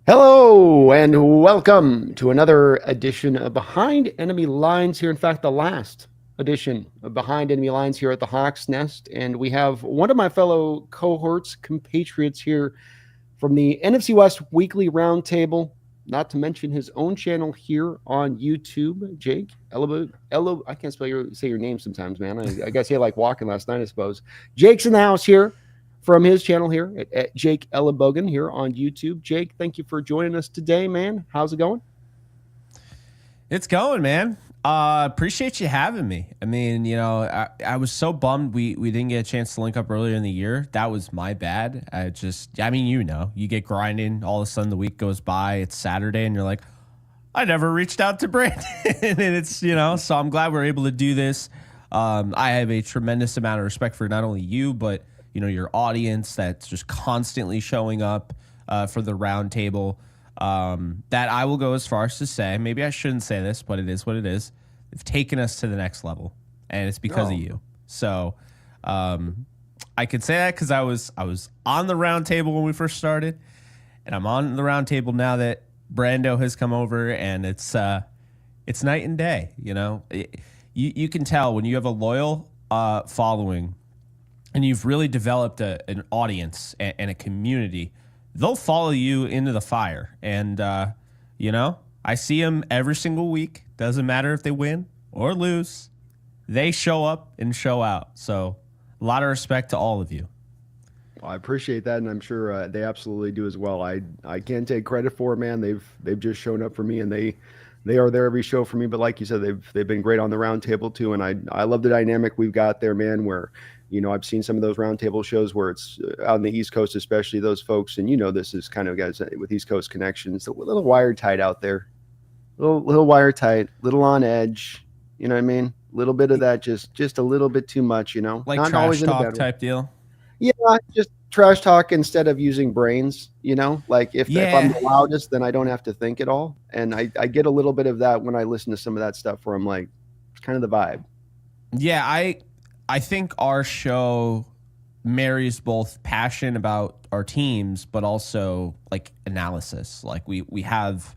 Hello and welcome to another edition of Behind Enemy Lines here. In fact, the last edition of Behind Enemy Lines here at the Hawks Nest. And we have one of my fellow cohorts, compatriots here from the NFC West Weekly Roundtable, not to mention his own channel here on YouTube, Jake Ellenbogen. I can't say your name sometimes, man. I guess you like walking last night, I suppose. Jake's in the house here from his channel here at Jake Ellenbogen here on YouTube. Jake, thank you for joining us today, man. How's it going? It's going, man. Appreciate you having me. I mean, I was so bummed we didn't get a chance to link up earlier in the year. That was my bad. You get grinding, all of a sudden the week goes by, it's Saturday, and you're like, I never reached out to Brandon. And it's, so I'm glad we're able to do this. I have a tremendous amount of respect for not only you, but your audience that's just constantly showing up for the round table. That I will go as far as to say, maybe I shouldn't say this, but it is what it is. They've taken us to the next level, and it's because of you. So I could say that because I was on the round table when we first started, and I'm on the round table now that Brando has come over, and it's night and day. You can tell when you have a loyal following, and you've really developed an audience and a community, they'll follow you into the fire. And, I see them every single week. Doesn't matter if they win or lose. They show up and show out. So a lot of respect to all of you. Well, I appreciate that, and I'm sure they absolutely do as well. I can't take credit for it, man. They've just shown up for me, and they are there every show for me. But like you said, they've been great on the round table too. And I love the dynamic we've got there, man, where I've seen some of those roundtable shows where it's out on the East Coast, especially those folks. And this is kind of guys with East Coast connections, a little wire tight out there, little wire tight, little on edge. You know what I mean? A little bit of that, just a little bit too much. Like not trash always talk type deal. Yeah, just trash talk instead of using brains. Like if I'm the loudest, then I don't have to think at all. And I get a little bit of that when I listen to some of that stuff where I'm like, it's kind of the vibe. Yeah, I think our show marries both passion about our teams, but also like analysis. Like we have,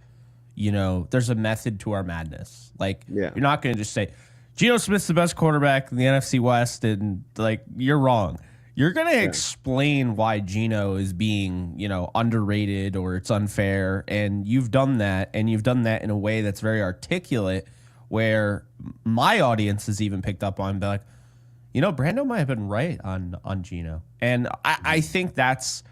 there's a method to our madness. Like You're not going to just say, Geno Smith's the best quarterback in the NFC West, and like you're wrong. You're going to explain why Geno is being, underrated or it's unfair. And you've done that, and you've done that in a way that's very articulate, where my audience has even picked up on, like, Brando might have been right on Geno. And I think that's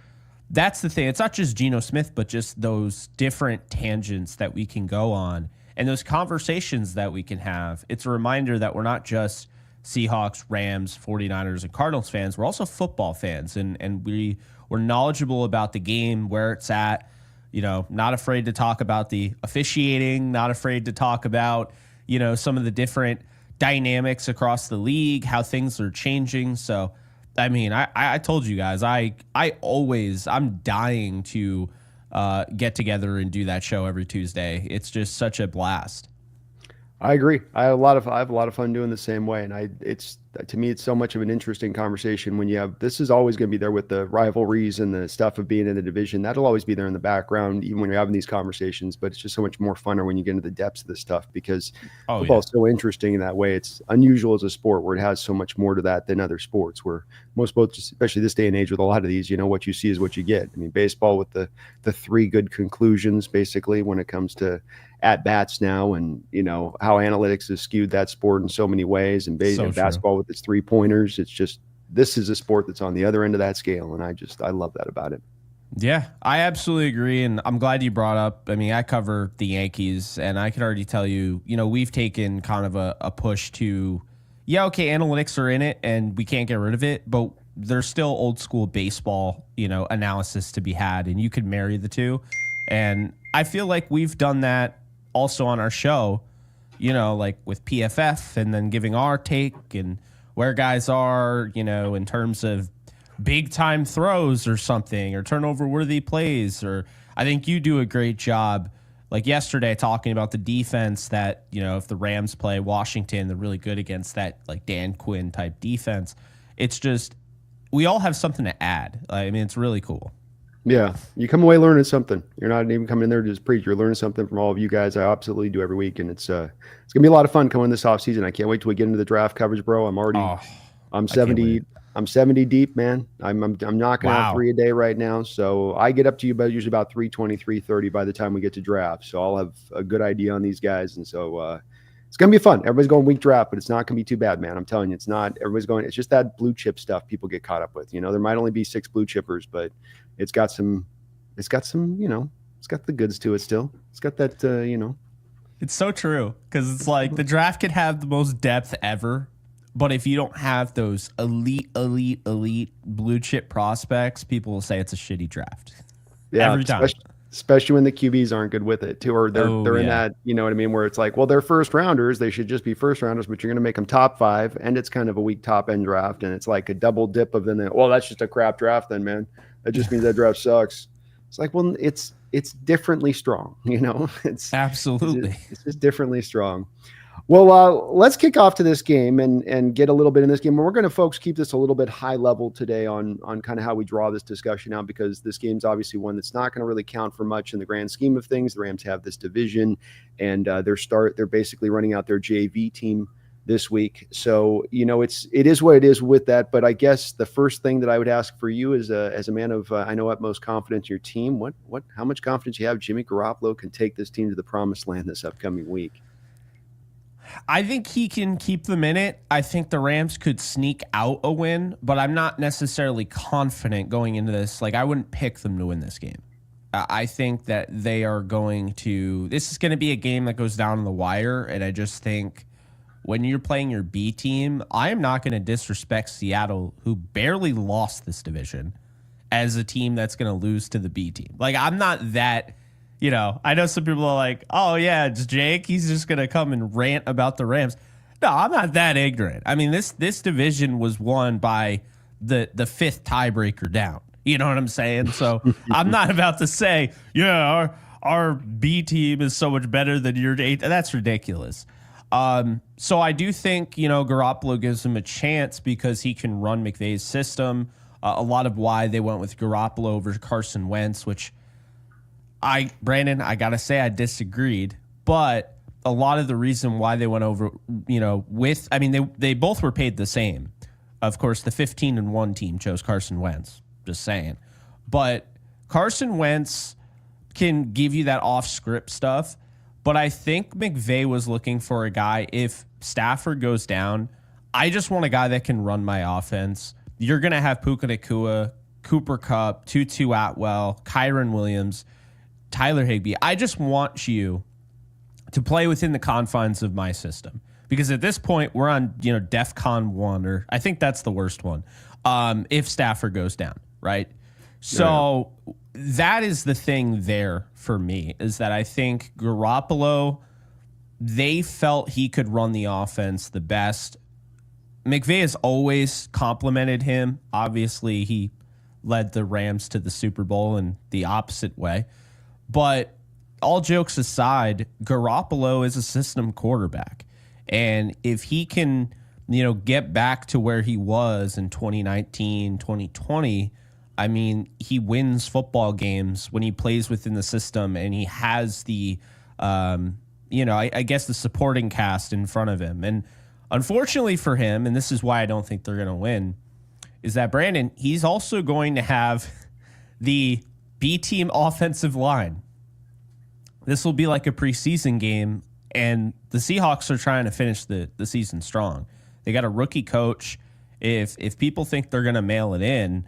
the thing. It's not just Geno Smith, but just those different tangents that we can go on and those conversations that we can have. It's a reminder that we're not just Seahawks, Rams, 49ers, and Cardinals fans. We're also football fans, and we're knowledgeable about the game, where it's at, not afraid to talk about the officiating, not afraid to talk about, some of the different dynamics across the league, how things are changing. So, I mean, I told you guys, I'm dying to get together and do that show every Tuesday. It's just such a blast. I agree. I have a lot of fun doing the same way. And to me, it's so much of an interesting conversation when this is always going to be there with the rivalries and the stuff of being in the division. That'll always be there in the background, even when you're having these conversations, but it's just so much more funner when you get into the depths of this stuff, because football is so interesting in that way. It's unusual as a sport where it has so much more to that than other sports, where most sports, especially this day and age with a lot of these, what you see is what you get. I mean, baseball with the three good conclusions, basically, when it comes to at bats now, and how analytics has skewed that sport in so many ways, and basketball with its 3-pointers. It's just, this is a sport that's on the other end of that scale, and I love that about it. Yeah, I absolutely agree, and I'm glad you brought up. I mean, I cover the Yankees, and I can already tell you, we've taken kind of a push to, analytics are in it, and we can't get rid of it, but there's still old school baseball, analysis to be had, and you could marry the two. And I feel like we've done that also on our show, like with PFF, and then giving our take and where guys are, in terms of big time throws or something, or turnover worthy plays. Or I think you do a great job, like yesterday, talking about the defense that, if the Rams play Washington, they're really good against that, like Dan Quinn type defense. It's just, we all have something to add. I mean, it's really cool. Yeah, you come away learning something. You're not even coming in there to just preach. You're learning something from all of you guys. I absolutely do every week, and it's gonna be a lot of fun coming this off season. I can't wait till we get into the draft coverage, bro. Oh, I'm I can't wait. 70 I'm 70 deep, man. I'm knocking out Wow. 3 a day right now. So I get up to you about usually about 3:20, 3:30 by the time we get to draft. So I'll have a good idea on these guys, and so it's gonna be fun. Everybody's going week draft, but it's not gonna be too bad, man. I'm telling you, it's not. Everybody's going. It's just that blue chip stuff people get caught up with. There might only be 6 blue chippers, but it's got some. It's got some. It's got the goods to it still. It's got that. It's so true because it's like the draft could have the most depth ever, but if you don't have those elite blue chip prospects, people will say it's a shitty draft. Yeah, Every time. especially when the QBs aren't good with it too, or they're Oh, in yeah. that, you know what I mean, where it's like, well, they're first rounders, they should just be first rounders, but you're going to make them top 5, and it's kind of a weak top end draft, and it's like a double dip of then, well, that's just a crap draft, then, man. That just means that draft sucks. It's like, well, it's differently strong, It's Absolutely. it's just differently strong. Well, let's kick off to this game and get a little bit in this game. And we're going to, folks, keep this a little bit high level today on kind of how we draw this discussion out, because this game's obviously one that's not going to really count for much in the grand scheme of things. The Rams have this division, and they're basically running out their JV team this week. So, it is what it is with that. But I guess the first thing that I would ask for you as a man of, I know, utmost confidence in your team, how much confidence you have Jimmy Garoppolo can take this team to the promised land this upcoming week? I think he can keep them in it. I think the Rams could sneak out a win, but I'm not necessarily confident going into this. Like, I wouldn't pick them to win this game. I think that they are going to. This is going to be a game that goes down to the wire, and I just think when you're playing your B team, I am not going to disrespect Seattle, who barely lost this division, as a team that's going to lose to the B team. Like, I'm not that. I know some people are like, oh, yeah, it's Jake. He's just going to come and rant about the Rams. No, I'm not that ignorant. I mean, this division was won by the 5th tiebreaker down. You know what I'm saying? So I'm not about to say, yeah, our B team is so much better than your 8th. That's ridiculous. So I do think, Garoppolo gives him a chance because he can run McVay's system. A lot of why they went with Garoppolo over Carson Wentz, which Brandon, I got to say I disagreed, but a lot of the reason why they went over, they both were paid the same. Of course, the 15-1 team chose Carson Wentz, just saying. But Carson Wentz can give you that off-script stuff, but I think McVay was looking for a guy, if Stafford goes down, I just want a guy that can run my offense. You're going to have Puka Nacua, Cooper Kupp, Tutu Atwell, Kyron Williams, Tyler Higbee. I just want you to play within the confines of my system, because at this point we're on, DEFCON 1, or I think that's the worst one. If Stafford goes down, right? So that is the thing there for me, is that I think Garoppolo, they felt he could run the offense the best. McVay has always complimented him. Obviously, he led the Rams to the Super Bowl in the opposite way. But all jokes aside, Garoppolo is a system quarterback. And if he can, get back to where he was in 2019, 2020, I mean, he wins football games when he plays within the system, and he has the, I guess the supporting cast in front of him. And unfortunately for him, and this is why I don't think they're going to win, is that Brandon, he's also going to have the B team offensive line. This will be like a preseason game, and the Seahawks are trying to finish the season strong. They got a rookie coach. If people think they're going to mail it in,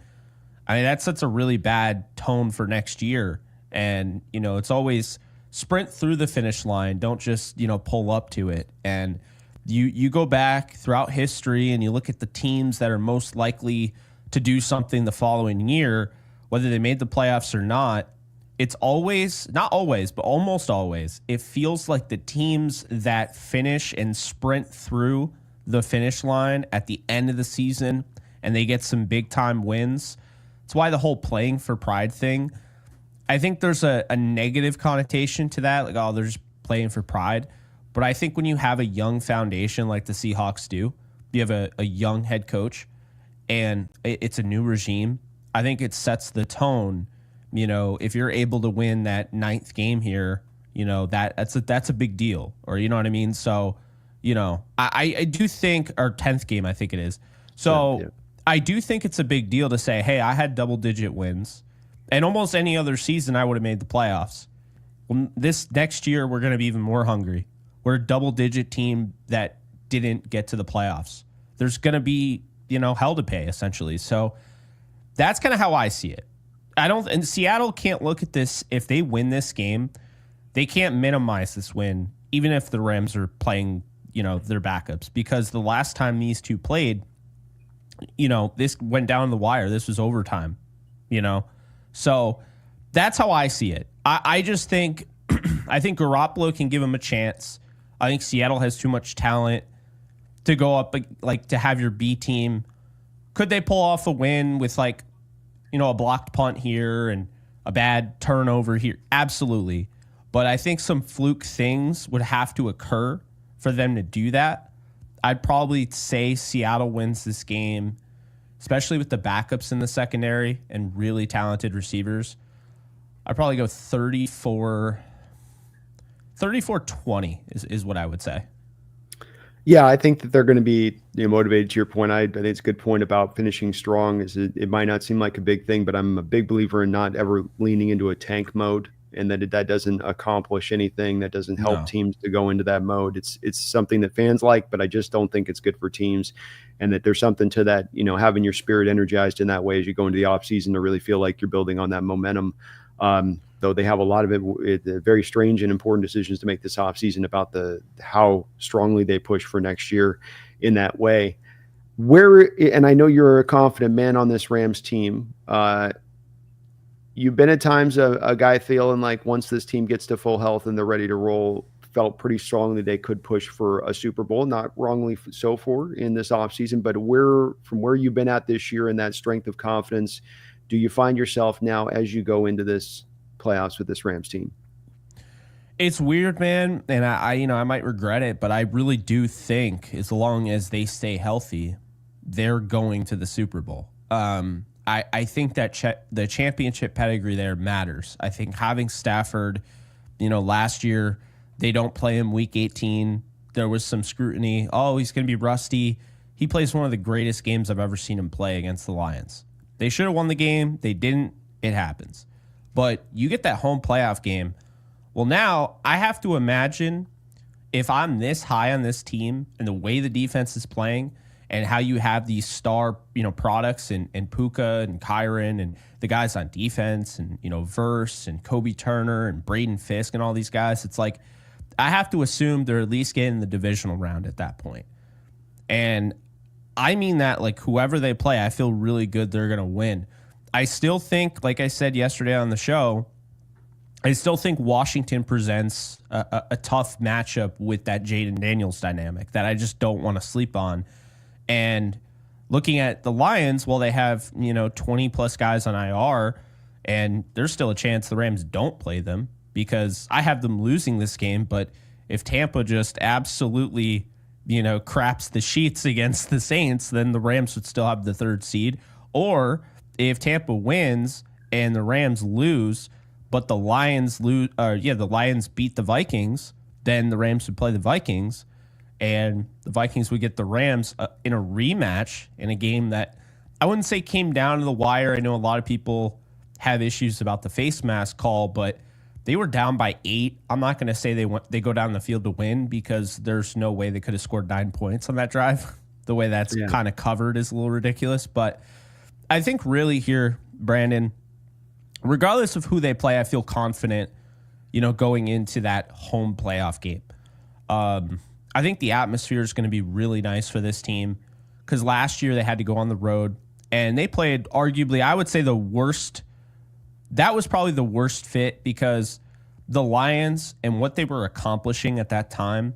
I mean, that sets a really bad tone for next year. And, it's always sprint through the finish line. Don't just, pull up to it. And you go back throughout history and you look at the teams that are most likely to do something the following year, whether they made the playoffs or not. It's always, not always, but almost always, it feels like the teams that finish and sprint through the finish line at the end of the season and they get some big time wins. It's why the whole playing for pride thing, I think there's a negative connotation to that. Like, oh, they're just playing for pride. But I think when you have a young foundation like the Seahawks do, you have a young head coach and it's a new regime, I think it sets the tone, if you're able to win that 9th game here, that's a big deal, or you know what I mean? So, I do think, or 10th game, I think it is. So Yeah. I do think it's a big deal to say, hey, I had double-digit wins, and almost any other season I would have made the playoffs. Well, this next year, we're going to be even more hungry. We're a double-digit team that didn't get to the playoffs. There's going to be, hell to pay, essentially. So that's kind of how I see it. And Seattle can't look at this. If they win this game, they can't minimize this win, even if the Rams are playing, their backups, because the last time these two played, this went down the wire. This was overtime, So that's how I see it. I just think, I think Garoppolo can give him a chance. I think Seattle has too much talent to go up, to have your B team. Could they pull off a win with a blocked punt here and a bad turnover here? Absolutely. But I think some fluke things would have to occur for them to do that. I'd probably say Seattle wins this game, especially with the backups in the secondary and really talented receivers. I'd probably go 34-20 is what I would say. Yeah, I think that they're going to be motivated. To your point, I think it's a good point about finishing strong. It might not seem like a big thing, but I'm a big believer in not ever leaning into a tank mode, and that doesn't accomplish anything. That doesn't help teams to go into that mode. It's something that fans like, but I just don't think it's good for teams. And that there's something to that, having your spirit energized in that way as you go into the offseason to really feel like you're building on that momentum. Though they have a lot of very strange and important decisions to make this offseason about how strongly they push for next year in that way. And I know you're a confident man on this Rams team. You've been at times a guy feeling like once this team gets to full health and they're ready to roll, felt pretty strongly they could push for a Super Bowl, not wrongly so for in this offseason, but from where you've been at this year and that strength of confidence, do you find yourself now as you go into this playoffs with this Rams team? It's weird, man, and I might regret it, but I really do think as long as they stay healthy, they're going to the Super Bowl. I think that the championship pedigree there matters. I think having Stafford, last year they don't play him week 18. There was some scrutiny. Oh, he's going to be rusty. He plays one of the greatest games I've ever seen him play against the Lions. They should have won the game. They didn't. It happens. But you get that home playoff game. Well, now I have to imagine if I'm this high on this team and the way the defense is playing and how you have these star, products and Puka and Kyron and the guys on defense and, Verse and Kobe Turner and Braden Fisk and all these guys, it's like I have to assume they're at least getting the divisional round at that point. And I mean that whoever they play, I feel really good they're going to win. I still think, like I said yesterday on the show, I still think Washington presents a tough matchup with that Jaden Daniels dynamic that I just don't want to sleep on. And looking at the Lions, well, they have, 20 plus guys on IR, and there's still a chance the Rams don't play them because I have them losing this game. But if Tampa just absolutely, craps the sheets against the Saints, then the Rams would still have the 3rd seed. Or if Tampa wins and the Rams lose, but the Lions the Lions beat the Vikings, then the Rams would play the Vikings, and the Vikings would get the Rams in a rematch in a game that I wouldn't say came down to the wire. I know a lot of people have issues about the face mask call, but they were down by 8. I'm not going to say they go down the field to win because there's no way they could have scored 9 points on that drive. The way that's kind of covered is a little ridiculous, but I think really here, Brandon, regardless of who they play, I feel confident, going into that home playoff game. I think the atmosphere is going to be really nice for this team because last year they had to go on the road and they played arguably, I would say the worst. That was probably the worst fit because the Lions and what they were accomplishing at that time,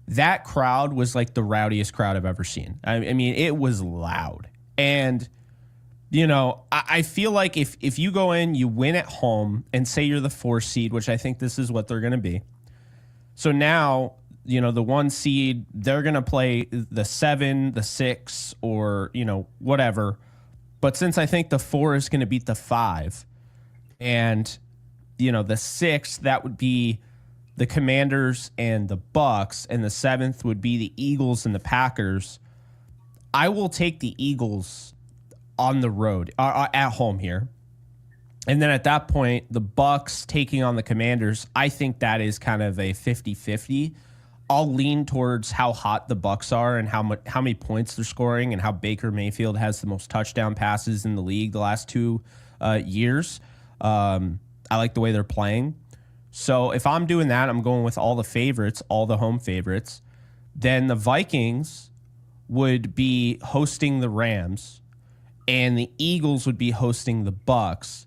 that crowd was like the rowdiest crowd I've ever seen. I mean, it was loud. And I feel like if you go in, you win at home and say you're the 4 seed, which I think this is what they're going to be. So now, the 1 seed, they're going to play the 7, the 6, or, whatever. But since I think the 4 is going to beat the 5, And, the 6th, that would be the Commanders and the Bucks, and the 7th would be the Eagles and the Packers. I will take the Eagles on the road, at home here. And then at that point, the Bucks taking on the Commanders, I think that is kind of a 50-50. I'll lean towards how hot the Bucks are and how many points they're scoring and how Baker Mayfield has the most touchdown passes in the league the last 2 years. I like the way they're playing. So if I'm doing that, I'm going with all the favorites, all the home favorites. Then the Vikings would be hosting the Rams, and the Eagles would be hosting the Bucks.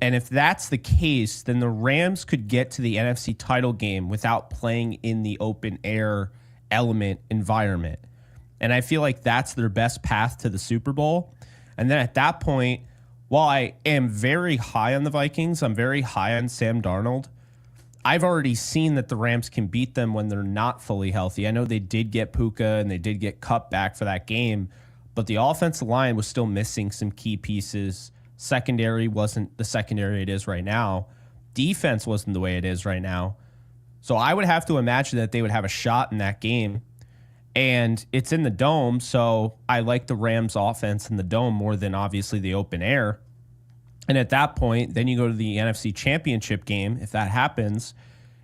And if that's the case, then the Rams could get to the NFC title game without playing in the open air element environment. And I feel like that's their best path to the Super Bowl. And then at that point, while I am very high on the Vikings, I'm very high on Sam Darnold. I've already seen that the Rams can beat them when they're not fully healthy. I know they did get Puka and they did get Kupp back for that game, but the offensive line was still missing some key pieces. Secondary wasn't the secondary it is right now. Defense wasn't the way it is right now. So I would have to imagine that they would have a shot in that game. And it's in the dome, so I like the Rams offense in the dome more than obviously the open air. And at that point, then you go to the NFC Championship game, if that happens,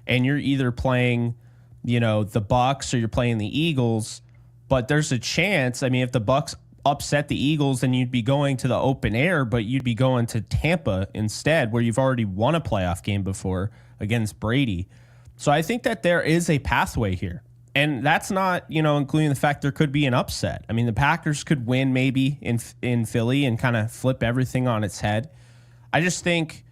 and you're either playing, the Bucks or you're playing the Eagles. But there's a chance, if the Bucks upset the Eagles, then you'd be going to the open air, but you'd be going to Tampa instead, where you've already won a playoff game before against Brady. So I think that there is a pathway here. And that's not, including the fact there could be an upset. The Packers could win maybe in Philly and kind of flip everything on its head. I just think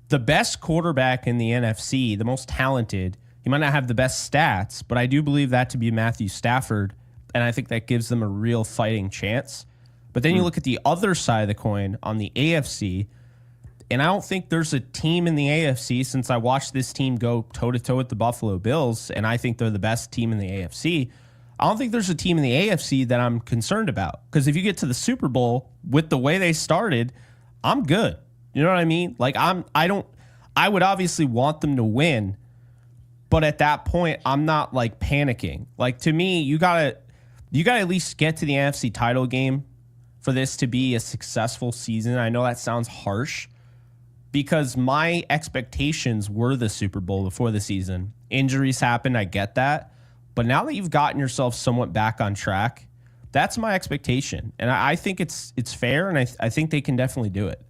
the best quarterback in the NFC, the most talented, he might not have the best stats, but I do believe that to be Matthew Stafford. And I think that gives them a real fighting chance. But then you look at the other side of the coin on the AFC, and I don't think there's a team in the AFC, since I watched this team go toe-to-toe with the Buffalo Bills, and I think they're the best team in the AFC. I don't think there's a team in the AFC that I'm concerned about. Because if you get to the Super Bowl with the way they started, I'm good. You know what I mean? I would obviously want them to win, but at that point, I'm not panicking. To me, you gotta at least get to the NFC title game for this to be a successful season. I know that sounds harsh because my expectations were the Super Bowl before the season. Injuries happened, I get that. But now that you've gotten yourself somewhat back on track, that's my expectation. And I think it's fair, and I think they can definitely do it.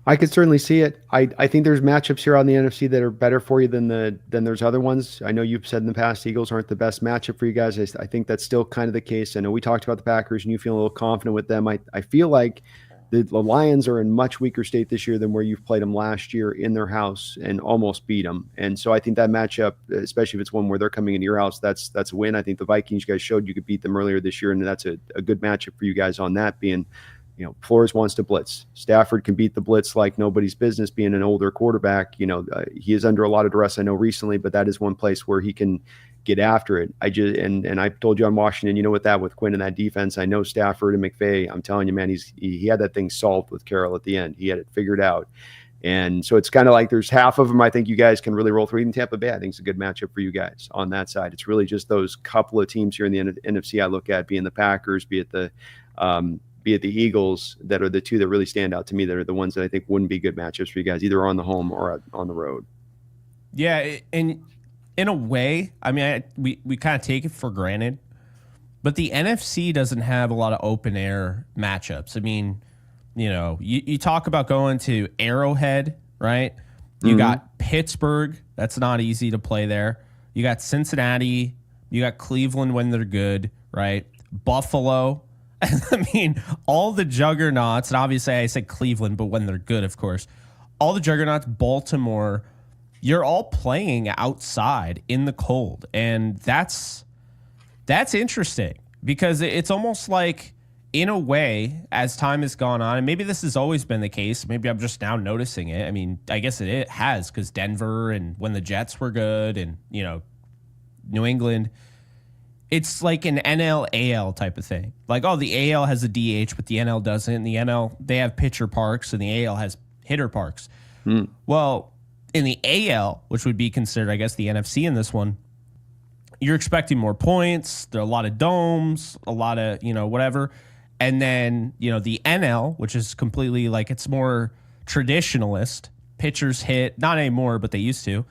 I could certainly see it. I think there's matchups here on the NFC that are better for you than there's other ones. I know you've said in the past Eagles aren't the best matchup for you guys. I think that's still kind of the case. I know we talked about the Packers and you feel a little confident with them. I feel like the Lions are in much weaker state this year than where you've played them last year in their house and almost beat them. And so I think that matchup, especially if it's one where they're coming into your house, that's a win. I think the Vikings, you guys showed you could beat them earlier this year, and that's a good matchup for you guys on that being, Flores wants to blitz. Stafford can beat the blitz like nobody's business, being an older quarterback. He is under a lot of duress, I know, recently, but that is one place where he can get after it. And I told you on Washington, with Quinn and that defense, I know Stafford and McVay, I'm telling you, man, he had that thing solved with Carroll at the end. He had it figured out. And so it's kind of like there's half of them I think you guys can really roll through. Even Tampa Bay, I think, is a good matchup for you guys on that side. It's really just those couple of teams here in the NFC I look at, being the Packers, be it the Eagles, that are the two that really stand out to me, that are the ones that I think wouldn't be good matchups for you guys, either on the home or on the road. Yeah, and in a way, we kind of take it for granted, but the NFC doesn't have a lot of open air matchups. You talk about going to Arrowhead, right? You got Pittsburgh. That's not easy to play there. You got Cincinnati. You got Cleveland when they're good, right? Buffalo. All the juggernauts, and obviously I said Cleveland, but when they're good, of course, all the juggernauts, Baltimore, you're all playing outside in the cold. And that's interesting because it's almost like, in a way, as time has gone on, and maybe this has always been the case, maybe I'm just now noticing it. I guess it has, because Denver and when the Jets were good and, New England, it's like an NL AL type of thing. The AL has a DH, but the NL doesn't. And the NL, they have pitcher parks, and the AL has hitter parks. Well, in the AL, which would be considered, I guess, the NFC in this one, you're expecting more points. There are a lot of domes, a lot of, whatever. And then, the NL, which is completely like, it's more traditionalist. Pitchers hit, not anymore, but they used to.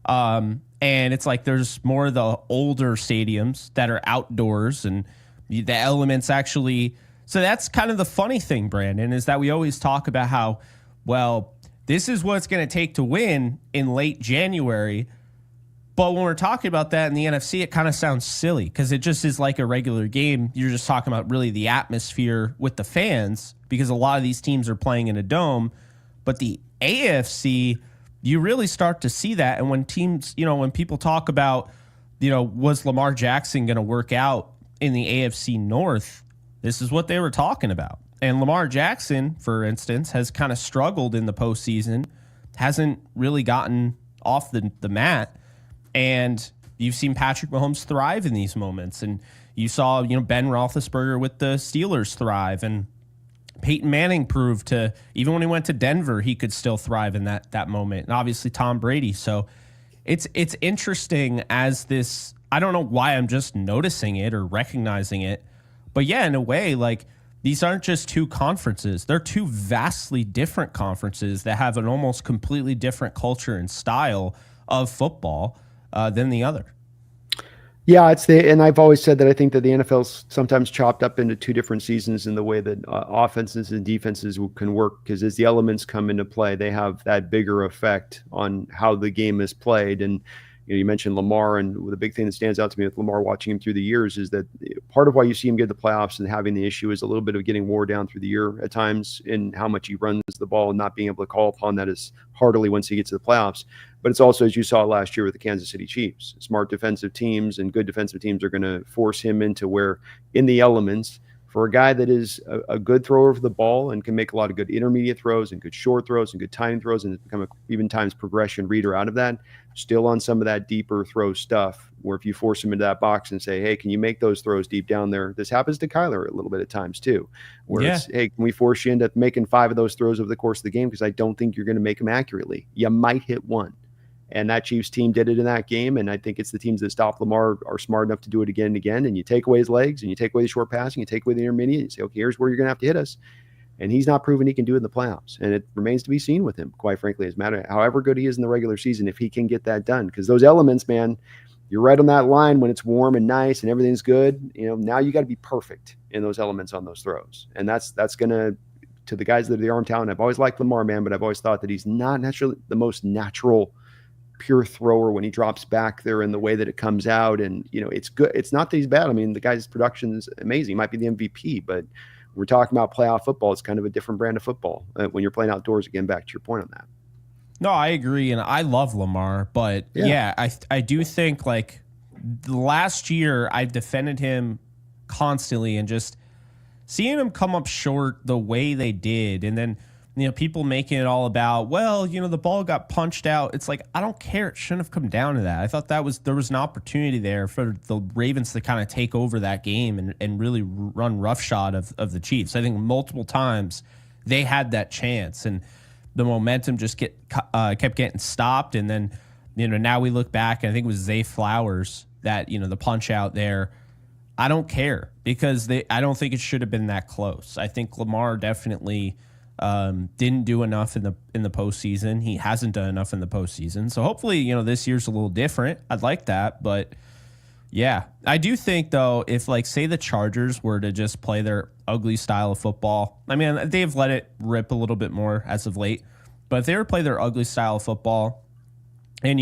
And it's like there's more of the older stadiums that are outdoors and the elements actually. So that's kind of the funny thing, Brandon, is that we always talk about how, well, this is what it's going to take to win in late January. But when we're talking about that in the NFC, it kind of sounds silly because it just is like a regular game. You're just talking about really the atmosphere with the fans because a lot of these teams are playing in a dome. But the AFC, you really start to see that. And when teams, when people talk about, was Lamar Jackson going to work out in the AFC North, this is what they were talking about. And Lamar Jackson, for instance, has kind of struggled in the postseason, hasn't really gotten off the mat. And you've seen Patrick Mahomes thrive in these moments. And you saw, Ben Roethlisberger with the Steelers thrive. And Peyton Manning proved to, even when he went to Denver, he could still thrive in that moment. And obviously Tom Brady. So it's interesting as this, I don't know why I'm just noticing it or recognizing it. But yeah, in a way, like, these aren't just two conferences. They're two vastly different conferences that have an almost completely different culture and style of football than the other. Yeah, and I've always said that I think that the NFL's sometimes chopped up into two different seasons in the way that offenses and defenses can work, because as the elements come into play, they have that bigger effect on how the game is played. And you mentioned Lamar, and the big thing that stands out to me with Lamar watching him through the years is that part of why you see him get the playoffs and having the issue is a little bit of getting wore down through the year at times in how much he runs the ball and not being able to call upon that as heartily once he gets to the playoffs. But it's also, as you saw last year with the Kansas City Chiefs, smart defensive teams and good defensive teams are going to force him into where in the elements for a guy that is a good thrower of the ball and can make a lot of good intermediate throws and good short throws and good timing throws and become even times progression reader out of that, still on some of that deeper throw stuff where if you force him into that box and say, hey, can you make those throws deep down there? This happens to Kyler a little bit at times too, where it's, hey, can we force you into making 5 of those throws over the course of the game? Because I don't think you're going to make them accurately. You might hit one. And that Chiefs team did it in that game. And I think it's the teams that stop Lamar are smart enough to do it again and again. And you take away his legs and you take away the short passing, you take away the intermediate, and you say, okay, here's where you're going to have to hit us. And he's not proven he can do it in the playoffs. And it remains to be seen with him, quite frankly, as matter however good he is in the regular season, if he can get that done. Because those elements, man, you're right on that line when it's warm and nice and everything's good. Now you got to be perfect in those elements on those throws. And that's going to the guys that are the arm talent. I've always liked Lamar, man, but I've always thought that he's not naturally the most natural pure thrower when he drops back there and the way that it comes out. And, it's good. It's not that he's bad. I mean, the guy's production is amazing. He might be the MVP, but we're talking about playoff football. It's kind of a different brand of football when you're playing outdoors. Again, back to your point on that. No, I agree. And I love Lamar, but I do think like the last year I've defended him constantly and just seeing him come up short the way they did. And then, people making it all about, well, the ball got punched out. It's like, I don't care. It shouldn't have come down to that. I thought there was an opportunity there for the Ravens to kind of take over that game and really run roughshod of the Chiefs. I think multiple times they had that chance and the momentum just kept getting stopped. And then, now we look back and I think it was Zay Flowers that, the punch out there. I don't care because I don't think it should have been that close. I think Lamar definitely didn't do enough in the postseason. He hasn't done enough in the postseason. So hopefully, this year's a little different. I'd like that, but yeah, I do think though, if like say the Chargers were to just play their ugly style of football, I mean they've let it rip a little bit more as of late, but if they were to play their ugly style of football, and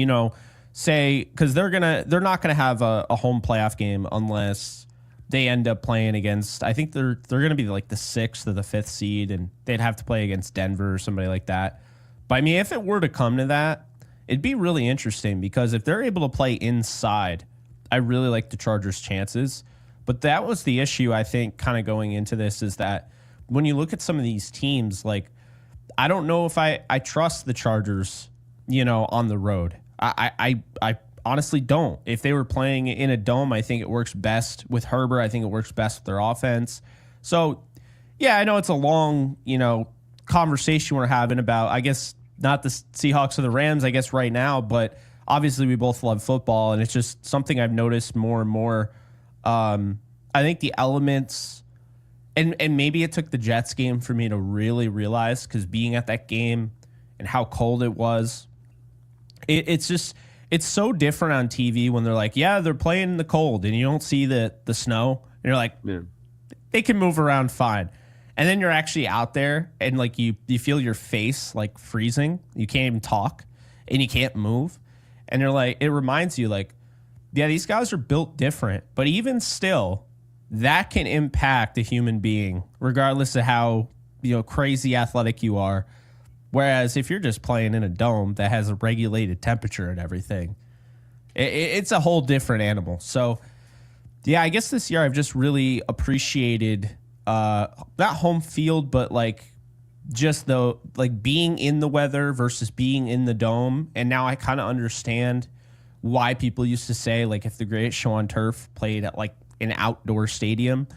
say because they're not gonna have a home playoff game unless they end up playing against, I think they're going to be like the 6th or the 5th seed, and they'd have to play against Denver or somebody like that. But I mean, if it were to come to that, it'd be really interesting because if they're able to play inside, I really like the Chargers' chances. But that was the issue, I think, kind of going into this is that when you look at some of these teams, like, I don't know if I trust the Chargers, on the road. I honestly don't. If they were playing in a dome, I think it works best with Herbert. I think it works best with their offense. So, yeah, I know it's a long, conversation we're having about, I guess, not the Seahawks or the Rams, I guess, right now, but obviously we both love football, and it's just something I've noticed more and more. I think the elements, and maybe it took the Jets game for me to really realize, because being at that game and how cold it was, it's so different on TV when they're like, yeah, they're playing in the cold, and you don't see the snow, and you're like, yeah, they can move around fine. And then you're actually out there, and like you feel your face like freezing. You can't even talk, and you can't move. And you're like, it reminds you like, yeah, these guys are built different. But even still, that can impact a human being, regardless of how crazy athletic you are. Whereas if you're just playing in a dome that has a regulated temperature and everything, it's a whole different animal. So, yeah, I guess this year I've just really appreciated not home field, but like just being in the weather versus being in the dome. And now I kind of understand why people used to say, like, if the Greatest Show on Turf played at like an outdoor stadium,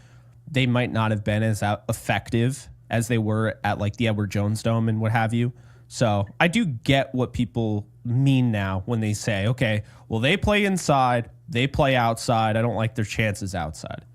they might not have been as effective as they were at like the Edward Jones Dome and what have you. So I do get what people mean now when they say, okay, well, they play inside, they play outside. I don't like their chances outside.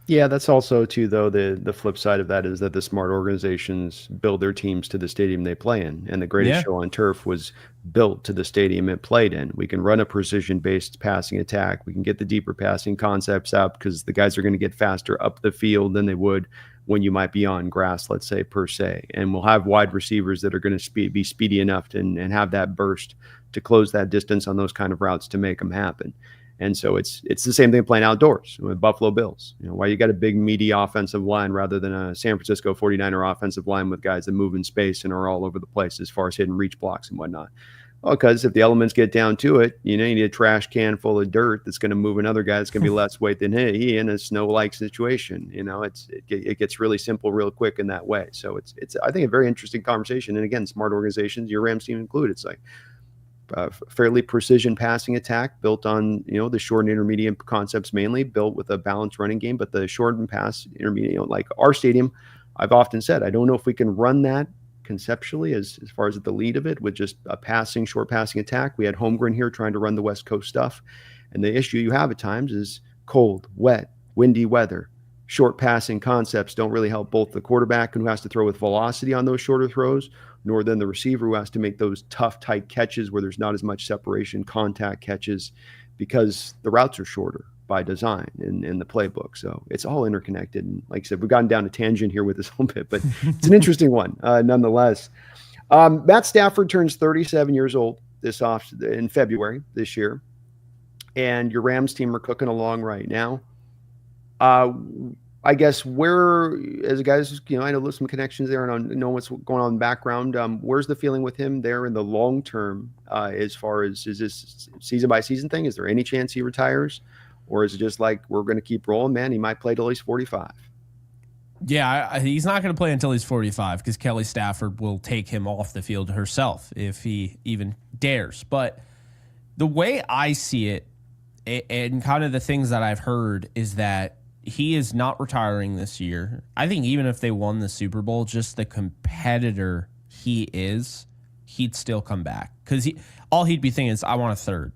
Yeah, that's also too, though, the flip side of that is that the smart organizations build their teams to the stadium they play in, and the Greatest Show on Turf was built to the stadium it played in. We can run a precision-based passing attack. We can get the deeper passing concepts out because the guys are going to get faster up the field than they would when you might be on grass, let's say, per se. And we'll have wide receivers that are going to be speedy enough and have that burst to close that distance on those kind of routes to make them happen. And so it's the same thing playing outdoors with Buffalo Bills. Why you got a big, meaty offensive line rather than a San Francisco 49er offensive line with guys that move in space and are all over the place as far as hitting reach blocks and whatnot? Well, because if the elements get down to it, you need a trash can full of dirt that's going to move another guy that's going to be less weight than he in a snow-like situation. It gets really simple real quick in that way. So it's I think a very interesting conversation. And again, smart organizations, your Rams team included, it's like fairly precision passing attack built on the short and intermediate concepts, mainly built with a balanced running game. But the short and pass intermediate, like our stadium, I've often said, I don't know if we can run that conceptually as far as the lead of it with just a short passing attack. We had Holmgren here trying to run the West Coast stuff, and the issue you have at times is cold, wet, windy weather. Short passing concepts don't really help both the quarterback who has to throw with velocity on those shorter throws, nor then the receiver who has to make those tough, tight catches where there's not as much separation, contact catches, because the routes are shorter by design in the playbook. So it's all interconnected. And like I said, we've gotten down a tangent here with this whole bit, but it's an interesting one nonetheless. Matt Stafford turns 37 years old in February this year, and your Rams team are cooking along right now. I guess as guys, I know there's some connections there and know what's going on in the background. Where's the feeling with him there in the long term as far as, is this season by season thing? Is there any chance he retires? Or is it just like, we're going to keep rolling, man? He might play till he's 45. Yeah, he's not going to play until he's 45 because Kelly Stafford will take him off the field herself if he even dares. But the way I see it, and kind of the things that I've heard, is that he is not retiring this year. I think even if they won the Super Bowl, just the competitor he is, he'd still come back. Because all he'd be thinking is, I want a third.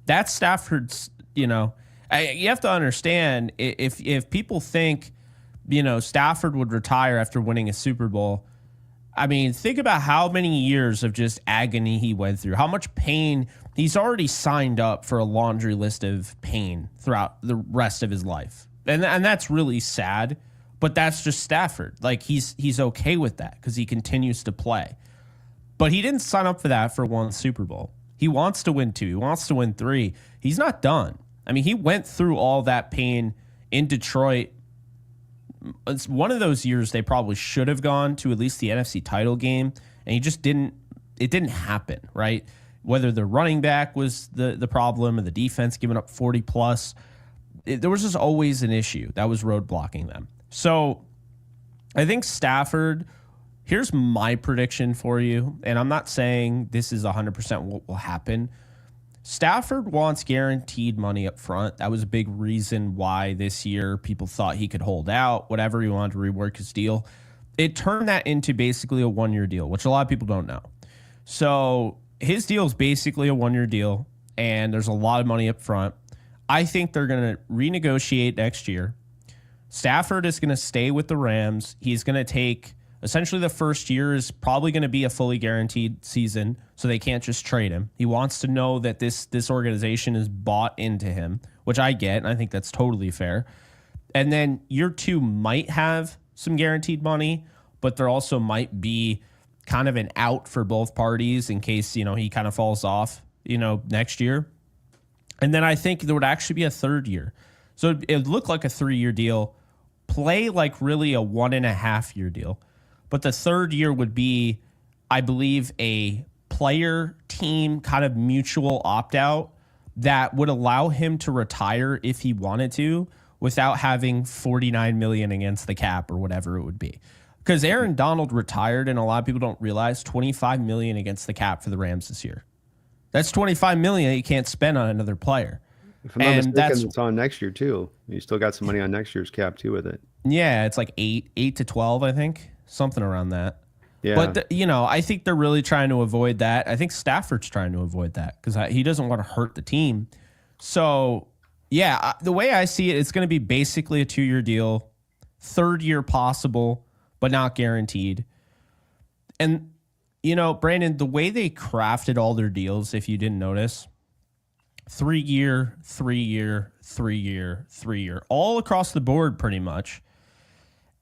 That's Stafford's, you have to understand, if people think, Stafford would retire after winning a Super Bowl, I mean, think about how many years of just agony he went through, how much pain. He's already signed up for a laundry list of pain throughout the rest of his life. And that's really sad, but that's just Stafford. Like, he's okay with that because he continues to play. But he didn't sign up for that for one Super Bowl. He wants to win 2. He wants to win 3. He's not done. I mean, he went through all that pain in Detroit. It's one of those years they probably should have gone to at least the NFC title game, and he just didn't. It didn't happen, right? Whether the running back was the problem or the defense giving up 40 plus, there was just always an issue that was roadblocking them. So I think Stafford, here's my prediction for you, and I'm not saying this is 100% what will happen. Stafford wants guaranteed money up front. That was a big reason why this year people thought he could hold out, whatever, he wanted to rework his deal. it turned that into basically a 1-year deal, which a lot of people don't know. So his deal is basically a 1-year deal, and there's a lot of money up front. I think they're going to renegotiate next year. Stafford is going to stay with the Rams. He's going to take essentially the first year is probably going to be a fully guaranteed season, so they can't just trade him. He wants to know that this organization is bought into him, which I get, and I think that's totally fair. And then year 2 might have some guaranteed money, but there also might be kind of an out for both parties in case, he kind of falls off, next year. And then I think there would actually be a 3rd year. So it looked like a 3-year deal, play like really a 1.5-year deal. But the 3rd year would be, I believe, a player team kind of mutual opt-out that would allow him to retire if he wanted to without having $49 million against the cap or whatever it would be. Because Aaron Donald retired, and a lot of people don't realize $25 million against the cap for the Rams this year. That's $25 million that you can't spend on another player. If I'm not mistaken, it's on next year too. You still got some money on next year's cap too with it. Yeah, it's like 8 to 12, I think, something around that. Yeah. But I think they're really trying to avoid that. I think Stafford's trying to avoid that because he doesn't want to hurt the team. So yeah, the way I see it, it's going to be basically a 2-year deal, 3rd year possible, but not guaranteed. And Brandon, the way they crafted all their deals, if you didn't notice, 3-year, 3-year, 3-year, 3-year, all across the board pretty much.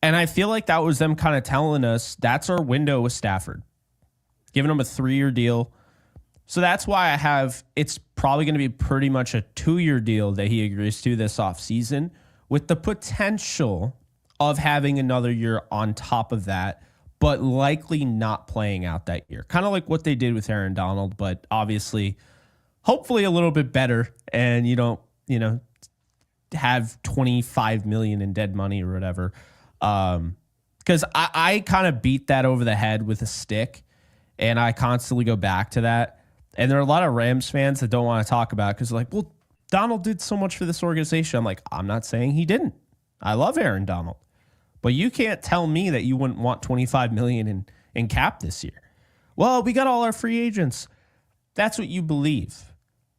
And I feel like that was them kind of telling us that's our window with Stafford, giving him a 3-year deal. So that's why it's probably going to be pretty much a 2-year deal that he agrees to this offseason with the potential of having another year on top of that, but likely not playing out that year. Kind of like what they did with Aaron Donald, but obviously, hopefully a little bit better, and you don't, have $25 million in dead money or whatever. Because I kind of beat that over the head with a stick, and I constantly go back to that. And there are a lot of Rams fans that don't want to talk about it because they're like, well, Donald did so much for this organization. I'm like, I'm not saying he didn't. I love Aaron Donald. But you can't tell me that you wouldn't want $25 million in cap this year. Well, we got all our free agents. That's what you believe.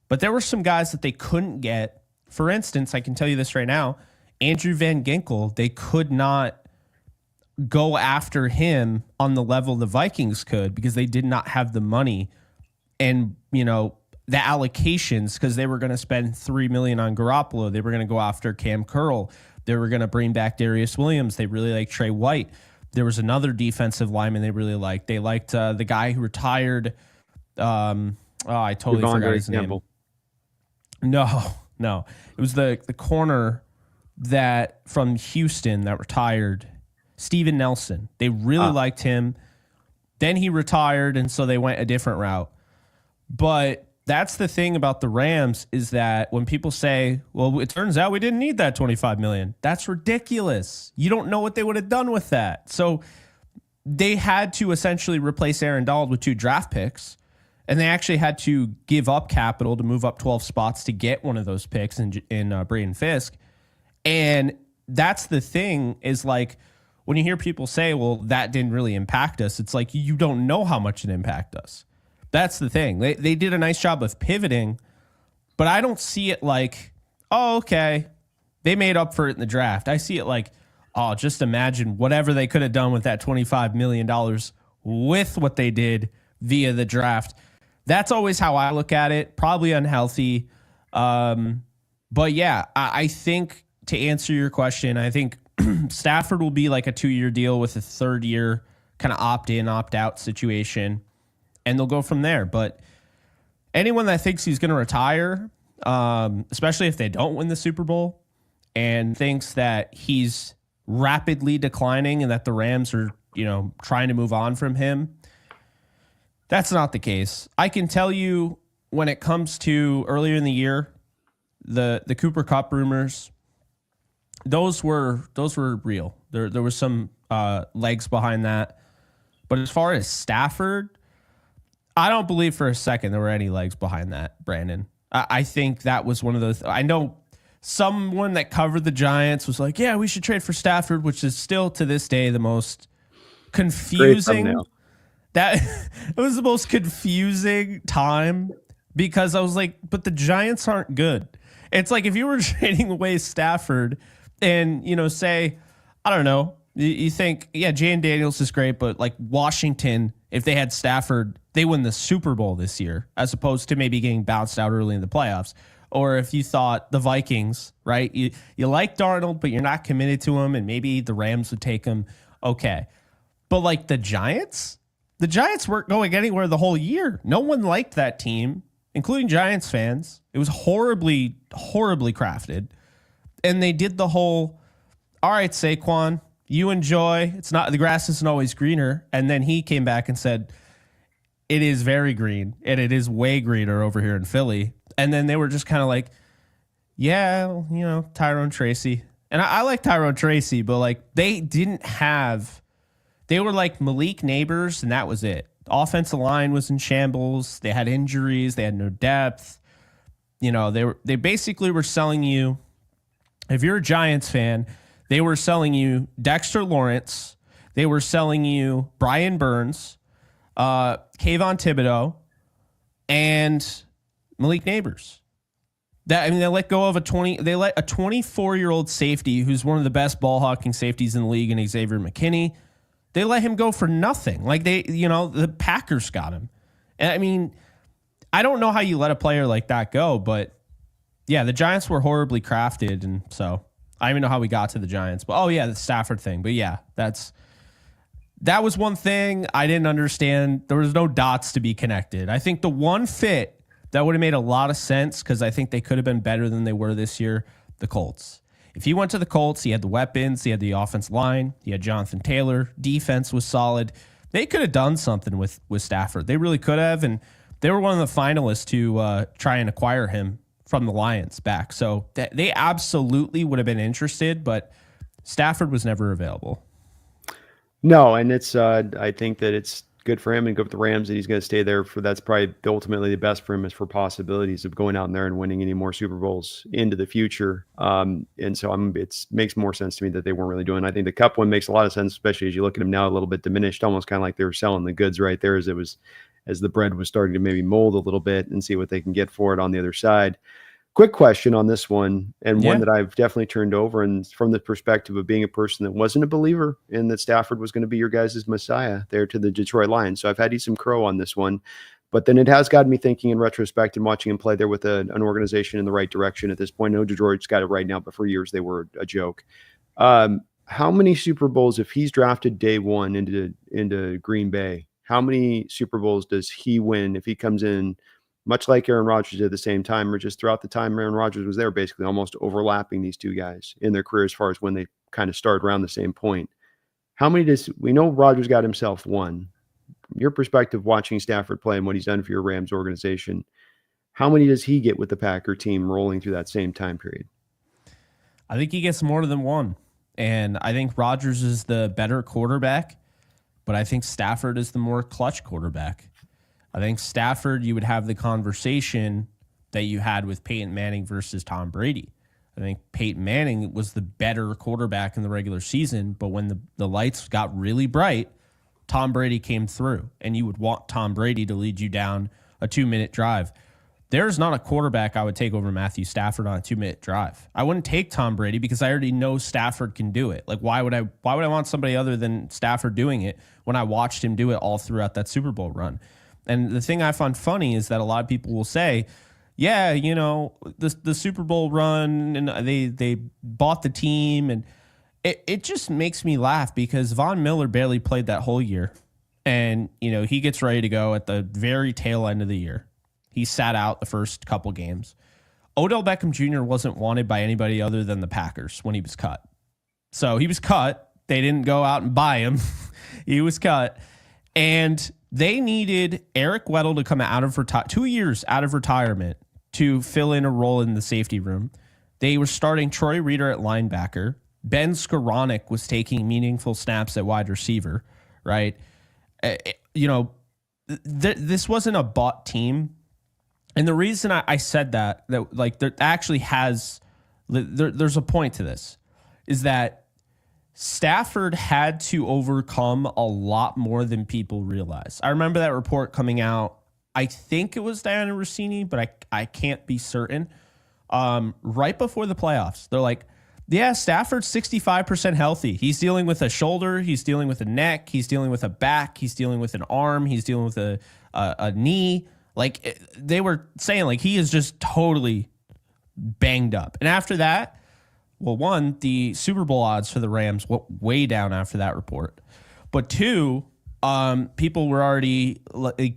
But there were some guys that they couldn't get. For instance, I can tell you this right now, Andrew Van Ginkel, they could not go after him on the level the Vikings could because they did not have the money and, the allocations because they were going to spend $3 million on Garoppolo. They were going to go after Cam Curl. They were going to bring back Darius Williams. They really liked Trey White. There was another defensive lineman they really liked. They liked the guy who retired. I totally forgot his name. No. It was the corner that from Houston that retired, Steven Nelson. They really liked him. Then he retired, and so they went a different route. But that's the thing about the Rams is that when people say, well, it turns out we didn't need that $25 million, that's ridiculous. You don't know what they would have done with that. So they had to essentially replace Aaron Donald with 2 draft picks, and they actually had to give up capital to move up 12 spots to get one of those picks in Braden Fisk. And that's the thing is like when you hear people say, well, that didn't really impact us, it's like you don't know how much it impacted us. That's the thing. They did a nice job of pivoting, but I don't see it like, oh, okay, they made up for it in the draft. I see it like, oh, just imagine whatever they could have done with that $25 million with what they did via the draft. That's always how I look at it. Probably unhealthy. But yeah, I think to answer your question, I think Stafford will be like a 2-year deal with a 3rd year kind of opt-in, opt-out situation. And they'll go from there. But anyone that thinks he's going to retire, especially if they don't win the Super Bowl, and thinks that he's rapidly declining and that the Rams are, trying to move on from him, that's not the case. I can tell you when it comes to earlier in the year, the Cooper Kupp rumors, those were real. There was some legs behind that. But as far as Stafford, I don't believe for a second there were any legs behind that, Brandon. I think that was one of those. I know someone that covered the Giants was like, yeah, we should trade for Stafford, which is still to this day the most confusing. thumbnail. That it was the most confusing time because I was like, but the Giants aren't good. It's like if you were trading away Stafford and, say, I don't know, you think, yeah, Jane Daniels is great, but like Washington, if they had Stafford, they win the Super Bowl this year, as opposed to maybe getting bounced out early in the playoffs. Or if you thought the Vikings, right? You like Darnold, but you're not committed to him, and maybe the Rams would take him. Okay. But like the Giants weren't going anywhere the whole year. No one liked that team, including Giants fans. It was horribly, horribly crafted. And they did the whole, all right, Saquon, you enjoy. The grass isn't always greener. And then he came back and said, it is very green, and it is way greener over here in Philly. And then they were just kind of like, yeah, Tyrone Tracy. And I like Tyrone Tracy, but like they were like Malik Neighbors, and that was it. The offensive line was in shambles. They had injuries. They had no depth. They basically were selling you, if you're a Giants fan, they were selling you Dexter Lawrence. They were selling you Brian Burns, Kayvon Thibodeau, and Malik Neighbors. They let go of a 24-year-old safety who's one of the best ball hawking safeties in the league, and Xavier McKinney. They let him go for nothing. Like the Packers got him. And I mean, I don't know how you let a player like that go, but yeah, the Giants were horribly crafted. And so I don't even know how we got to the Giants, but the Stafford thing. But yeah, that was one thing I didn't understand. There was no dots to be connected. I think the one fit that would have made a lot of sense, because I think they could have been better than they were this year, the Colts. If he went to the Colts, he had the weapons, he had the offensive line, he had Jonathan Taylor, defense was solid. They could have done something with Stafford. They really could have, and they were one of the finalists to try and acquire him from the Lions back. So they absolutely would have been interested, but Stafford was never available. No, and it's I think that it's good for him and good for the Rams that he's going to stay there. That's probably ultimately the best for him, is for possibilities of going out in there and winning any more Super Bowls into the future. And so it makes more sense to me that they weren't really doing. I think the Cup one makes a lot of sense, especially as you look at him now a little bit diminished, almost kind of like they were selling the goods right there as the bread was starting to maybe mold a little bit, and see what they can get for it on the other side. Quick question on this one, and one that I've definitely turned over, and from the perspective of being a person that wasn't a believer in that Stafford was going to be your guys' messiah there to the Detroit Lions. So I've had some crow on this one, but then it has gotten me thinking in retrospect and watching him play there with an organization in the right direction at this point. No, Detroit's got it right now, but for years they were a joke. How many Super Bowls, if he's drafted day one into Green Bay, how many Super Bowls does he win if he comes in, much like Aaron Rodgers did at the same time, or just throughout the time Aaron Rodgers was there, basically almost overlapping these two guys in their career as far as when they kind of started around the same point? How many we know Rodgers got himself one. From your perspective, watching Stafford play and what he's done for your Rams organization, how many does he get with the Packer team rolling through that same time period? I think he gets more than one. And I think Rodgers is the better quarterback, but I think Stafford is the more clutch quarterback. I think Stafford, you would have the conversation that you had with Peyton Manning versus Tom Brady. I think Peyton Manning was the better quarterback in the regular season, but when the lights got really bright, Tom Brady came through, and you would want Tom Brady to lead you down a 2-minute drive. There's not a quarterback I would take over Matthew Stafford on a 2-minute drive. I wouldn't take Tom Brady because I already know Stafford can do it. Like, why would I want somebody other than Stafford doing it when I watched him do it all throughout that Super Bowl run? And the thing I find funny is that a lot of people will say, yeah, the Super Bowl run, and they bought the team, and it just makes me laugh because Von Miller barely played that whole year. And, he gets ready to go at the very tail end of the year. He sat out the first couple games. Odell Beckham Jr. wasn't wanted by anybody other than the Packers when he was cut. So he was cut. They didn't go out and buy him. He was cut. And they needed Eric Weddle to come out of 2 years out of retirement to fill in a role in the safety room. They were starting Troy Reader at linebacker. Ben Skoranek was taking meaningful snaps at wide receiver, right? This wasn't a bought team. And the reason I said that like there actually there's a point to this, is that Stafford had to overcome a lot more than people realize. I remember that report coming out. I think it was Diana Rossini, but I can't be certain. Right before the playoffs, they're like, yeah, Stafford's 65% healthy. He's dealing with a shoulder. He's dealing with a neck. He's dealing with a back. He's dealing with an arm. He's dealing with a knee. Like, they were saying, like, he is just totally banged up. And after that, well, one, the Super Bowl odds for the Rams went way down after that report. But two, people were already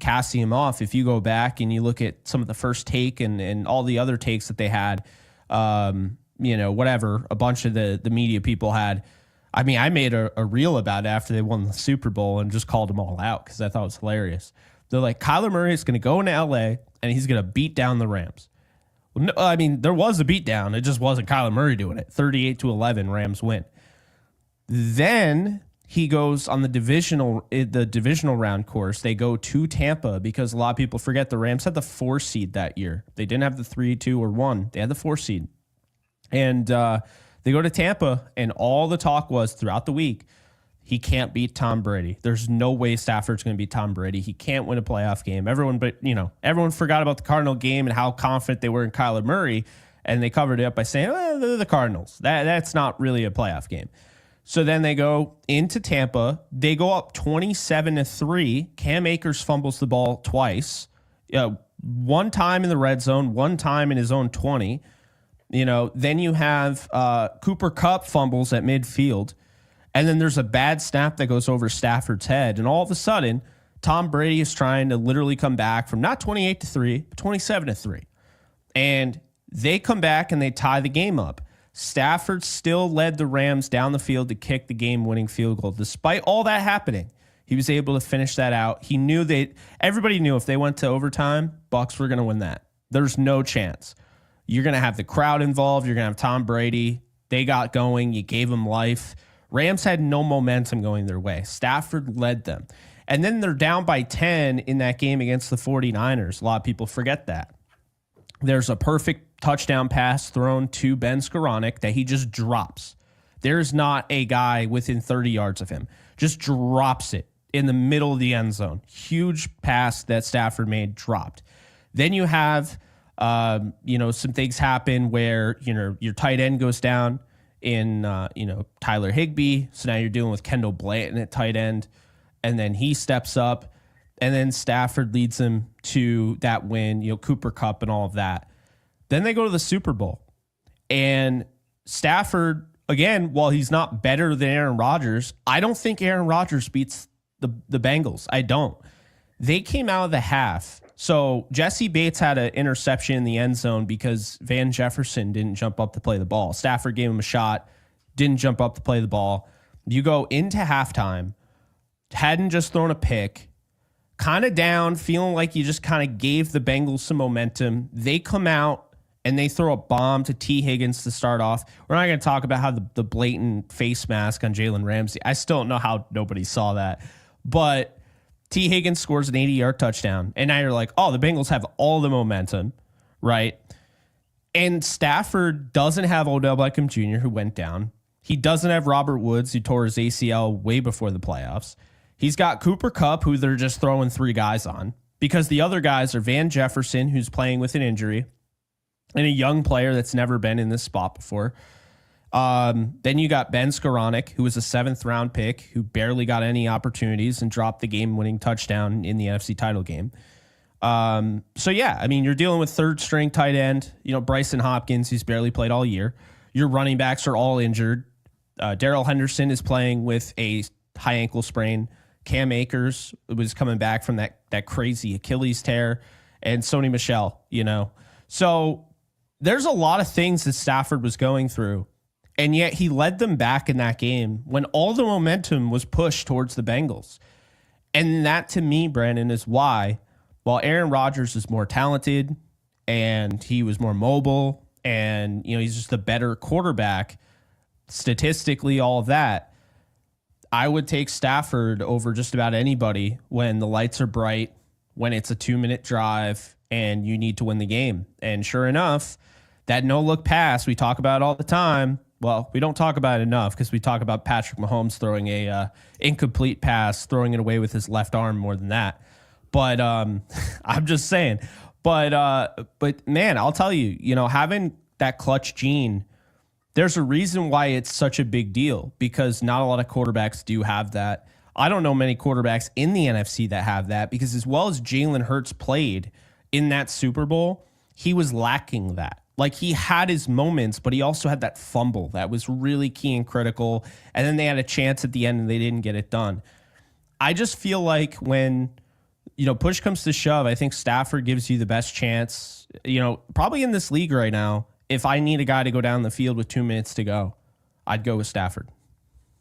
casting him off. If you go back and you look at some of the first take and all the other takes that they had, whatever, a bunch of the media people had. I mean, I made a reel about it after they won the Super Bowl and just called them all out because I thought it was hilarious. They're like, Kyler Murray is going to go into LA and he's going to beat down the Rams. Well, no, I mean, there was a beatdown. It just wasn't Kyler Murray doing it. 38-11, Rams win. Then he goes on the divisional round course. They go to Tampa because a lot of people forget the Rams had the 4 seed that year. They didn't have the 3, 2, or 1. They had the 4 seed. And they go to Tampa, and all the talk was throughout the week, he can't beat Tom Brady. There's no way Stafford's going to beat Tom Brady. He can't win a playoff game. Everyone forgot about the Cardinal game and how confident they were in Kyler Murray, and they covered it up by saying, they're the Cardinals. That's not really a playoff game. So then they go into Tampa. They go up 27-3. Cam Akers fumbles the ball twice. One time in the red zone, one time in his own 20. Then you have Cooper Kupp fumbles at midfield. And then there's a bad snap that goes over Stafford's head. And all of a sudden, Tom Brady is trying to literally come back from not 28-3, but 27-3. And they come back and they tie the game up. Stafford still led the Rams down the field to kick the game-winning field goal. Despite all that happening, he was able to finish that out. He knew everybody knew if they went to overtime, Bucs were going to win that. There's no chance. You're going to have the crowd involved. You're going to have Tom Brady. They got going. You gave him life. Rams had no momentum going their way. Stafford led them. And then they're down by 10 in that game against the 49ers. A lot of people forget that. There's a perfect touchdown pass thrown to Ben Skoranek that he just drops. There's not a guy within 30 yards of him. Just drops it in the middle of the end zone. Huge pass that Stafford made, dropped. Then you have, some things happen where, your tight end goes down in, Tyler Higbee. So now you're dealing with Kendall Blanton at tight end. And then he steps up. And then Stafford leads them to that win, Cooper Kupp and all of that. Then they go to the Super Bowl. And Stafford, again, while he's not better than Aaron Rodgers, I don't think Aaron Rodgers beats the Bengals. I don't. They came out of the half. So Jesse Bates had an interception in the end zone because Van Jefferson didn't jump up to play the ball. Stafford gave him a shot, didn't jump up to play the ball. You go into halftime, hadn't just thrown a pick, kind of down, feeling like you just kind of gave the Bengals some momentum. They come out and they throw a bomb to T. Higgins to start off. We're not going to talk about how the blatant face mask on Jalen Ramsey. I still don't know how nobody saw that. But T. Higgins scores an 80-yard touchdown. And now you're like, oh, the Bengals have all the momentum, right? And Stafford doesn't have Odell Beckham Jr., who went down. He doesn't have Robert Woods, who tore his ACL way before the playoffs. He's got Cooper Kupp, who they're just throwing 3 guys on, because the other guys are Van Jefferson, who's playing with an injury, and a young player that's never been in this spot before. Then you got Ben Skoranek, who was a 7th-round pick, who barely got any opportunities and dropped the game-winning touchdown in the NFC title game. You're dealing with 3rd-string tight end, Bryson Hopkins, who's barely played all year. Your running backs are all injured. Darrell Henderson is playing with a high ankle sprain. Cam Akers was coming back from that crazy Achilles tear, and Sony Michel, So there's a lot of things that Stafford was going through, and yet he led them back in that game when all the momentum was pushed towards the Bengals. And that, to me, Brandon, is why, while Aaron Rodgers is more talented and he was more mobile and, he's just a better quarterback, statistically, all of that, I would take Stafford over just about anybody when the lights are bright, when it's a 2-minute drive, and you need to win the game. And sure enough, that no-look pass, we talk about it all the time, well, we don't talk about it enough because we talk about Patrick Mahomes throwing a incomplete pass, throwing it away with his left arm more than that. But I'm just saying. But man, I'll tell you, having that clutch gene, there's a reason why it's such a big deal, because not a lot of quarterbacks do have that. I don't know many quarterbacks in the NFC that have that, because as well as Jalen Hurts played in that Super Bowl, he was lacking that. Like, he had his moments, but he also had that fumble that was really key and critical. And then they had a chance at the end and they didn't get it done. I just feel like when, push comes to shove, I think Stafford gives you the best chance, probably in this league right now. If I need a guy to go down the field with 2 minutes to go, I'd go with Stafford.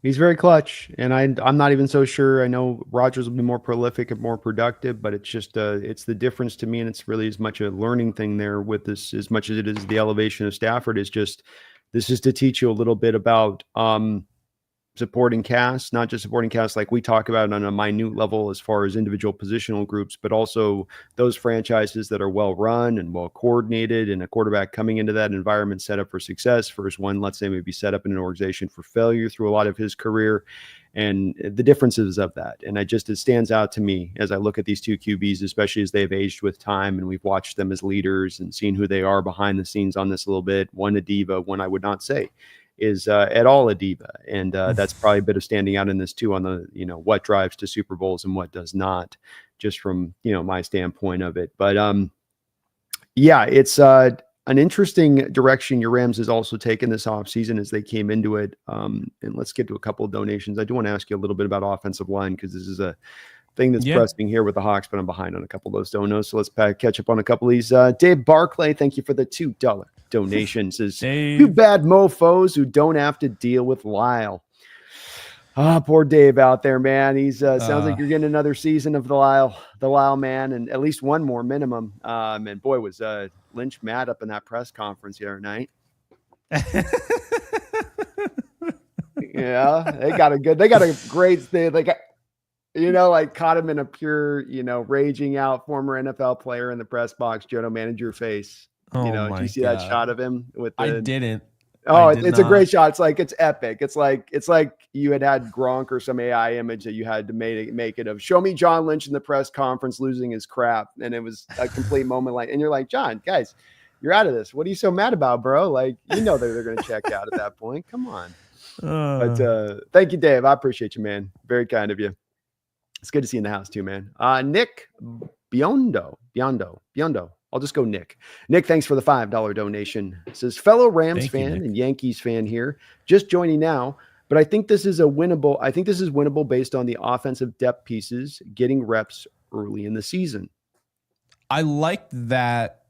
He's very clutch, and I'm not even so sure. I know Rodgers will be more prolific and more productive, but it's just it's the difference to me, and it's really as much a learning thing there with this as much as it is the elevation of Stafford. Is just this is to teach you a little bit about supporting casts, not just supporting casts like we talk about on a minute level as far as individual positional groups, but also those franchises that are well run and well coordinated, and a quarterback coming into that environment set up for success versus one, let's say, maybe set up in an organization for failure through a lot of his career, and the differences of that. And it stands out to me as I look at these two QBs, especially as they've aged with time and we've watched them as leaders and seen who they are behind the scenes on this a little bit. One a diva, one I would not say is at all a diva. And that's probably a bit of standing out in this too, on the, what drives to Super Bowls and what does not, just from, my standpoint of it. But yeah, it's an interesting direction your Rams has also taken this offseason as they came into it. And let's get to a couple of donations. I do want to ask you a little bit about offensive line, because this is a thing that's pressing here with the Hawks, but I'm behind on a couple of those donos. So let's catch up on a couple of these. Dave Barclay, thank you for the $2 donation. Says, too bad mofos who don't have to deal with Lyle. Poor Dave out there, man. He's sounds like you're getting another season of the Lyle man, and at least one more minimum. And boy, was Lynch mad up in that press conference the other night. Yeah, they got a great thing. Like caught him in a pure, raging out former NFL player in the press box, general manager face. Did you see that shot of him with the, I didn't. Oh, it's a great shot. It's epic. It's like you had Gronk or some AI image that you had to make it of. Show me John Lynch in the press conference losing his crap. And it was a complete moment. And you're like, John, guys, you're out of this. What are you so mad about, bro? Like, they're going to check out at that point. Come on. But thank you, Dave. I appreciate you, man. Very kind of you. It's good to see you in the house too, man. Nick Biondo. I'll just go Nick. Nick, thanks for the $5 donation. It says, fellow Rams fan and Yankees fan here, just joining now, but I think this is winnable based on the offensive depth pieces getting reps early in the season. I like that.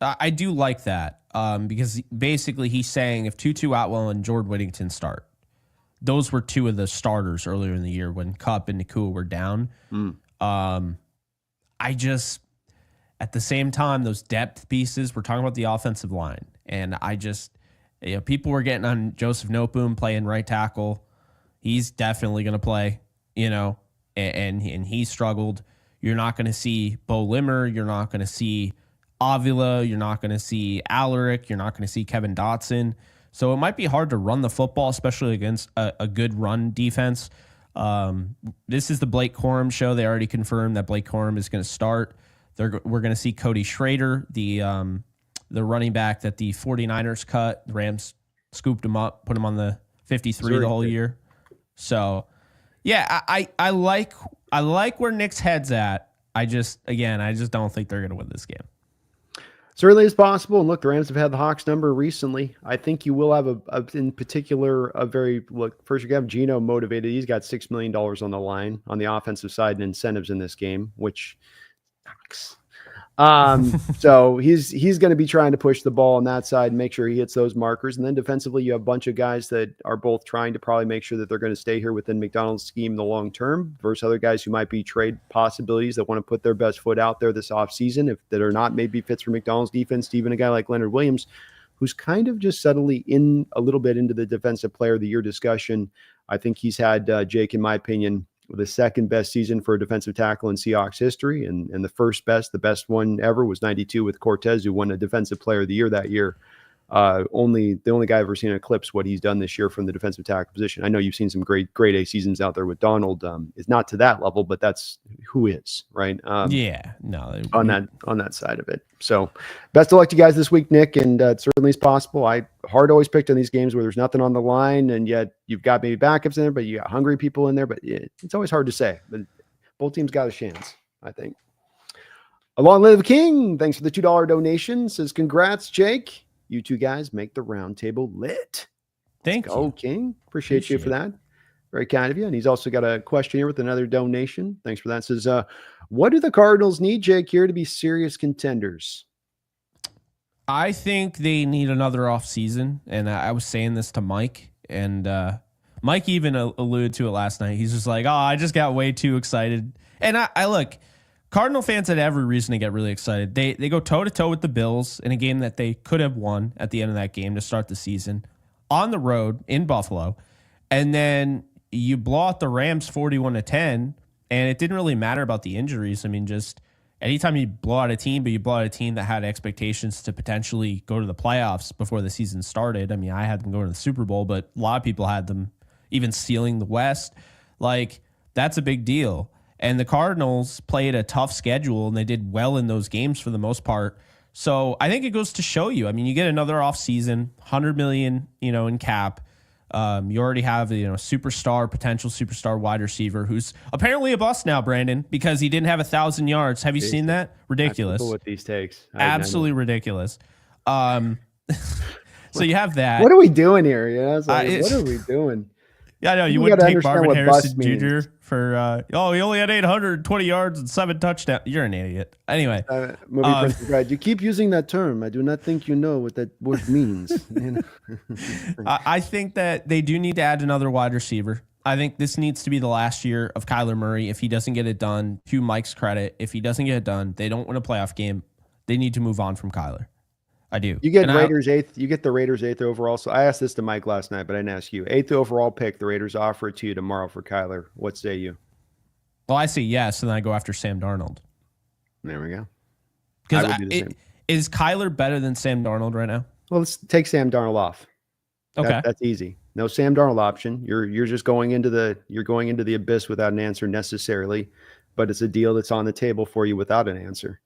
I do like that because basically he's saying if Tutu Atwell and Jordan Whittington start, those were two of the starters earlier in the year when Kupp and Nakua were down. At the same time, those depth pieces, we're talking about the offensive line. And people were getting on Joseph Noteboom playing right tackle. He's definitely going to play, and he struggled. You're not going to see Bo Limmer. You're not going to see Avila. You're not going to see Alaric. You're not going to see Kevin Dotson. So it might be hard to run the football, especially against a good run defense. This is the Blake Corum show. They already confirmed that Blake Corum is going to start. We're going to see Cody Schrader, the running back that the 49ers cut. The Rams scooped him up, put him on the 53 the whole year. So, yeah, I like where Nick's head's at. I just don't think they're going to win this game. Certainly is possible. And look, the Rams have had the Hawks number recently. I think you will have in particular, first you have Geno motivated. He's got $6 million on the line on the offensive side and incentives in this game, which so he's going to be trying to push the ball on that side and make sure he hits those markers. And then defensively, you have a bunch of guys that are both trying to probably make sure that they're going to stay here within McDonald's scheme in the long term versus other guys who might be trade possibilities that want to put their best foot out there this offseason that are not maybe fits for McDonald's defense. Even a guy like Leonard Williams, who's kind of just subtly in a little bit into the defensive player of the year discussion. I think he's had, Jake, in my opinion, the second best season for a defensive tackle in Seahawks history. And the best one ever was 92 with Cortez, who won a defensive player of the year that year. The only guy I've ever seen eclipse what he's done this year from the defensive tackle position. I know you've seen some great A seasons out there with Donald. Is not to that level, but that's who is, right? On that side of it. So best of luck to you guys this week, Nick, and it certainly is possible. Hard always picked on these games where there's nothing on the line, and yet you've got maybe backups in there, but you got hungry people in there. But it's always hard to say. But both teams got a chance, I think. Long live the King. Thanks for the $2 donation. Says congrats, Jake. You two guys make the round table lit. Thank you. Oh, King. Appreciate you for that. Very kind of you. And he's also got a question here with another donation. Thanks for that. Says, what do the Cardinals need, Jake, here to be serious contenders? I think they need another offseason. And I was saying this to Mike. And Mike even alluded to it last night. He's just like, I just got way too excited. And I look, Cardinal fans had every reason to get really excited. They go toe-to-toe with the Bills in a game that they could have won at the end of that game to start the season on the road in Buffalo. And then you blow out the Rams 41-10, and it didn't really matter about the injuries. I mean, just anytime you blow out a team, but you blow out a team that had expectations to potentially go to the playoffs before the season started. I mean, I had them going to the Super Bowl, but a lot of people had them even stealing the West. Like, that's a big deal. And the Cardinals played a tough schedule, and they did well in those games for the most part. So I think it goes to show you. I mean, you get another offseason, $100 million, in cap. You already have, potential superstar wide receiver who's apparently a bust now, Brandon, because he didn't have 1,000 yards. Have you seen that? Ridiculous. With these takes, absolutely ridiculous. So you have that. What are we doing here? What are we doing? Yeah, I know. You wouldn't take Marvin Harrison Jr. for, he only had 820 yards and 7 touchdowns. You're an idiot. Anyway. You keep using that term. I do not think you know what that word means. I think that they do need to add another wide receiver. I think this needs to be the last year of Kyler Murray. If he doesn't get it done, to Mike's credit, if he doesn't get it done, they don't win a playoff game. They need to move on from Kyler. I do. You get Raiders eighth. You get the Raiders 8th overall. So I asked this to Mike last night, but I didn't ask you. 8th overall pick. The Raiders offer it to you tomorrow for Kyler. What say you? Well, I say yes, and then I go after Sam Darnold. There we go. Because is Kyler better than Sam Darnold right now? Well, let's take Sam Darnold off. Okay, that's easy. No Sam Darnold option. You're just going into the abyss without an answer necessarily, but it's a deal that's on the table for you without an answer.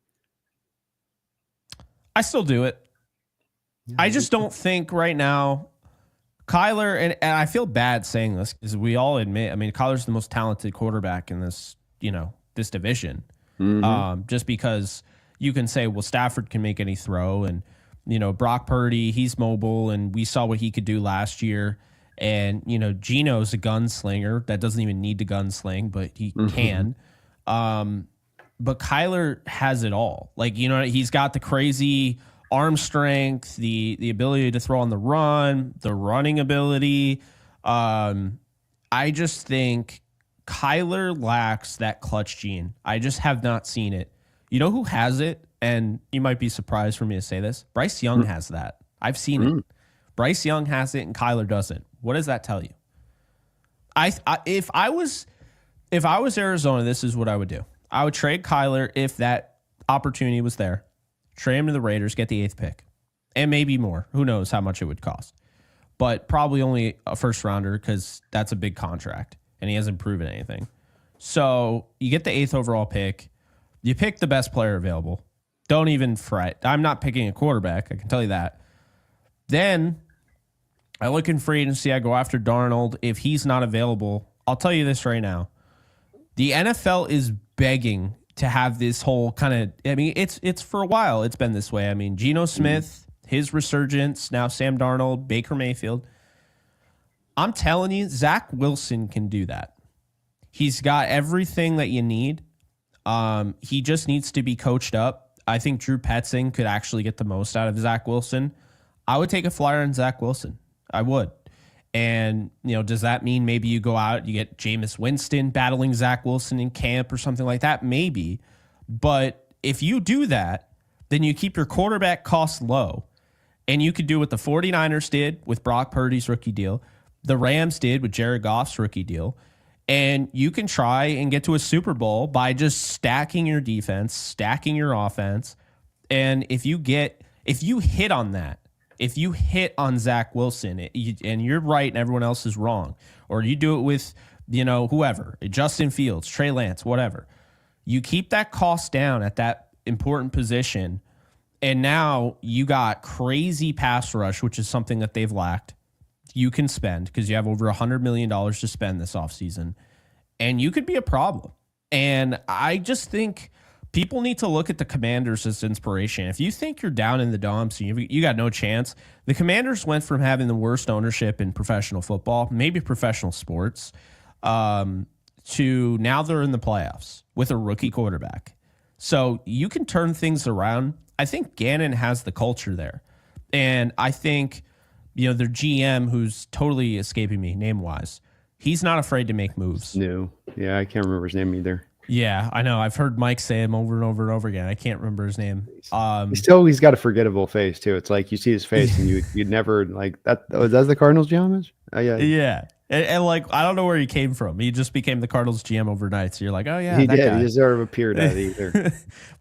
I still do it. I just don't think right now Kyler, and I feel bad saying this because we all admit, I mean, Kyler's the most talented quarterback in this, this division. Mm-hmm. Just because you can say, well, Stafford can make any throw, and, Brock Purdy, he's mobile, and we saw what he could do last year. And, Geno's a gunslinger that doesn't even need to gunsling, but he can. But Kyler has it all. Like, he's got the crazy arm strength, the ability to throw on the run, the running ability. I just think Kyler lacks that clutch gene. I just have not seen it. You know who has it? And you might be surprised for me to say this. Bryce Young has that. I've seen it. Bryce Young has it and Kyler doesn't. What does that tell you? If I was Arizona, this is what I would do. I would trade Kyler if that opportunity was there. Trade him to the Raiders, get the 8th pick. And maybe more. Who knows how much it would cost. But probably only a first rounder because that's a big contract. And he hasn't proven anything. So you get the 8th overall pick. You pick the best player available. Don't even fret. I'm not picking a quarterback. I can tell you that. Then I look in free agency. I go after Darnold. If he's not available, I'll tell you this right now. The NFL is begging to have this whole kind of, I mean, it's for a while. It's been this way. I mean, Geno Smith, his resurgence, now Sam Darnold, Baker Mayfield. I'm telling you, Zach Wilson can do that. He's got everything that you need. He just needs to be coached up. I think Drew Petzing could actually get the most out of Zach Wilson. I would take a flyer on Zach Wilson. I would. And, does that mean maybe you go out, you get Jameis Winston battling Zach Wilson in camp or something like that? Maybe. But if you do that, then you keep your quarterback costs low. And you could do what the 49ers did with Brock Purdy's rookie deal. The Rams did with Jared Goff's rookie deal. And you can try and get to a Super Bowl by just stacking your defense, stacking your offense. And if you hit on that, if you hit on Zach Wilson and you're right and everyone else is wrong, or you do it with, whoever, Justin Fields, Trey Lance, whatever, you keep that cost down at that important position. And now you got crazy pass rush, which is something that they've lacked. You can spend because you have over $100 million to spend this offseason, and you could be a problem. And I just think people need to look at the Commanders as inspiration. If you think you're down in the dumps and you got no chance, the Commanders went from having the worst ownership in professional football, maybe professional sports, to now they're in the playoffs with a rookie quarterback. So you can turn things around. I think Gannon has the culture there. And I think, their GM, who's totally escaping me name-wise, he's not afraid to make moves. No. Yeah, I can't remember his name either. Yeah, I know. I've heard Mike say him over and over and over again. I can't remember his name. He's got a forgettable face too. It's like you see his face and you'd never like that. Oh, that's the Cardinals GM? Yeah. Yeah. And like, I don't know where he came from. He just became the Cardinals GM overnight. So you're like, oh yeah, he that did. guy. He just sort of appeared out of either.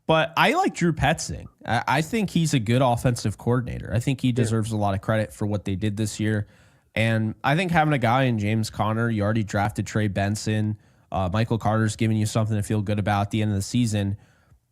But I like Drew Petzing. I think he's a good offensive coordinator. I think he deserves a lot of credit for what they did this year. And I think having a guy in James Conner, you already drafted Trey Benson. Michael Carter's giving you something to feel good about at the end of the season.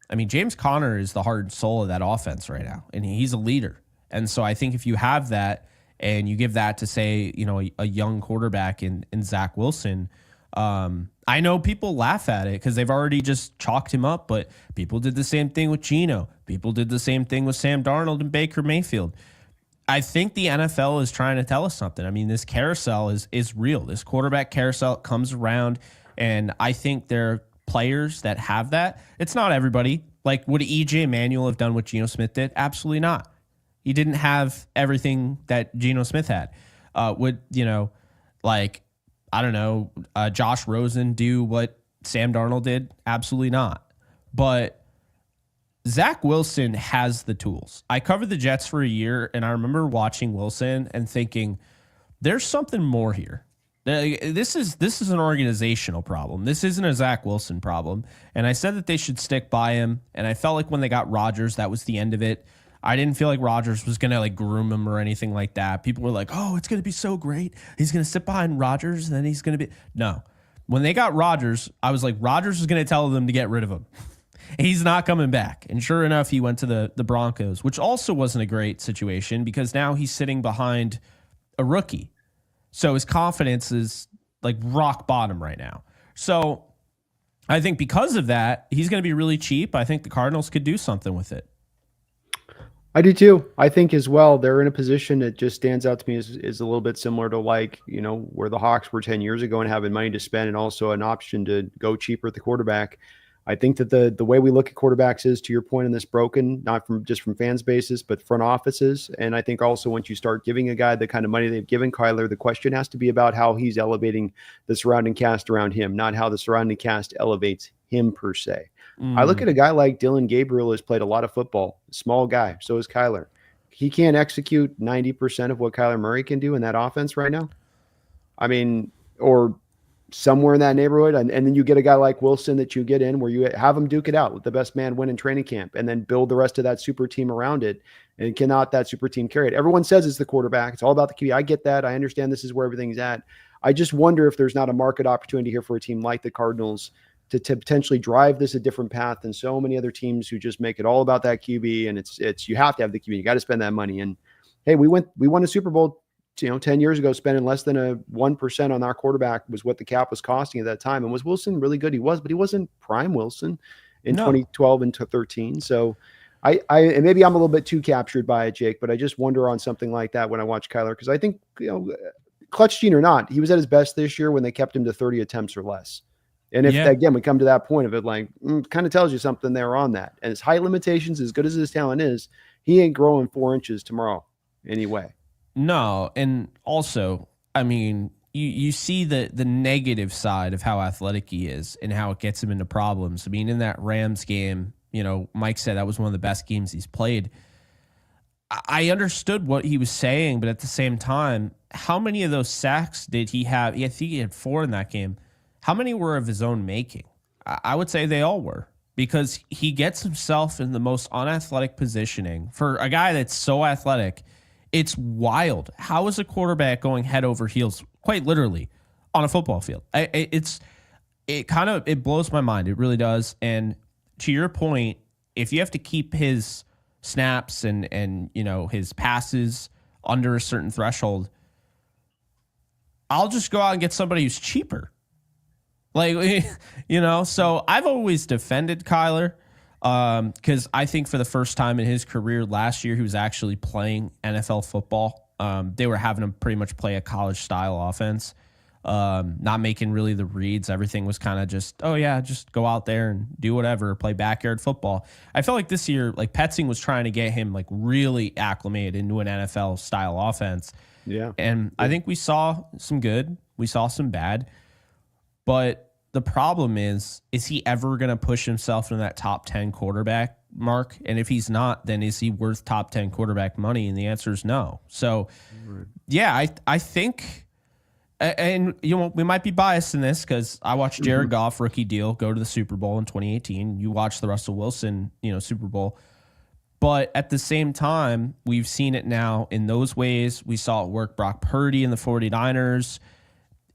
I mean, James Conner is the heart and soul of that offense right now, and he's a leader. And so I think if you have that and you give that to, say, a young quarterback in Zach Wilson, I know people laugh at it because they've already just chalked him up, but people did the same thing with Geno. People did the same thing with Sam Darnold and Baker Mayfield. I think the NFL is trying to tell us something. I mean, this carousel is real. This quarterback carousel comes around. And I think there are players that have that. It's not everybody. Like, would E.J. Manuel have done what Geno Smith did? Absolutely not. He didn't have everything that Geno Smith had. Josh Rosen do what Sam Darnold did? Absolutely not. But Zach Wilson has the tools. I covered the Jets for a year, and I remember watching Wilson and thinking, there's something more here. This is an organizational problem. This isn't a Zach Wilson problem. And I said that they should stick by him. And I felt like when they got Rodgers, that was the end of it. I didn't feel like Rodgers was going to groom him or anything like that. People were like, oh, it's going to be so great. He's going to sit behind Rodgers and then he's going to be. No. When they got Rodgers, I was like, Rodgers is going to tell them to get rid of him. He's not coming back. And sure enough, he went to the Broncos, which also wasn't a great situation because now he's sitting behind a rookie. So his confidence is rock bottom right now. So I think because of that, he's going to be really cheap. I think the Cardinals could do something with it. I do too. I think as well, they're in a position that just stands out to me is a little bit similar to where the Hawks were 10 years ago and having money to spend and also an option to go cheaper at the quarterback. I think that the way we look at quarterbacks is, to your point, in this broken, not from fans' basis, but front offices. And I think also once you start giving a guy the kind of money they've given Kyler, the question has to be about how he's elevating the surrounding cast around him, not how the surrounding cast elevates him per se. I look at a guy like Dylan Gabriel has played a lot of football, small guy. So is Kyler. He can't execute 90% of what Kyler Murray can do in that offense right now. I mean, or somewhere in that neighborhood. And then you get a guy like Wilson that you get in where you have him duke it out with the best man win in training camp and then build the rest of that super team around it. And cannot that super team carry it? Everyone says it's the quarterback. It's all about the QB. I get that. I understand this is where everything's at. I just wonder if there's not a market opportunity here for a team like the Cardinals to potentially drive this a different path than so many other teams who just make it all about that QB. And it's you have to have the QB. You got to spend that money. And hey, we won a Super Bowl 10 years ago, spending less than a 1% on our quarterback was what the cap was costing at that time. And was Wilson really good? He was, but he wasn't prime Wilson in 2012 and 2013. So and maybe I'm a little bit too captured by it, Jake, but I just wonder on something like that when I watch Kyler, because I think, clutch gene or not, he was at his best this year when they kept him to 30 attempts or less. And if, again, we come to that point of it, kind of tells you something there on that. And his height limitations, as good as his talent is, he ain't growing 4 inches tomorrow anyway. No, and also, I mean, you see the negative side of how athletic he is and how it gets him into problems. I mean, in that Rams game, Mike said that was one of the best games he's played. I understood what he was saying, but at the same time, how many of those sacks did he have? I think he had 4 in that game. How many were of his own making? I would say they all were, because he gets himself in the most unathletic positioning. For a guy that's so athletic, It's wild. How is a quarterback going head over heels, quite literally, on a football field? It blows my mind. It really does. And to your point, if you have to keep his snaps and his passes under a certain threshold, I'll just go out and get somebody who's cheaper. So I've always defended Kyler because I think for the first time in his career last year, he was actually playing NFL football. They were having him pretty much play a college style offense, not making really the reads. Everything was kind of just, just go out there and do whatever, play backyard football. I felt like this year, like Petzing was trying to get him like really acclimated into an NFL style offense. Yeah. And I think we saw some good, we saw some bad. But the problem is he ever going to push himself into that top 10 quarterback mark? And if he's not, then is he worth top 10 quarterback money? And the answer is no. So, I think, and we might be biased in this because I watched Jared Goff rookie deal go to the Super Bowl in 2018. You watched the Russell Wilson, Super Bowl. But at the same time, we've seen it now in those ways. We saw it work Brock Purdy in the 49ers.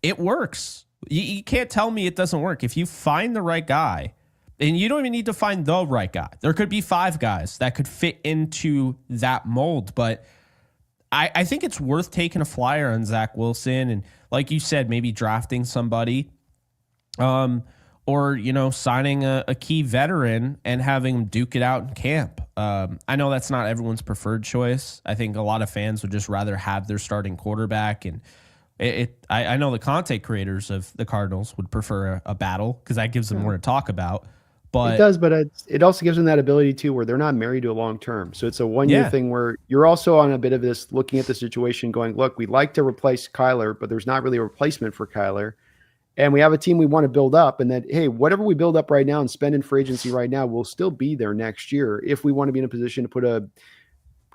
It works. You can't tell me it doesn't work. If you find the right guy, and you don't even need to find the right guy. There could be 5 guys that could fit into that mold. But I think it's worth taking a flyer on Zach Wilson. And like you said, maybe drafting somebody or signing a key veteran and having them duke it out in camp. I know that's not everyone's preferred choice. I think a lot of fans would just rather have their starting quarterback, and I know the content creators of the Cardinals would prefer a battle because that gives them more to talk about. But it does, but it also gives them that ability too, where they're not married to a long term. So it's a 1-year thing where you're also on a bit of this, looking at the situation, going, look, we'd like to replace Kyler, but there's not really a replacement for Kyler. And we have a team we want to build up, and that, hey, whatever we build up right now and spend in free agency right now will still be there next year if we want to be in a position to put a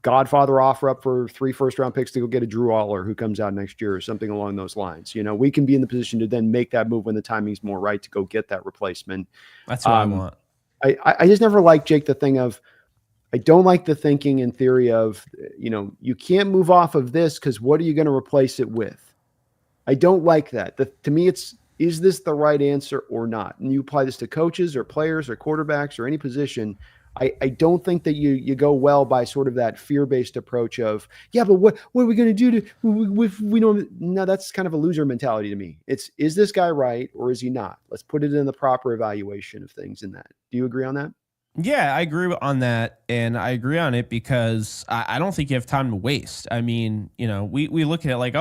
Godfather offer up for 3 first-round picks to go get a Drew Aller who comes out next year or something along those lines. We can be in the position to then make that move when the timing's more right to go get that replacement. That's what I want. I just never liked, Jake, the thing of, I don't like the thinking in theory of, you can't move off of this because what are you going to replace it with? I don't like that. To me, is this the right answer or not? And you apply this to coaches or players or quarterbacks or any position. I don't think that you go well by sort of that fear-based approach of, but what are we going to do if we don't? No, that's kind of a loser mentality to me. Is this guy right or is he not? Let's put it in the proper evaluation of things in that. Do you agree on that? Yeah, I agree on that. And I agree on it because I don't think you have time to waste. I mean, we look at it like,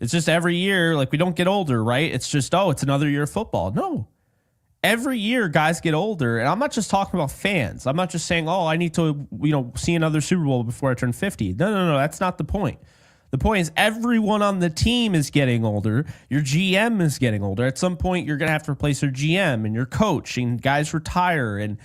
it's just every year, like we don't get older, right? It's just, it's another year of football. No. Every year guys get older, and I'm not just talking about fans. I'm not just saying, I need to, see another Super Bowl before I turn 50. No, that's not the point. The point is everyone on the team is getting older. Your GM is getting older. At some point, you're going to have to replace your GM and your coach, and guys retire. And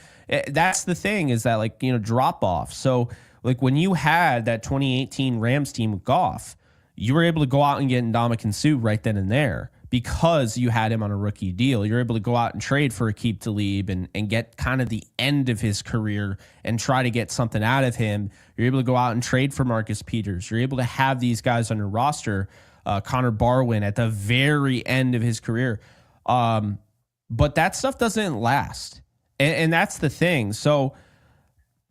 that's the thing is that, drop off. So, when you had that 2018 Rams team with Goff, you were able to go out and get Ndamukong Suh right then and there because you had him on a rookie deal. You're able to go out and trade for Aqib Talib and get kind of the end of his career and try to get something out of him. You're able to go out and trade for Marcus Peters. You're able to have these guys on your roster, Connor Barwin at the very end of his career. But that stuff doesn't last. And that's the thing. So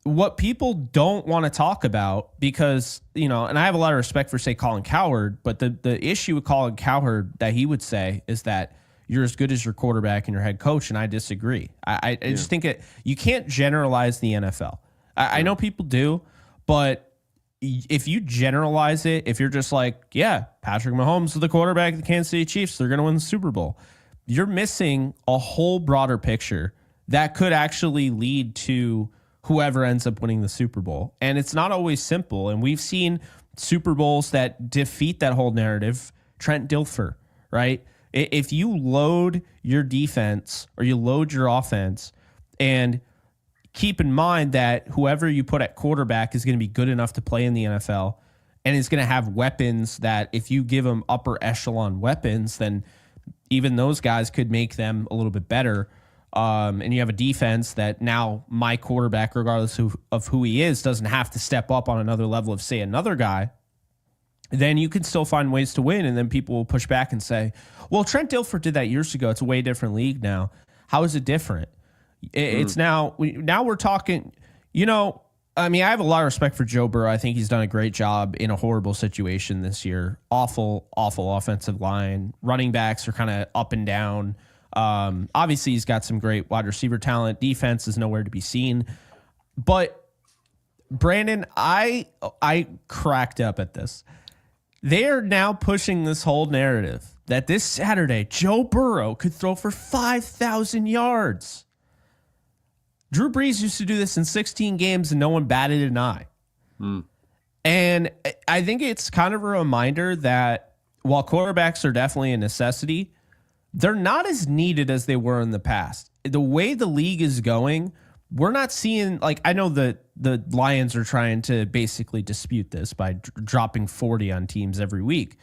what people don't want to talk about because, and I have a lot of respect for, say, Colin Cowherd, but the issue with Colin Cowherd that he would say is that you're as good as your quarterback and your head coach, and I disagree. I just think you can't generalize the NFL. I know people do, but if you generalize it, if you're just like, Patrick Mahomes is the quarterback of the Kansas City Chiefs, they're going to win the Super Bowl, you're missing a whole broader picture that could actually lead to whoever ends up winning the Super Bowl. And it's not always simple. And we've seen Super Bowls that defeat that whole narrative. Trent Dilfer, right? If you load your defense or you load your offense, and keep in mind that whoever you put at quarterback is going to be good enough to play in the NFL and is going to have weapons that if you give them upper echelon weapons, then even those guys could make them a little bit better. and you have a defense that now my quarterback, regardless of who he is, doesn't have to step up on another level of, say, another guy, then you can still find ways to win. And then people will push back and say, well, Trent Dilfer did that years ago. It's a way different league now. How is it different? It's now we're talking, I mean, I have a lot of respect for Joe Burrow. I think he's done a great job in a horrible situation this year. Awful offensive line. Running backs are kind of up and down. Obviously, he's got some great wide receiver talent. Defense is nowhere to be seen. But, Brandon, I cracked up at this. They are now pushing this whole narrative that this Saturday, Joe Burrow could throw for 5,000 yards. Drew Brees used to do this in 16 games and no one batted an eye. And I think it's kind of a reminder that while quarterbacks are definitely a necessity, they're not as needed as they were in the past. The way the league is going, we're not seeing, like, I know that the Lions are trying to basically dispute this by dropping 40 on teams every week.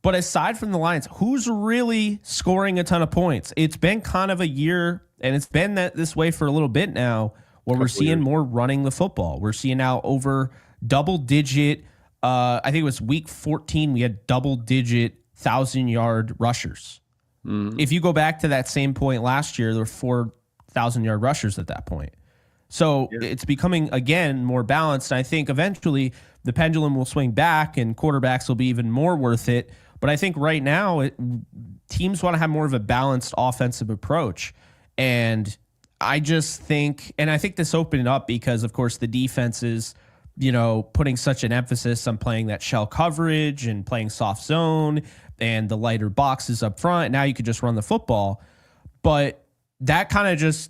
But aside from the Lions, who's really scoring a ton of points? It's been kind of a year, and it's been this way for a little bit now, where we're seeing more running the football. We're seeing now over double-digit, I think it was week 14, we had double-digit 1,000-yard rushers. If you go back to that same point last year, there were 4,000-yard rushers at that point. So it's becoming, again, more balanced. I think eventually the pendulum will swing back and quarterbacks will be even more worth it. But I think right now teams want to have more of a balanced offensive approach. And I just think, and I think this opened up because, of course, the defense is, putting such an emphasis on playing that shell coverage and playing soft zone and the lighter boxes up front. Now you could just run the football. But that kind of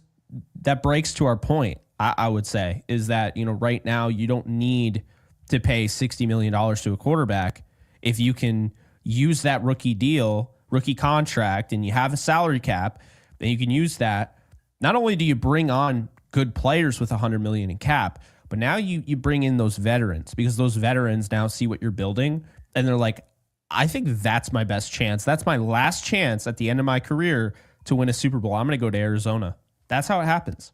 that breaks to our point, I would say, is that, right now you don't need to pay $60 million to a quarterback if you can use that rookie contract, and you have a salary cap, and you can use that. Not only do you bring on good players with $100 million in cap, but now you bring in those veterans, because those veterans now see what you're building, and they're like, I think that's my best chance. That's my last chance at the end of my career to win a Super Bowl. I'm going to go to Arizona. That's how it happens.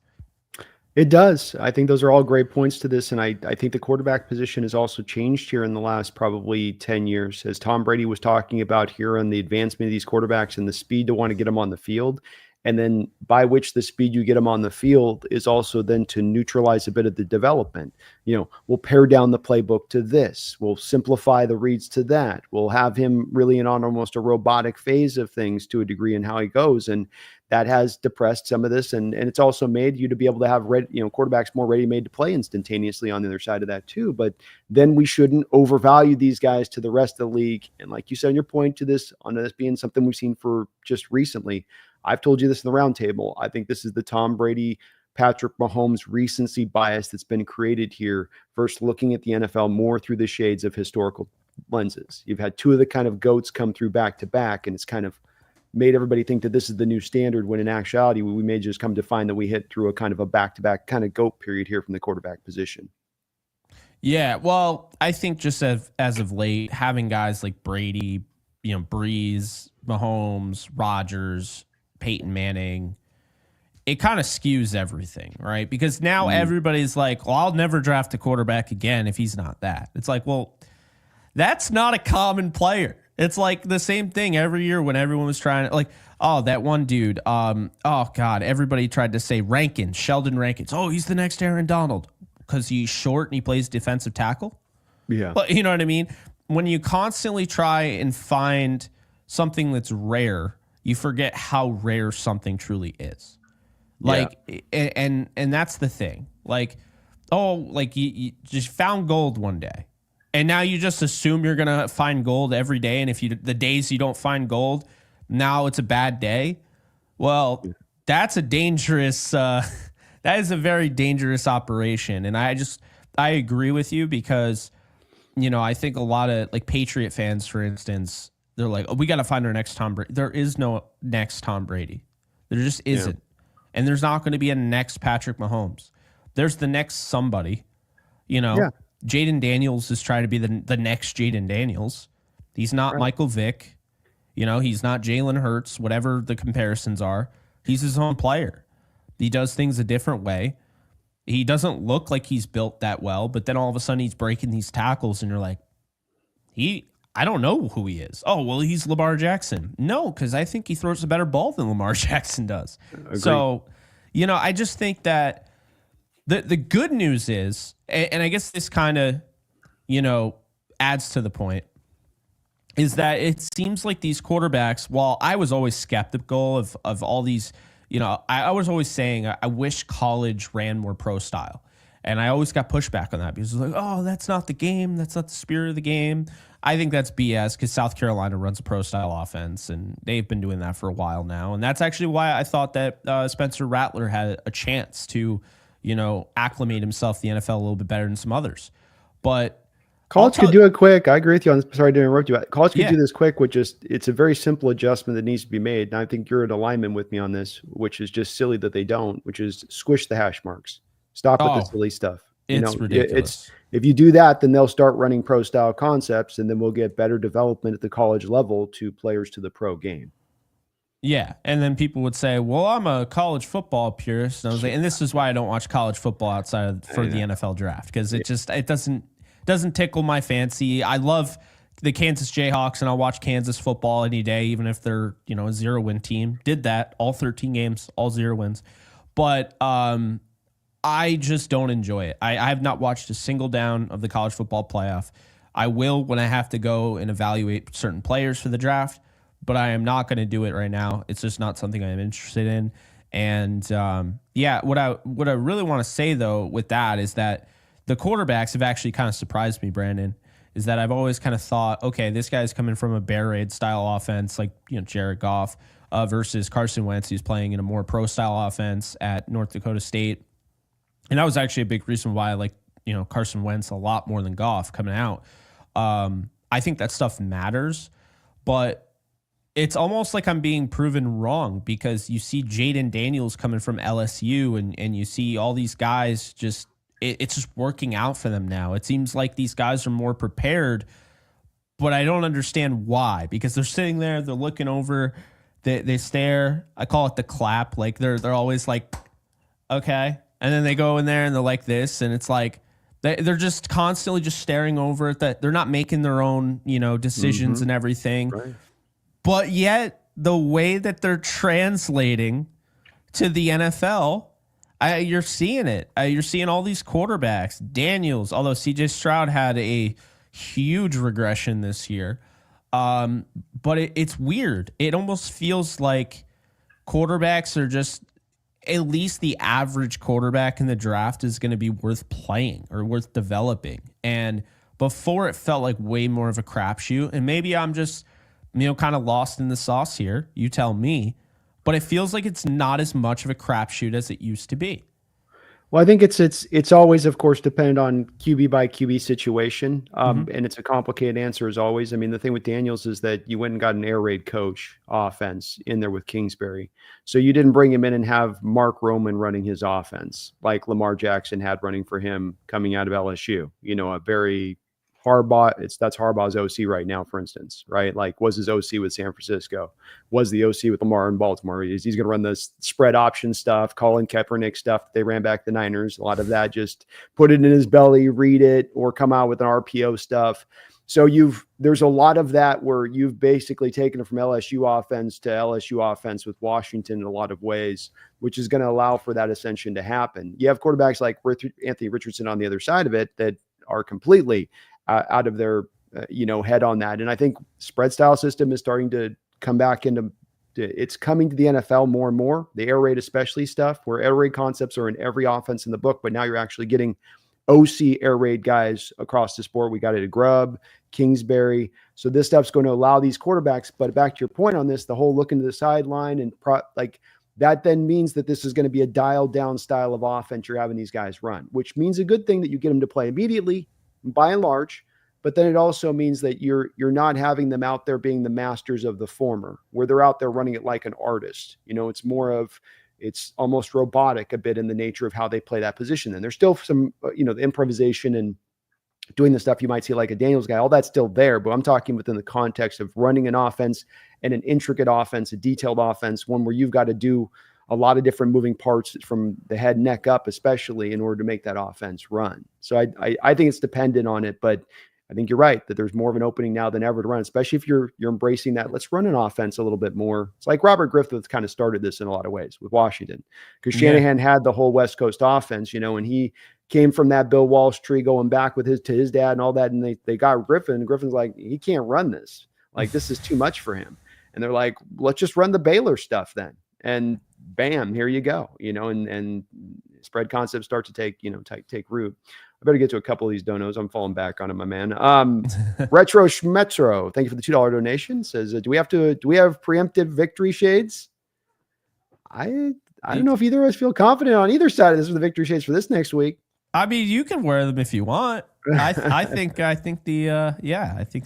It does. I think those are all great points to this. And I think the quarterback position has also changed here in the last probably 10 years. As Tom Brady was talking about here on the advancement of these quarterbacks and the speed to want to get them on the field. And then by which the speed you get them on the field is also then to neutralize a bit of the development. We'll pare down the playbook to this. We'll simplify the reads to that. We'll have him really in on almost a robotic phase of things to a degree in how he goes. And that has depressed some of this. And it's also made you to be able to have quarterbacks more ready-made to play instantaneously on the other side of that too. But then we shouldn't overvalue these guys to the rest of the league. And like you said, on your point to this, on this being something we've seen for just recently, I've told you this in the roundtable. I think this is the Tom Brady, Patrick Mahomes recency bias that's been created here versus looking at the NFL more through the shades of historical lenses. You've had two of the kind of GOATs come through back to back, and it's kind of made everybody think that this is the new standard, when in actuality, we may just come to find that we hit through a kind of a back-to-back kind of GOAT period here from the quarterback position. Yeah, well, I think just as of late, having guys like Brady, Breeze, Mahomes, Rodgers, Peyton Manning, it kind of skews everything, right? Because now everybody's like, well, I'll never draft a quarterback again if he's not that. It's like, well, that's not a common player. It's like the same thing every year when everyone was trying to, like, oh, that one dude, oh, God, everybody tried to say Sheldon Rankins. Oh, he's the next Aaron Donald because he's short and he plays defensive tackle. Yeah. But you know what I mean? When you constantly try and find something that's rare, you forget how rare something truly is. Like, and that's the thing. Like, you just found gold one day, and now you just assume you're gonna find gold every day. And if the days you don't find gold, now it's a bad day. Well, that's a dangerous. That is a very dangerous operation. And I agree with you because, I think a lot of like Patriot fans, for instance, they're like, oh, we got to find our next Tom Brady. There is no next Tom Brady. There just isn't. And there's not going to be a next Patrick Mahomes. There's the next somebody. Jaden Daniels is trying to be the next Jaden Daniels. He's not Michael Vick. He's not Jalen Hurts, whatever the comparisons are. He's his own player. He does things a different way. He doesn't look like he's built that well, but then all of a sudden he's breaking these tackles and you're like, I don't know who he is. Oh, well, he's Lamar Jackson. No, because I think he throws a better ball than Lamar Jackson does. Agreed. So, I just think that the good news is, and I guess this kind of, adds to the point, is that it seems like these quarterbacks, while I was always skeptical of all these, I was always saying I wish college ran more pro style. And I always got pushback on that because it was like, oh, that's not the game. That's not the spirit of the game. I think that's BS because South Carolina runs a pro style offense and they've been doing that for a while now. And that's actually why I thought that Spencer Rattler had a chance to, acclimate himself to the NFL a little bit better than some others. But college could do it quick. I agree with you on this. Sorry to interrupt you. College could do this quick with it's a very simple adjustment that needs to be made. And I think you're in alignment with me on this, which is just silly that they don't, which is squish the hash marks. Stop with the silly stuff. It's ridiculous. If you do that, then they'll start running pro style concepts and then we'll get better development at the college level to players to the pro game. Yeah. And then people would say, well, I'm a college football purist. And I was like, and this is why I don't watch college football outside for the NFL draft, because it doesn't tickle my fancy. I love the Kansas Jayhawks and I'll watch Kansas football any day, even if they're, a 0-win team. Did that all 13 games, all 0 wins. But, I just don't enjoy it. I have not watched a single down of the college football playoff. I will when I have to go and evaluate certain players for the draft, but I am not going to do it right now. It's just not something I'm interested in. And what I really want to say though with that is that the quarterbacks have actually kind of surprised me, Brandon. Is that I've always kind of thought, okay, this guy's coming from a Bear Raid style offense, like Jared Goff, versus Carson Wentz, who's playing in a more pro style offense at North Dakota State. And that was actually a big reason why I like, Carson Wentz a lot more than Goff coming out. I think that stuff matters, but it's almost like I'm being proven wrong because you see Jaden Daniels coming from LSU and you see all these guys just, it's just working out for them now. It seems like these guys are more prepared, but I don't understand why, because they're sitting there, they're looking over, they stare. I call it the clap. Like they're always like, okay. And then they go in there and they're like this, and it's like they're just constantly just staring over at that. They're not making their own, decisions and everything. Right. But yet the way that they're translating to the NFL, you're seeing it. You're seeing all these quarterbacks. Daniels, although CJ Stroud had a huge regression this year, but it's weird. It almost feels like quarterbacks are just, at least the average quarterback in the draft is going to be worth playing or worth developing. And before it felt like way more of a crapshoot. And maybe I'm just, kind of lost in the sauce here. You tell me. But it feels like it's not as much of a crapshoot as it used to be. Well, I think it's always, of course, dependent on QB by QB situation. And it's a complicated answer as always. I mean, the thing with Daniels is that you went and got an air raid coach offense in there with Kingsbury. So you didn't bring him in and have Mark Roman running his offense like Lamar Jackson had running for him coming out of LSU. A very Harbaugh, that's Harbaugh's OC right now, for instance, right? Like, was his OC with San Francisco? Was the OC with Lamar in Baltimore? He's going to run the spread option stuff, Colin Kaepernick stuff. They ran back the Niners. A lot of that, just put it in his belly, read it, or come out with an RPO stuff. So there's a lot of that where you've basically taken it from LSU offense to LSU offense with Washington in a lot of ways, which is going to allow for that ascension to happen. You have quarterbacks like Anthony Richardson on the other side of it that are completely out of their, head on that. And I think spread style system is starting to come back it's coming to the NFL more and more, the air raid, especially stuff where air raid concepts are in every offense in the book, but now you're actually getting OC air raid guys across the sport. We got it at Grubb, Kingsbury. So this stuff's going to allow these quarterbacks, but back to your point on this, the whole look into the sideline and that then means that this is going to be a dialed down style of offense you're having these guys run, which means a good thing that you get them to play immediately by and large, but then it also means that you're not having them out there being the masters of the former, where they're out there running it like an artist. It's almost robotic a bit in the nature of how they play that position. And there's still some, the improvisation and doing the stuff you might see like a Daniels guy, all that's still there, but I'm talking within the context of running an offense and an intricate offense, a detailed offense, one where you've got to do a lot of different moving parts from the head, neck up, especially in order to make that offense run. So I think it's dependent on it, but I think you're right that there's more of an opening now than ever to run, especially if you're embracing that. Let's run an offense a little bit more. It's like Robert Griffith kind of started this in a lot of ways with Washington, because Shanahan had the whole West Coast offense, and he came from that Bill Walsh tree going back with his dad and all that. And they got Griffin, and Griffin's like, he can't run this. Like, this is too much for him. And they're like, let's just run the Baylor stuff then. And bam, here you go, and spread concepts start to take root. I better get to a couple of these donos. I'm falling back on it, my man. Retro Schmetro, thank you for the $2 donation. Says, do we have preemptive victory shades? I don't know if either of us feel confident on either side of this with the victory shades for this next week. I mean, you can wear them if you want. I think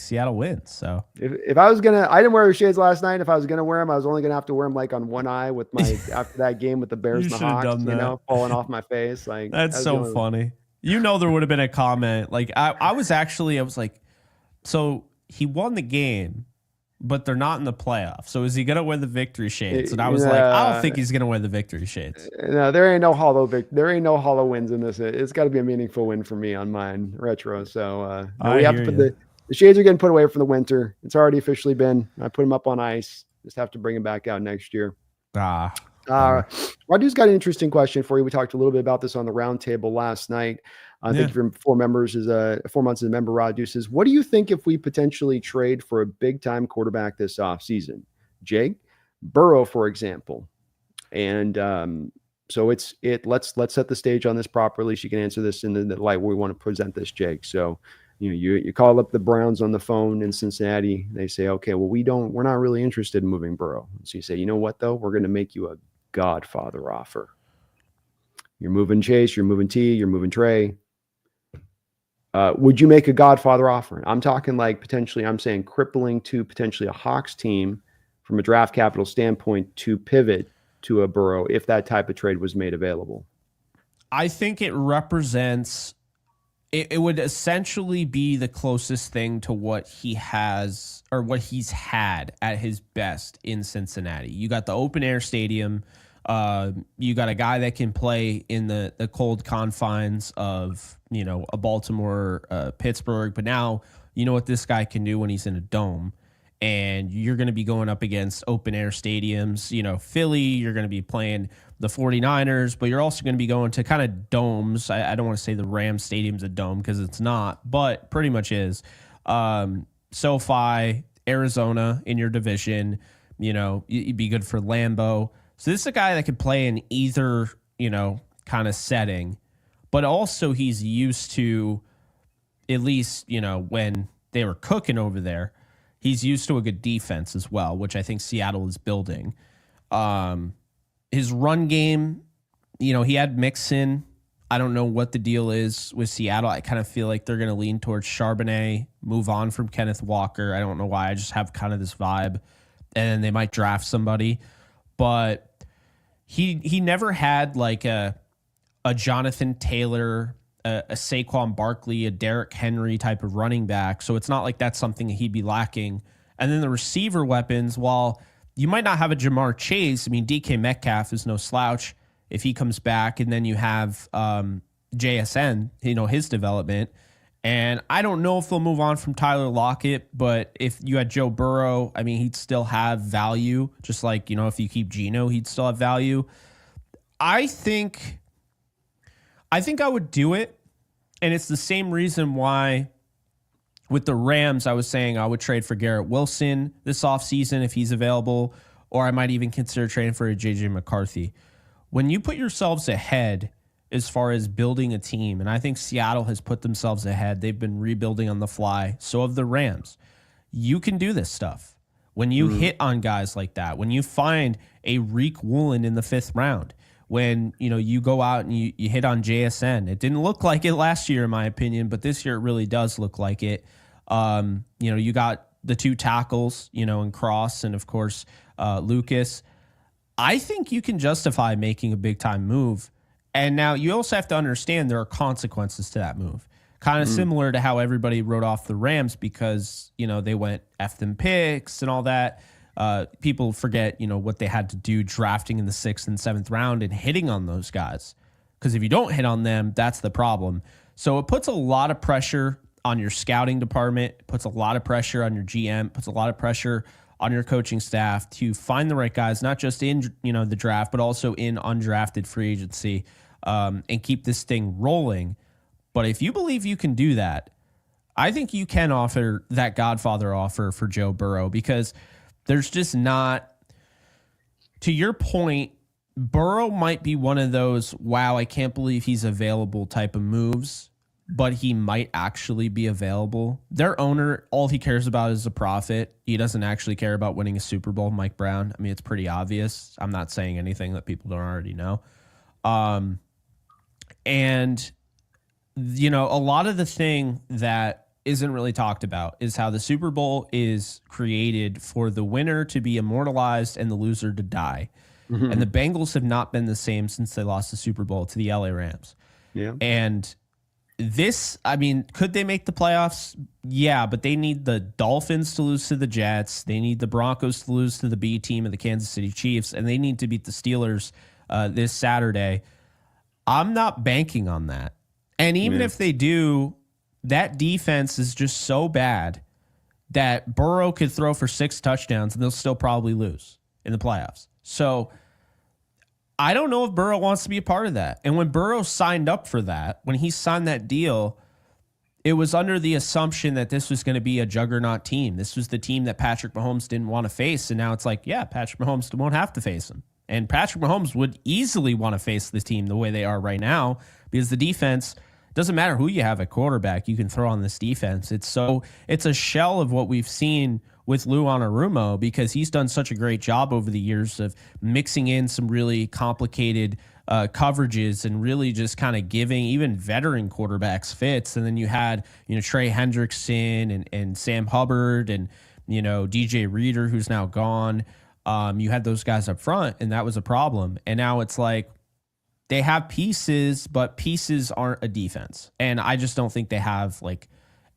Seattle wins. So if I was gonna, I didn't wear the shades last night. If I was gonna wear them, I was only gonna have to wear them like on one eye with my after that game with the Bears and the Hawks, falling off my face. Like, that's so funny. There would have been a comment. Like I was like, so he won the game, but they're not in the playoffs. So is he gonna wear the victory shades? And I was like, I don't think he's gonna wear the victory shades. No, there ain't no hollow wins in this. It's got to be a meaningful win for me on mine, Retro. So we have to put the shades are getting put away for the winter. It's already officially been. I put them up on ice. Just have to bring them back out next year. Radu's got an interesting question for you. We talked a little bit about this on the roundtable last night. Thank you for 4 months as a member. Radu says, what do you think if we potentially trade for a big time quarterback this offseason? Jake, Burrow, for example. And so let's set the stage on this properly. So you can answer this in the light where we want to present this, Jake. So you call up the Browns on the phone in Cincinnati. They say, okay, well, we're not really interested in moving Burrow. So you say, you know what though? We're going to make you a Godfather offer. You're moving Chase, you're moving T, you're moving Trey. Would you make a Godfather offer? I'm talking like potentially, I'm saying crippling to potentially a Hawks team from a draft capital standpoint to pivot to a Burrow if that type of trade was made available. I think it represents, it would essentially be the closest thing to what he has or what he's had at his best in Cincinnati. You got the open air stadium. You got a guy that can play in the cold confines of, a Baltimore, Pittsburgh, but now you know what this guy can do when he's in a dome, and you're going to be going up against open air stadiums, Philly, you're going to be playing the 49ers, but you're also going to be going to kind of domes. I don't want to say the Rams stadium's a dome because it's not, but pretty much is. SoFi, Arizona in your division, you'd be good for Lambeau. So this is a guy that could play in either, kind of setting, but also he's used to, at least, when they were cooking over there, he's used to a good defense as well, which I think Seattle is building. His run game, he had Mixon. I don't know what the deal is with Seattle. I kind of feel like they're going to lean towards Charbonnet, move on from Kenneth Walker. I don't know why. I just have kind of this vibe. And then they might draft somebody. But he never had like a Jonathan Taylor, a Saquon Barkley, a Derrick Henry type of running back. So it's not like that's something he'd be lacking. And then the receiver weapons, while you might not have a Jamar Chase, I mean, DK Metcalf is no slouch if he comes back. And then you have JSN, his development. And I don't know if they'll move on from Tyler Lockett, but if you had Joe Burrow, I mean, he'd still have value. Just like, if you keep Geno, he'd still have value. I think I would do it. And it's the same reason why with the Rams, I was saying I would trade for Garrett Wilson this offseason if he's available, or I might even consider trading for a JJ McCarthy. When you put yourselves ahead as far as building a team, and I think Seattle has put themselves ahead. They've been rebuilding on the fly. So have the Rams. You can do this stuff. When you hit on guys like that, when you find a Reek Woolen in the 5th round, when you go out and you hit on JSN. It didn't look like it last year, in my opinion, but this year it really does look like it. You got the 2 tackles, and Cross, and of course Lucas. I think you can justify making a big time move. And now you also have to understand there are consequences to that move. Kind of similar to how everybody wrote off the Rams because, they went F them picks and all that. People forget, what they had to do drafting in the 6th and 7th round and hitting on those guys. Because if you don't hit on them, that's the problem. So it puts a lot of pressure on your scouting department, puts a lot of pressure on your GM, puts a lot of pressure on your coaching staff to find the right guys, not just in the draft, but also in undrafted free agency, and keep this thing rolling. But if you believe you can do that, I think you can offer that Godfather offer for Joe Burrow, because there's just not, to your point, Burrow might be one of those, wow, I can't believe he's available type of moves, but he might actually be available. Their owner, all he cares about is a profit. He doesn't actually care about winning a Super Bowl, Mike Brown. I mean, it's pretty obvious. I'm not saying anything that people don't already know. And, a lot of the thing that isn't really talked about is how the Super Bowl is created for the winner to be immortalized and the loser to die. Mm-hmm. And the Bengals have not been the same since they lost the Super Bowl to the LA Rams. Yeah. And could they make the playoffs? Yeah, but they need the Dolphins to lose to the Jets. They need the Broncos to lose to the B team of the Kansas City Chiefs, and they need to beat the Steelers this Saturday. I'm not banking on that. And even if they do, that defense is just so bad that Burrow could throw for 6 touchdowns and they'll still probably lose in the playoffs. So I don't know if Burrow wants to be a part of that. And when Burrow signed up for that, when he signed that deal, it was under the assumption that this was going to be a juggernaut team. This was the team that Patrick Mahomes didn't want to face. And now it's like, yeah, Patrick Mahomes won't have to face him. And Patrick Mahomes would easily want to face this team the way they are right now, because the defense, doesn't matter who you have at quarterback, you can throw on this defense. It's a shell of what we've seen with Lou Anarumo, because he's done such a great job over the years of mixing in some really complicated coverages and really just kind of giving even veteran quarterbacks fits. And then you had, Trey Hendrickson and Sam Hubbard and, DJ Reader, who's now gone. You had those guys up front, and that was a problem. And now it's like, they have pieces, but pieces aren't a defense. And I just don't think they have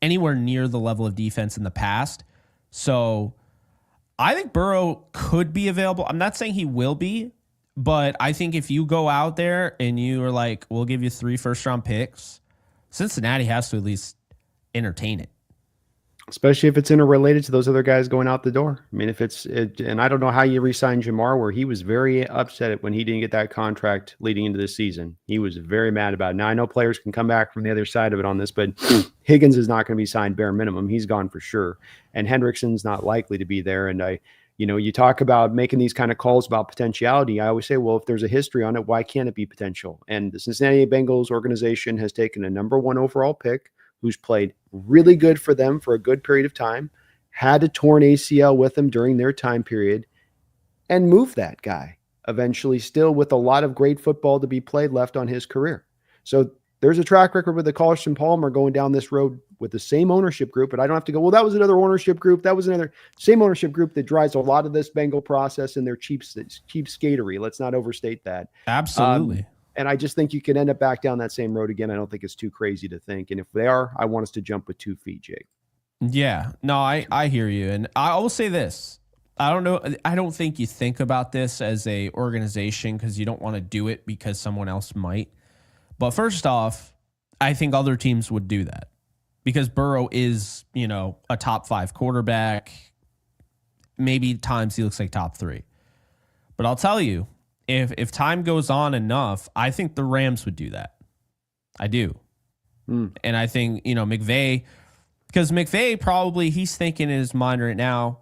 anywhere near the level of defense in the past. So I think Burrow could be available. I'm not saying he will be, but I think if you go out there and you are like, we'll give you 3 first-round picks, Cincinnati has to at least entertain it. Especially if it's interrelated to those other guys going out the door. I mean, and I don't know how you re-sign Jamar, where he was very upset when he didn't get that contract leading into this season. He was very mad about it. Now, I know players can come back from the other side of it on this, but Higgins is not going to be signed bare minimum. He's gone for sure. And Hendrickson's not likely to be there. And you talk about making these kind of calls about potentiality. I always say, well, if there's a history on it, why can't it be potential? And the Cincinnati Bengals organization has taken a number 1 overall pick who's played really good for them for a good period of time, had a torn ACL with them during their time period, and moved that guy eventually, still with a lot of great football to be played left on his career. So there's a track record with the Carson Palmer going down this road with the same ownership group, but I don't have to go, well, that was another ownership group. That was another same ownership group that drives a lot of this Bengal process, and their cheap skatery. Let's not overstate that. Absolutely. And I just think you can end up back down that same road again. I don't think it's too crazy to think. And if they are, I want us to jump with 2 feet, Jake. Yeah, no, I hear you. And I will say this. I don't know. I don't think you think about this as a organization because you don't want to do it because someone else might. But first off, I think other teams would do that because Burrow is, a top 5 quarterback. Maybe times he looks like top 3. But I'll tell you, if time goes on enough, I think the Rams would do that. I do. And I think, McVay, because McVay probably, he's thinking in his mind right now,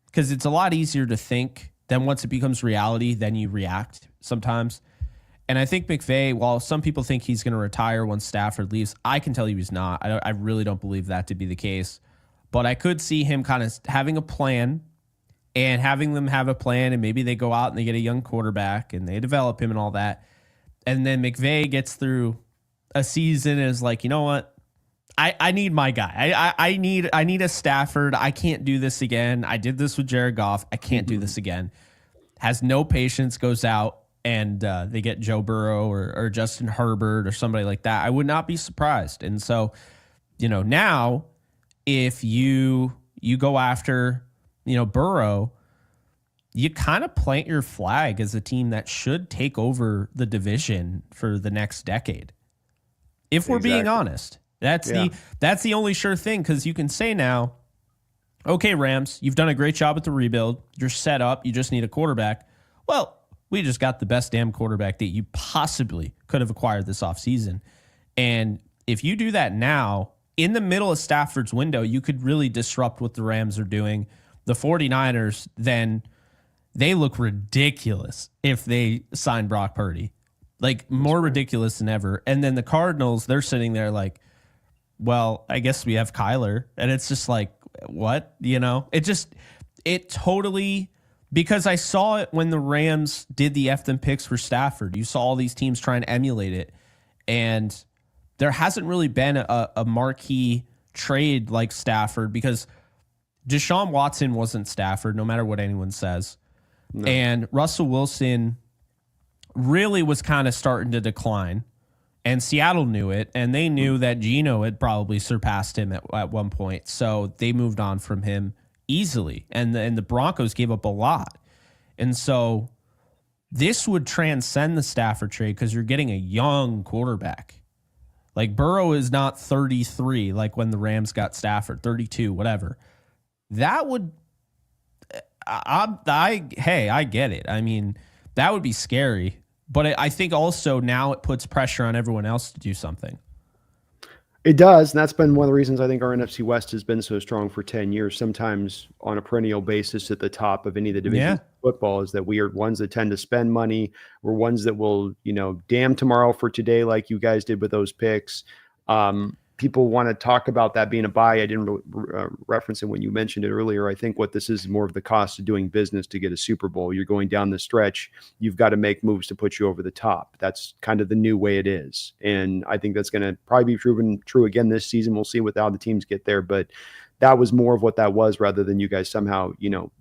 because it's a lot easier to think than once it becomes reality, then you react sometimes. And I think McVay, while some people think he's going to retire once Stafford leaves, I can tell you he's not. I really don't believe that to be the case. But I could see him kind of having a plan and having them have a plan, and maybe they go out and they get a young quarterback and they develop him and all that. And then McVay gets through a season and is like, you know what? I need my guy. I need a Stafford. I can't do this again. I did this with Jared Goff. I can't do this again. Has no patience, goes out, and they get Joe Burrow or Justin Herbert or somebody like that. I would not be surprised. And so, now if you go after, Burrow, you kind of plant your flag as a team that should take over the division for the next decade. If we're being honest, that's the only sure thing, because you can say now, okay, Rams, you've done a great job at the rebuild. You're set up. You just need a quarterback. Well, we just got the best damn quarterback that you possibly could have acquired this offseason. And if you do that now, in the middle of Stafford's window, you could really disrupt what the Rams are doing. The 49ers, then they look ridiculous if they sign Brock Purdy. Like, more ridiculous than ever. And then the Cardinals, they're sitting there like, well, I guess we have Kyler. And it's just like, what? You know? It totally... Because I saw it when the Rams did the them picks for Stafford. You saw all these teams trying to emulate it. And there hasn't really been a marquee trade like Stafford, because Deshaun Watson wasn't Stafford, no matter what anyone says. No. And Russell Wilson really was kind of starting to decline. And Seattle knew it. And they knew that Geno had probably surpassed him at one point. So they moved on from him easily, and the Broncos gave up a lot. And so this would transcend the Stafford trade, because you're getting a young quarterback. Like, Burrow is not 33 like when the Rams got Stafford, 32, whatever. That would I get it. I mean, that would be scary, but I think also now it puts pressure on everyone else to do something. It does, and that's been one of the reasons I think our NFC West has been so strong for 10 years, sometimes on a perennial basis at the top of any of the divisions of football, is that we are ones that tend to spend money. We're ones that will, damn tomorrow for today, like you guys did with those picks. People want to talk about that being a buy. I didn't reference it when you mentioned it earlier. I think what this is more of the cost of doing business to get a Super Bowl. You're going down the stretch. You've got to make moves to put you over the top. That's kind of the new way it is. And I think that's going to probably be proven true again this season. We'll see how the teams get there. But that was more of what that was, rather than you guys somehow,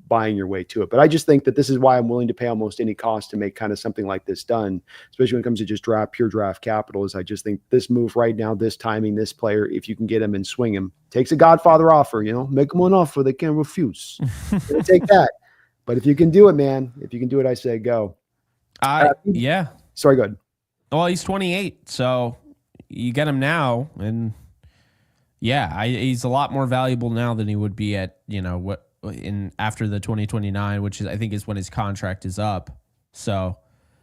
buying your way to it. But I just think that this is why I'm willing to pay almost any cost to make kind of something like this done, especially when it comes to just pure draft capital. Is I just think this move right now, this timing, this player, if you can get him and swing him, takes a Godfather offer, make them one offer they can't refuse. Take that. But if you can do it, man, if you can do it, I say go. Yeah. Sorry, go ahead. Well, he's 28, so you get him now, and he's a lot more valuable now than he would be at, after the 2029, which is, I think, is when his contract is up. So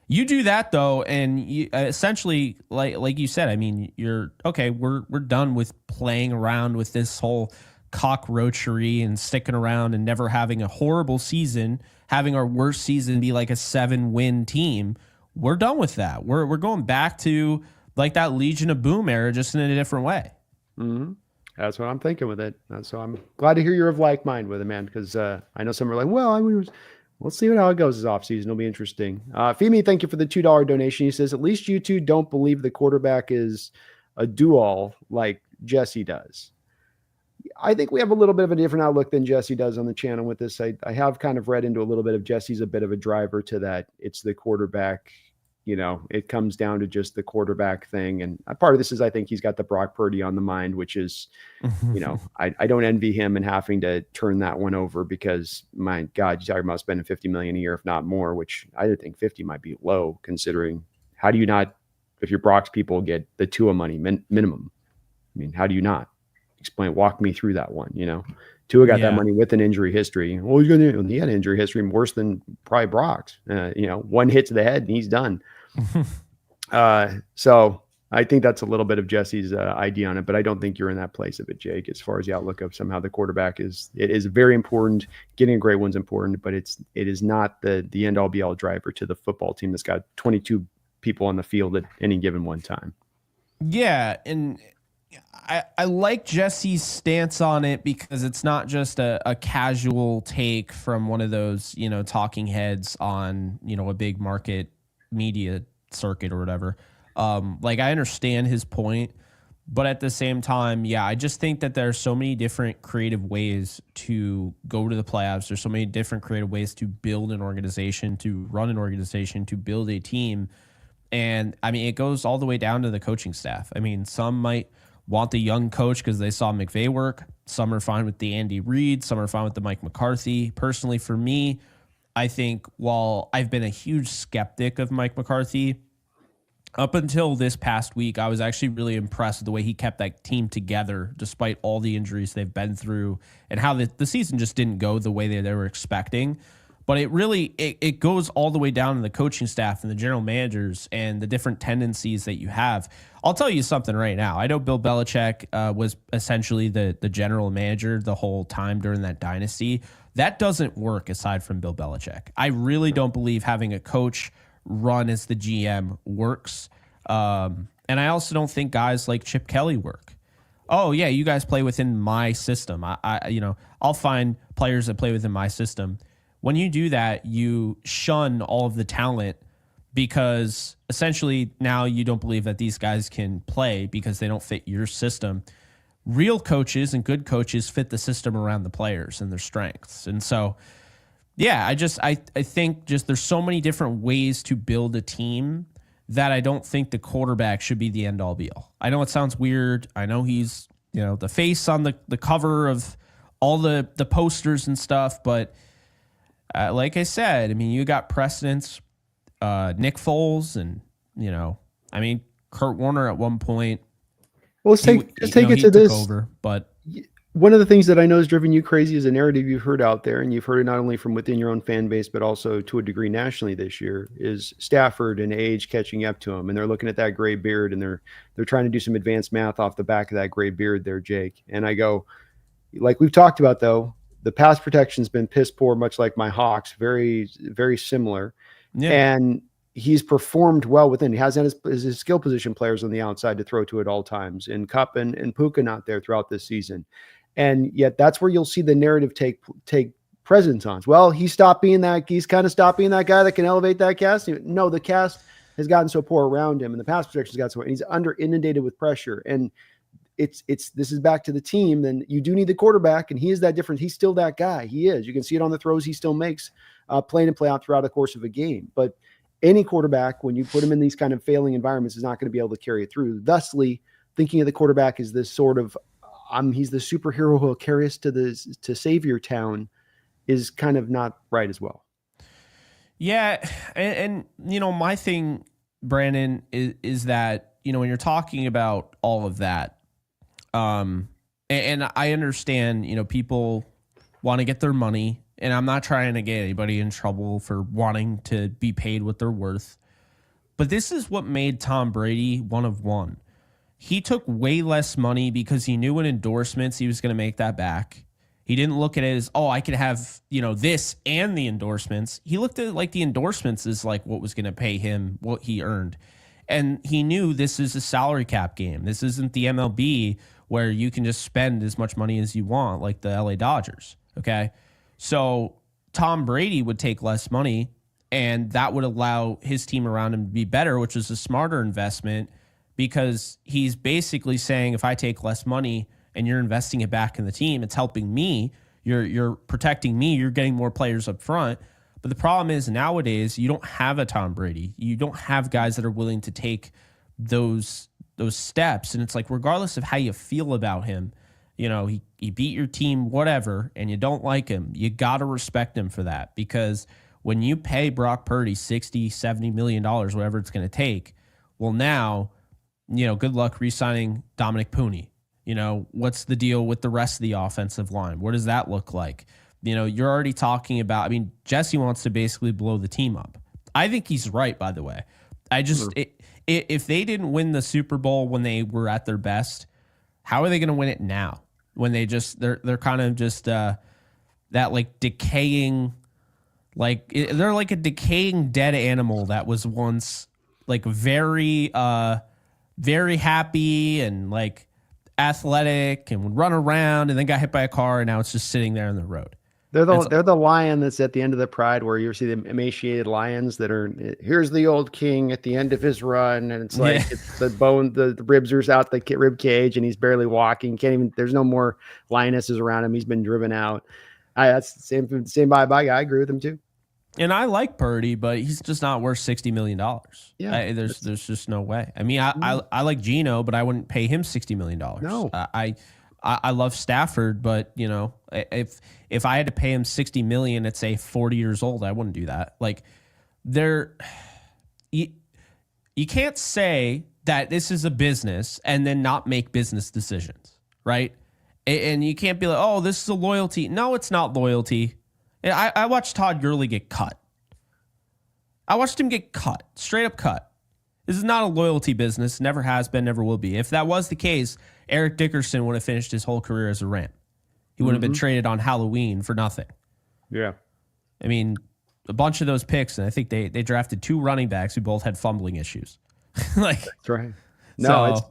you do that though, and you essentially, like you said, I mean, you're okay. We're done with playing around with this whole cockroachery and sticking around and never having a horrible season, having our worst season be like a 7-win team. We're done with that. We're going back to like that Legion of Boom era, just in a different way. Mm-hmm. That's what I'm thinking with it. So I'm glad to hear you're of like mind with it, man, because I know some are like, well, we'll see how it goes this offseason. It'll be interesting. Femi, thank you for the $2 donation. He says, at least you two don't believe the quarterback is a do-all like Jesse does. I think we have a little bit of a different outlook than Jesse does on the channel with this. I have kind of read into a little bit of Jesse's a bit of a driver to that. It's the quarterback. It comes down to just the quarterback thing. And part of this is I think he's got the Brock Purdy on the mind, which is, I don't envy him and having to turn that one over, because my God, you're talking about spending $50 million a year, if not more, which I think 50 might be low considering. How do you not, if you're Brock's people, get the Tua money minimum? I mean, how do you not? Walk me through that one, Tua got that money with an injury history. Well, he had an injury history worse than probably Brock's. One hit to the head and he's done. So I think that's a little bit of Jesse's idea on it, but I don't think you're in that place of it, Jake, as far as the outlook of somehow the quarterback is very important. Getting a great one's important, but it is not the end all be all driver to the football team that's got 22 people on the field at any given one time. Yeah. And I like Jesse's stance on it, because it's not just a casual take from one of those, talking heads on, a big market media circuit or whatever. I understand his point, but at the same time, I just think that there's so many different creative ways to go to the playoffs. There's so many different creative ways to build an organization, to run an organization, to build a team. And I mean, it goes all the way down to the coaching staff. I mean, some might want the young coach because they saw McVay work. Some are fine with the Andy Reid. Some are fine with the Mike McCarthy. Personally, for me, I think while I've been a huge skeptic of Mike McCarthy, up until this past week, I was actually really impressed with the way he kept that team together despite all the injuries they've been through and how the season just didn't go the way they were expecting. But it really it goes all the way down to the coaching staff and the general managers and the different tendencies that you have. I'll tell you something right now. I know Bill Belichick was essentially the general manager the whole time during that dynasty. That doesn't work aside from Bill Belichick. I really don't believe having a coach run as the GM works. And I also don't think guys like Chip Kelly work. Oh yeah, you guys play within my system. I'll find players that play within my system. When you do that, you shun all of the talent because essentially now you don't believe that these guys can play because they don't fit your system. Real coaches and good coaches fit the system around the players and their strengths. And so, yeah, I think just there's so many different ways to build a team that I don't think the quarterback should be the end all be all. I know it sounds weird. I know he's, the face on the cover of all the posters and stuff, but like I said, I mean, you got precedents, Nick Foles and, Kurt Warner at one point. Well, let's take it to this. Over, but one of the things that I know has driven you crazy is a narrative you've heard out there, and you've heard it not only from within your own fan base, but also to a degree nationally this year, is Stafford and age catching up to him. And they're looking at that gray beard and they're trying to do some advanced math off the back of that gray beard there, Jake. And I go, like we've talked about, though, the pass protection's been piss poor, much like my Hawks, very, very similar. Yeah. And he's performed well within. He has his skill position players on the outside to throw to at all times, and Kupp and Puka not there throughout this season. And yet that's where you'll see the narrative take presence on. Well, he's kind of stopped being that guy that can elevate that cast. No, the cast has gotten so poor around him and the pass protection's got so, and he's under inundated with pressure. And this is back to the team. Then you do need the quarterback, and he is that different. He's still that guy. He is. You can see it on the throws he still makes, play in and play out throughout the course of a game. But any quarterback, when you put him in these kind of failing environments, is not going to be able to carry it through. Thusly, thinking of the quarterback as this sort of, he's the superhero who'll carry us to Savior Town is kind of not right as well. Yeah. And my thing, Brandon, is that, when you're talking about all of that, and I understand, people want to get their money, and I'm not trying to get anybody in trouble for wanting to be paid what they're worth. But this is what made Tom Brady one of one. He took way less money because he knew in endorsements he was going to make that back. He didn't look at it as, I could have, this and the endorsements. He looked at it like the endorsements is like what was going to pay him what he earned. And he knew this is a salary cap game. This isn't the MLB where you can just spend as much money as you want, like the LA Dodgers. Okay. So Tom Brady would take less money, and that would allow his team around him to be better, which is a smarter investment because he's basically saying, if I take less money and you're investing it back in the team, it's helping me. You're protecting me. You're getting more players up front. But the problem is nowadays you don't have a Tom Brady. You don't have guys that are willing to take those steps. And it's like, regardless of how you feel about him, he beat your team, whatever, and you don't like him, you got to respect him for that. Because when you pay Brock Purdy $60, $70 million, whatever it's going to take, well, now, good luck re-signing Dominic Pooney. What's the deal with the rest of the offensive line? What does that look like? You're already talking about, Jesse wants to basically blow the team up. I think he's right, by the way. If they didn't win the Super Bowl when they were at their best, how are they going to win it now? When they're kind of just that like decaying, they're like a decaying dead animal that was once like very, very happy and like athletic and would run around and then got hit by a car and now it's just sitting there on the road. They're the lion that's at the end of the pride, where you see the emaciated lions that are, here's the old king at the end of his run, and it's like it's the bone, the ribs are out the rib cage, and he's barely walking. Can't even. There's no more lionesses around him. He's been driven out. That's the same bye guy. I agree with him too. And I like Purdy, but he's just not worth $60 million. Yeah, there's just no way. I like Geno, but I wouldn't pay him $60 million. No, I love Stafford, but if I had to pay him $60 million at say 40 years old, I wouldn't do that. Like you can't say that this is a business and then not make business decisions, right? And you can't be like, oh, this is a loyalty. No, it's not loyalty. I watched Todd Gurley get cut. I watched him get cut, straight up cut. This is not a loyalty business. Never has been, never will be. If that was the case, Eric Dickerson would have finished his whole career as a Ram. He would have been traded on Halloween for nothing. Yeah. I mean, a bunch of those picks, and I think they drafted 2 running backs who both had fumbling issues. Like, that's right. No,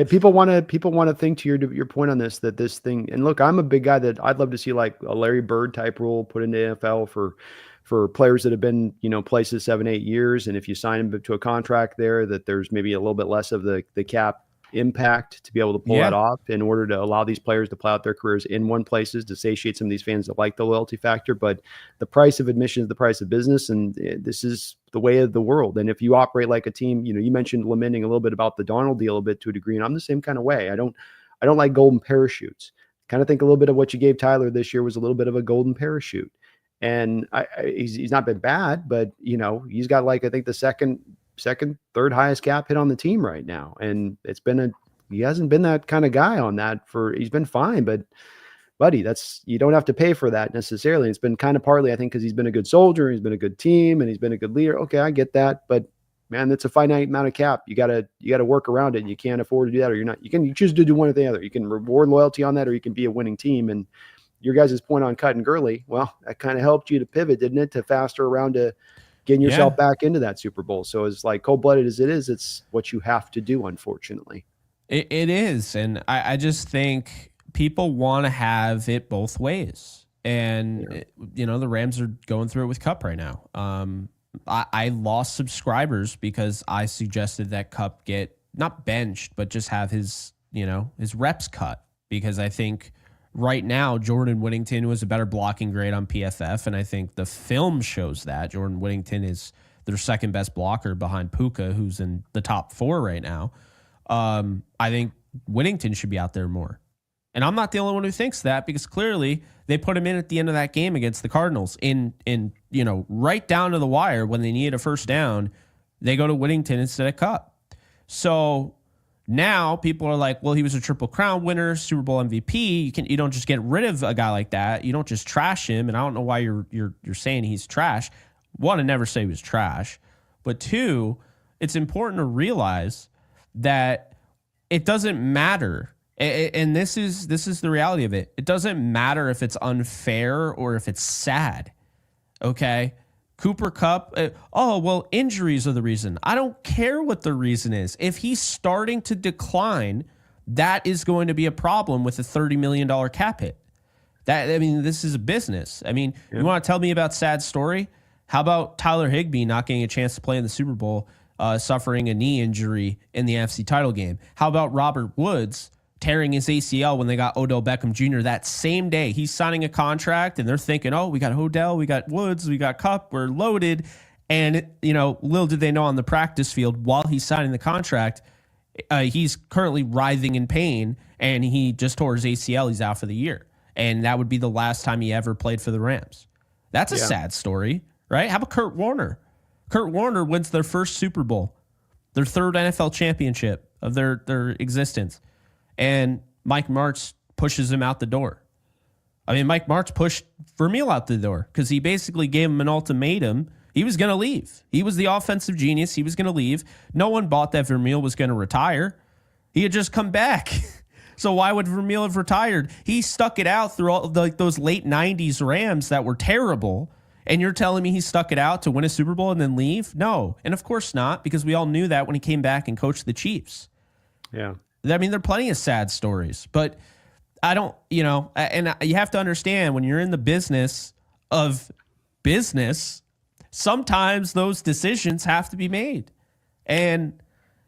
people want to think to your point on this, that this thing, and look, I'm a big guy that I'd love to see like a Larry Bird type rule put into NFL for players that have been, places 7-8 years. And if you sign them to a contract there, that there's maybe a little bit less of the cap impact to be able to pull that off in order to allow these players to play out their careers in one places to satiate some of these fans that like the loyalty factor. But the price of admission is the price of business, and this is the way of the world. And if you operate like a team, you mentioned lamenting a little bit about the Darnold deal a bit to a degree, and I'm the same kind of way. I don't like golden parachutes. Kind of think a little bit of what you gave Tyler this year was a little bit of a golden parachute. And he's not been bad, but he's got like, I think the second, third highest cap hit on the team right now. And he hasn't been that kind of guy on that he's been fine, but buddy, you don't have to pay for that necessarily. It's been kind of partly, I think, because he's been a good soldier, he's been a good team, and he's been a good leader. Okay, I get that, but man, that's a finite amount of cap. You gotta work around it. You can't afford to do that, or you're not. You choose to do one or the other. You can reward loyalty on that, or you can be a winning team. And your guys' point on cutting Gurley, well, that kind of helped you to pivot, didn't it? To faster around to getting yourself back into that Super Bowl. So as like cold-blooded as it is, it's what you have to do, unfortunately. It is. And I just think people want to have it both ways. And, the Rams are going through it with Kupp right now. I lost subscribers because I suggested that Kupp get not benched, but just have his reps cut, because I think right now Jordan Whittington was a better blocking grade on PFF, and I think the film shows that Jordan Whittington is their second best blocker behind Puka, who's in the top 4 right now. I think Whittington should be out there more. And I'm not the only one who thinks that, because clearly they put him in at the end of that game against the Cardinals in right down to the wire when they needed a first down. They go to Whittington instead of Kupp. So now people are like, well, he was a Triple Crown winner, Super Bowl MVP. You don't just get rid of a guy like that. You don't just trash him. And I don't know why you're saying he's trash. One, I never say he was trash. But 2, it's important to realize that it doesn't matter. And this is the reality of it. It doesn't matter if it's unfair or if it's sad. Okay? Cooper Kupp, injuries are the reason. I don't care what the reason is. If he's starting to decline, that is going to be a problem with a $30 million cap hit. This is a business. You want to tell me about sad story? How about Tyler Higbee not getting a chance to play in the Super Bowl, suffering a knee injury in the NFC title game? How about Robert Woods tearing his ACL when they got Odell Beckham Jr. that same day? He's signing a contract, and they're thinking, oh, we got Odell, we got Woods, we got Kupp, we're loaded. And, little did they know on the practice field while he's signing the contract, he's currently writhing in pain, and he just tore his ACL. He's out for the year. And that would be the last time he ever played for the Rams. That's a sad story, right? How about Kurt Warner? Kurt Warner wins their first Super Bowl, their 3rd NFL championship of their existence. And Mike Martz pushes him out the door. Mike Martz pushed Vermeil out the door because he basically gave him an ultimatum. He was going to leave. He was the offensive genius. He was going to leave. No one bought that Vermeil was going to retire. He had just come back. So why would Vermeil have retired? He stuck it out through all those late 90s Rams that were terrible. And you're telling me he stuck it out to win a Super Bowl and then leave? No. And of course not, because we all knew that when he came back and coached the Chiefs. Yeah. There are plenty of sad stories, but I don't, and you have to understand, when you're in the business of business, sometimes those decisions have to be made. And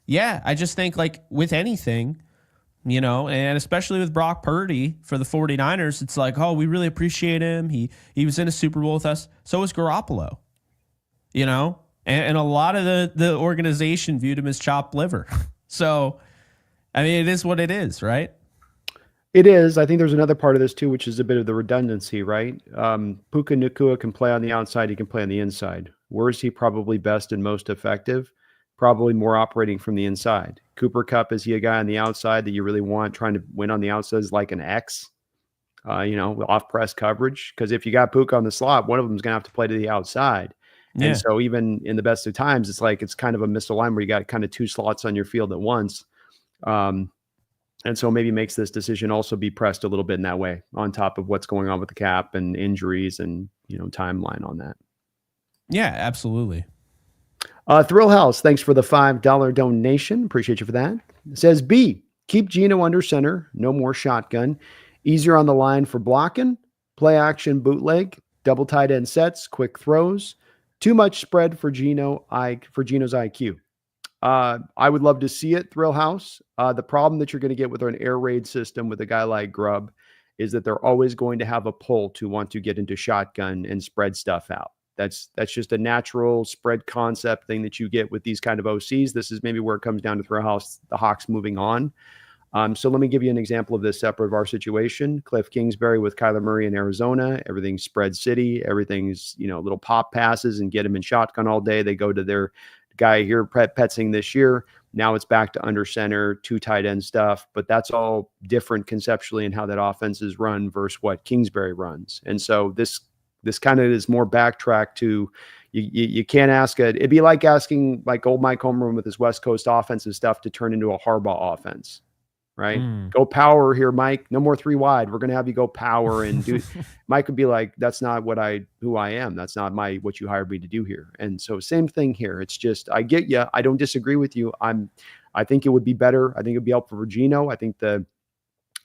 I just think like with anything, and especially with Brock Purdy for the 49ers, it's like, oh, we really appreciate him. He was in a Super Bowl with us. So was Garoppolo, and a lot of the organization viewed him as chopped liver. So, it is what it is, right? It is. I think there's another part of this too, which is a bit of the redundancy, right? Puka Nacua can play on the outside. He can play on the inside. Where is he probably best and most effective? Probably more operating from the inside. Cooper Kupp, is he a guy on the outside that you really want trying to win on the outside is like an X, off press coverage? Because if you got Puka on the slot, one of them is going to have to play to the outside. Yeah. And so even in the best of times, it's kind of a misalignment where you got kind of two slots on your field at once. And so maybe makes this decision also be pressed a little bit in that way on top of what's going on with the cap and injuries and, timeline on that. Yeah, absolutely. Thrill House, thanks for the $5 donation. Appreciate you for that. It says B, keep Geno under center. No more shotgun. Easier on the line for blocking. Play action bootleg. Double tight end sets. Quick throws. Too much spread for Geno's IQ. I would love to see it, Thrill House. The problem that you're going to get with an air raid system with a guy like Grubb is that they're always going to have a pull to want to get into shotgun and spread stuff out. That's just a natural spread concept thing that you get with these kind of OCs. This is maybe where it comes down to Thrill House, the Hawks moving on. So let me give you an example of this separate of our situation. Cliff Kingsbury with Kyler Murray in Arizona. Everything's spread city. Everything's, little pop passes and get him in shotgun all day. They go to their guy here, Petzing this year. Now it's back to under center, two tight end stuff, but that's all different conceptually in how that offense is run versus what Kingsbury runs. And so this kind of is more backtrack to you can't it'd be like asking like old Mike Homeroom with his West Coast offensive stuff to turn into a Harbaugh offense, right? Go power here, Mike. No more three wide. We're going to have you go power and do. Mike would be like, that's not who I am. That's not what you hired me to do here. And so same thing here. It's just, I get you. I don't disagree with you. I think it would be better. I think it'd be helpful for Geno.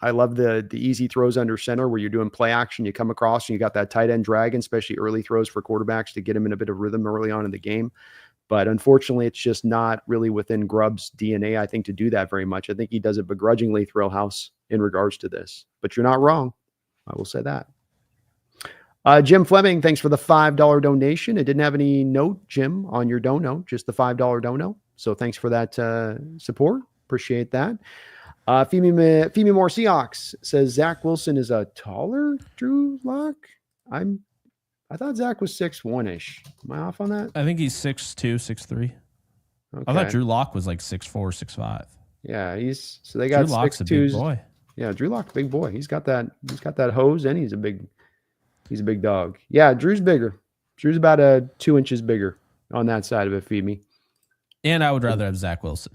I love the easy throws under center where you're doing play action. You come across and you got that tight end dragon, especially early throws for quarterbacks to get him in a bit of rhythm early on in the game. But unfortunately, it's just not really within Grubb's DNA, I think, to do that very much. I think he does it begrudgingly, Thrill House, in regards to this. But you're not wrong. I will say that. Jim Fleming, thanks for the $5 donation. It didn't have any note, Jim, on your dono, just the $5 dono. So thanks for that support. Appreciate that. Phoebe Moore Seahawks says Zach Wilson is a taller Drew Lock. I thought Zach was 6'1"-ish. Am I off on that? I think he's 6'2", 6'3". Okay. I thought Drew Lock was like 6'4", 6'5". Yeah, so they got Drew Lock's 6'2"s. a big boy. Yeah, Drew Lock, big boy. He's got that hose and he's a big dog. Yeah, Drew's bigger. Drew's about 2 inches bigger on that side of it, Phoebe. And I would rather have Zach Wilson.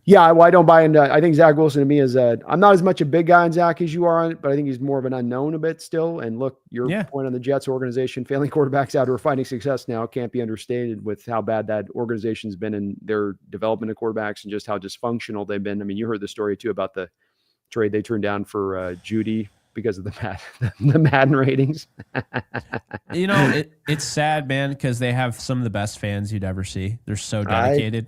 Yeah, well, I don't buy into. I think Zach Wilson to me is I'm not as much a big guy on Zach as you are on it, but I think he's more of an unknown a bit still. And look, your point on the Jets organization, failing quarterbacks out who are finding success now can't be understated with how bad that organization's been in their development of quarterbacks and just how dysfunctional they've been. I mean, you heard the story too about the trade they turned down for Judy because of the Madden ratings. It's sad, man, because they have some of the best fans you'd ever see. They're so dedicated.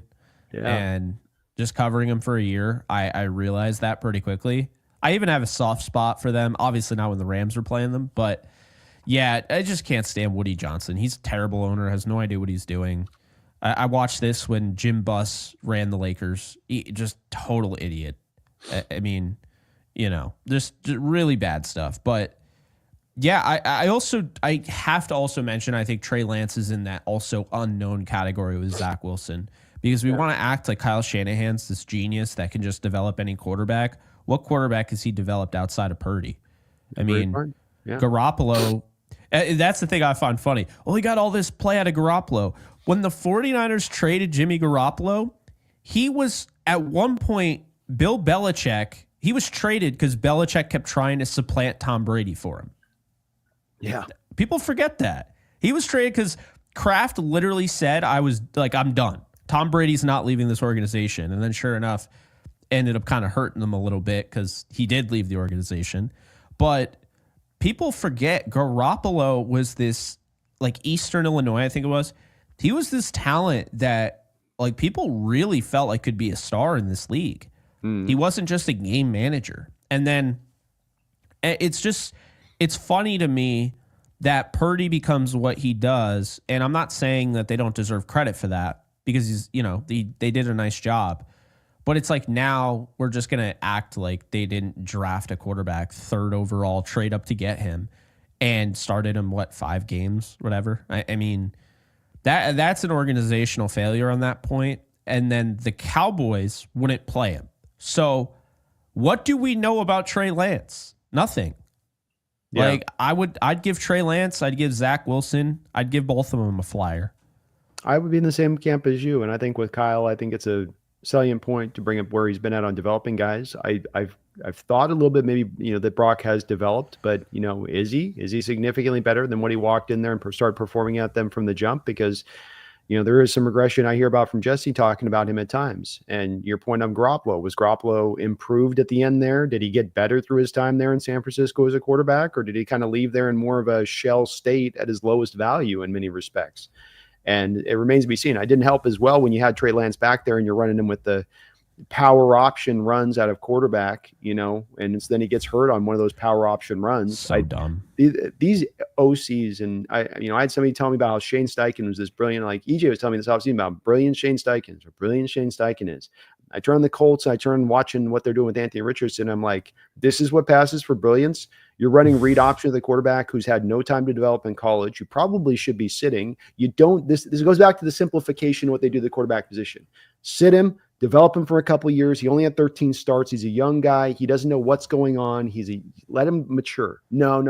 And just covering them for a year, I realized that pretty quickly. I even have a soft spot for them. Obviously not when the Rams were playing them, but yeah, I just can't stand Woody Johnson. He's a terrible owner, has no idea what he's doing. I watched this when Jim Buss ran the Lakers. Just total idiot. I mean, just really bad stuff. But yeah, I have to also mention, I think Trey Lance is in that also unknown category with Zach Wilson. Because we want to act like Kyle Shanahan's this genius that can just develop any quarterback. What quarterback has he developed outside of Purdy? I mean, Garoppolo, that's the thing I find funny. He got all this play out of Garoppolo. When the 49ers traded Jimmy Garoppolo, he was at one point, Bill Belichick, he was traded because Belichick kept trying to supplant Tom Brady for him. Yeah. People forget that. He was traded because Kraft literally said, I'm done. Tom Brady's not leaving this organization. And then sure enough, ended up kind of hurting them a little bit because he did leave the organization. But people forget Garoppolo was this, like Eastern Illinois, I think it was. He was this talent that like people really felt like could be a star in this league. He wasn't just a game manager. And then it's funny to me that Purdy becomes what he does. And I'm not saying that they don't deserve credit for that, because he's, they did a nice job. But it's like now we're just going to act like they didn't draft a quarterback 3rd overall, trade up to get him, and started him, 5 games, whatever. I mean, that's an organizational failure on that point. And then the Cowboys wouldn't play him. So what do we know about Trey Lance? Nothing. Yeah. Like I'd give Trey Lance, I'd give Zach Wilson, I'd give both of them a flyer. I would be in the same camp as you. And I think with Kyle, I think it's a salient point to bring up where he's been at on developing guys. I've thought a little bit maybe, that Brock has developed, but is he significantly better than what he walked in there and started performing at them from the jump? Because there is some regression I hear about from Jesse talking about him at times. And your point on Garoppolo, was Garoppolo improved at the end there? Did he get better through his time there in San Francisco as a quarterback, or did he kind of leave there in more of a shell state at his lowest value in many respects? And it remains to be seen. I didn't help as well when you had Trey Lance back there and you're running him with the power option runs out of quarterback, and then he gets hurt on one of those power option runs. So dumb. These OCs, and I had somebody tell me about how Shane Steichen was this brilliant, like EJ was telling me this offseason about brilliant Shane Steichen is. I turn on the Colts, I turn watching what they're doing with Anthony Richardson. I'm like, this is what passes for brilliance. You're running read option of the quarterback who's had no time to develop in college. You probably should be sitting. You don't. This goes back to the simplification of what they do to the quarterback position. Sit him, develop him for a couple of years. He only had 13 starts. He's a young guy. He doesn't know what's going on. Let him mature. No.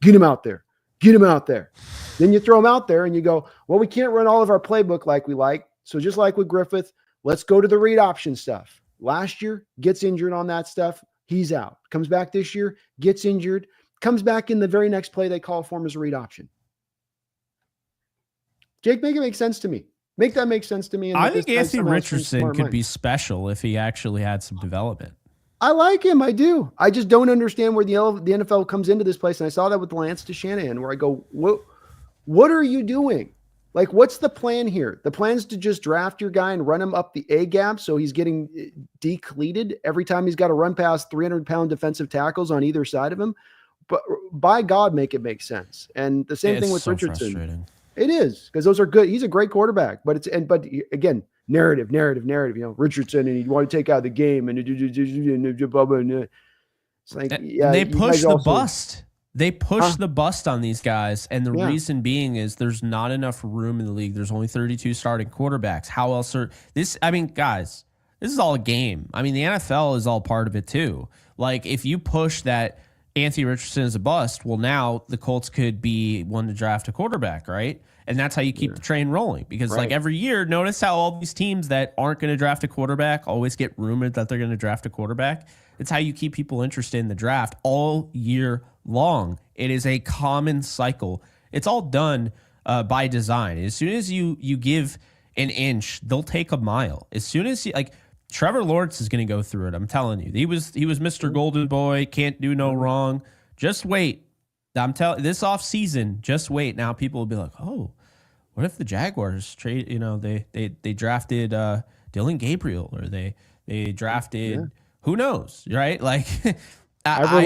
Get him out there. Then you throw him out there and you go, well, we can't run all of our playbook like we like. So just like with Griffith, let's go to the read option stuff. Last year, gets injured on that stuff. He's out. Comes back this year, gets injured, comes back in the very next play they call for him as a read option. Jake, make it make sense to me. Make that make sense to me. I think Anthony Richardson could be special if he actually had some development. I like him. I do. I just don't understand where the NFL comes into this place. And I saw that with Lance to Shanahan, where I go, what are you doing? Like, what's the plan here? The plan is to just draft your guy and run him up the A gap so he's getting decleated every time he's got to run past 300-pound defensive tackles on either side of him. But by God, make it make sense. And the same thing with Richardson. It is, because those are good. He's a great quarterback, but again, narrative. Richardson, and you want to take out the game, and it's like, yeah, they push the bust. They push the bust on these guys, and the reason being is there's not enough room in the league. There's only 32 starting quarterbacks. How else are this? I mean, guys, this is all a game. I mean, the NFL is all part of it too. Like, if you push that Anthony Richardson is a bust, well, now the Colts could be one to draft a quarterback, right? And that's how you keep the train rolling. Because like every year, notice how all these teams that aren't going to draft a quarterback always get rumored that they're going to draft a quarterback. It's how you keep people interested in the draft all year long. It is a common cycle. It's all done by design. As soon as you give an inch, they'll take a mile. As soon as Trevor Lawrence is going to go through it. I'm telling you, he was Mr. Golden Boy. Can't do no wrong. Just wait. I'm telling this off season. Just wait. Now people will be like, oh, what if the Jaguars trade? They drafted Dylan Gabriel, or they drafted who knows, right? Like I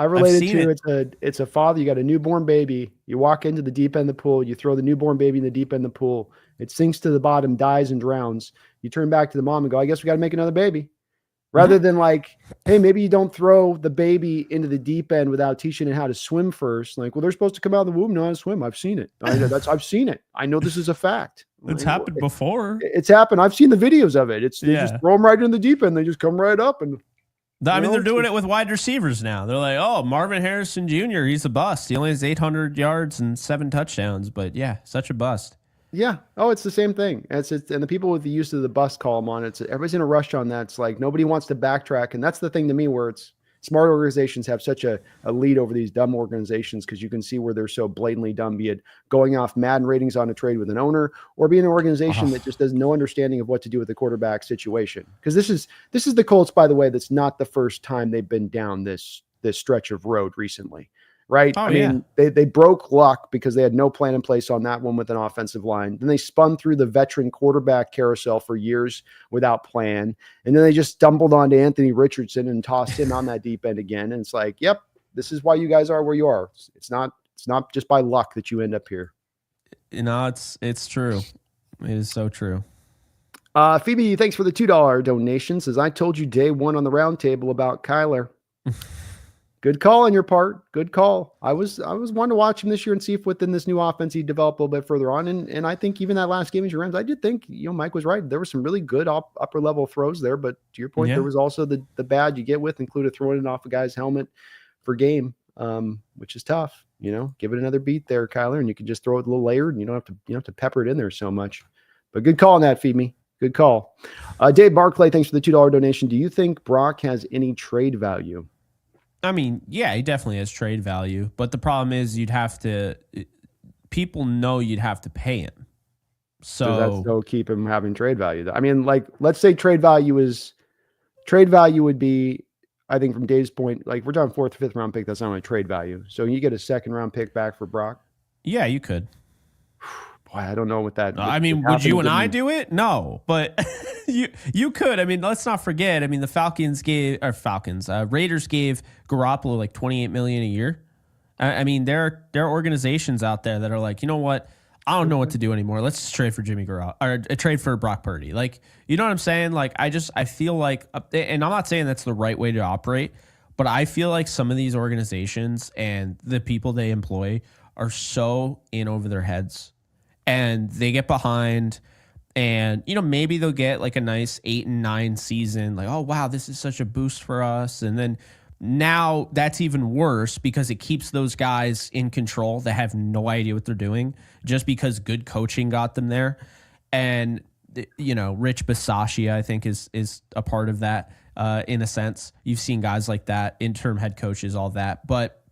related to it's a father. You got a newborn baby. You walk into the deep end of the pool. You throw the newborn baby in the deep end of the pool. It sinks to the bottom, dies, and drowns. You turn back to the mom and go, I guess we got to make another baby. Rather than like, hey, maybe you don't throw the baby into the deep end without teaching it how to swim first. Like, well, they're supposed to come out of the womb, know how to swim. I've seen it. I've seen it. I know this is a fact. It's happened before. It's happened. I've seen the videos of it. They just throw them right in the deep end. They just come right up. And they're doing it with wide receivers now. They're like, oh, Marvin Harrison Jr., he's a bust. He only has 800 yards and 7 touchdowns. But yeah, such a bust. Yeah. Oh, it's the same thing. And the people with the use of the bust column on it, everybody's in a rush on that. It's like nobody wants to backtrack. And that's the thing to me where it's smart organizations have such a lead over these dumb organizations, because you can see where they're so blatantly dumb, be it going off Madden ratings on a trade with an owner, or being an organization that just has no understanding of what to do with the quarterback situation. Because this is the Colts, by the way, that's not the first time they've been down this stretch of road recently. Right. I mean, they broke luck because they had no plan in place on that one with an offensive line. Then they spun through the veteran quarterback carousel for years without plan. And then they just stumbled onto Anthony Richardson and tossed him on that deep end again. And it's like, yep, this is why you guys are where you are. It's not just by luck that you end up here. It's true. It is so true. Phoebe, thanks for the $2 donation. Says, I told you day one on the round table about Kyler. Good call on your part. Good call. I was wanting to watch him this year and see if within this new offense he developed a little bit further on. And I think even that last game against your Rams, I did think, Mike was right. There were some really good upper level throws there, but to your point, there was also the bad you get with, included throwing it off a guy's helmet for game, which is tough. Give it another beat there, Kyler, and you can just throw it a little layered, and you don't have to pepper it in there so much. But good call on that, Feed Me. Good call. Dave Barclay, thanks for the $2 donation. Do you think Brock has any trade value? I mean, yeah, he definitely has trade value, but the problem is people know you'd have to pay him. So does that still keep him having trade value? I mean, like, let's say trade value would be, I think from Dave's point, like we're talking 4th or 5th round pick, that's not really trade value. So you get a 2nd round pick back for Brock? Yeah, you could. Boy, I don't know what that. I mean, would you and I do it? No, but you could. I mean, let's not forget. I mean, the Raiders gave Garoppolo like $28 million a year. I mean, there are organizations out there that are like, you know what? I don't know what to do anymore. Let's just trade for Jimmy Garoppolo or trade for Brock Purdy. Like, you know what I'm saying? Like, I feel like, and I'm not saying that's the right way to operate, but I feel like some of these organizations and the people they employ are so in over their heads. And they get behind, and maybe they'll get like a nice 8-9 season. Like, oh wow, this is such a boost for us. And then now that's even worse because it keeps those guys in control that have no idea what they're doing just because good coaching got them there. And Rich Bisaccia, I think, is a part of that in a sense. You've seen guys like that, interim head coaches, all that. But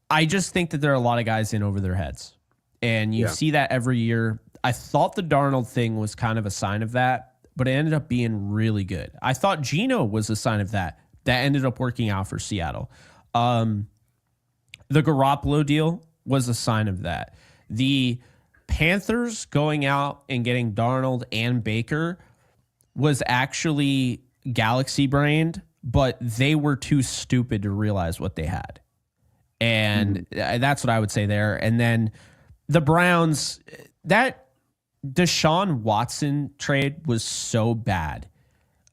I just think that there are a lot of guys in over their heads. And you see that every year. I thought the Darnold thing was kind of a sign of that, but it ended up being really good. I thought Geno was a sign of that. That ended up working out for Seattle. The Garoppolo deal was a sign of that. The Panthers going out and getting Darnold and Baker was actually galaxy brained, but they were too stupid to realize what they had. And that's what I would say there. And then the Browns, that Deshaun Watson trade was so bad.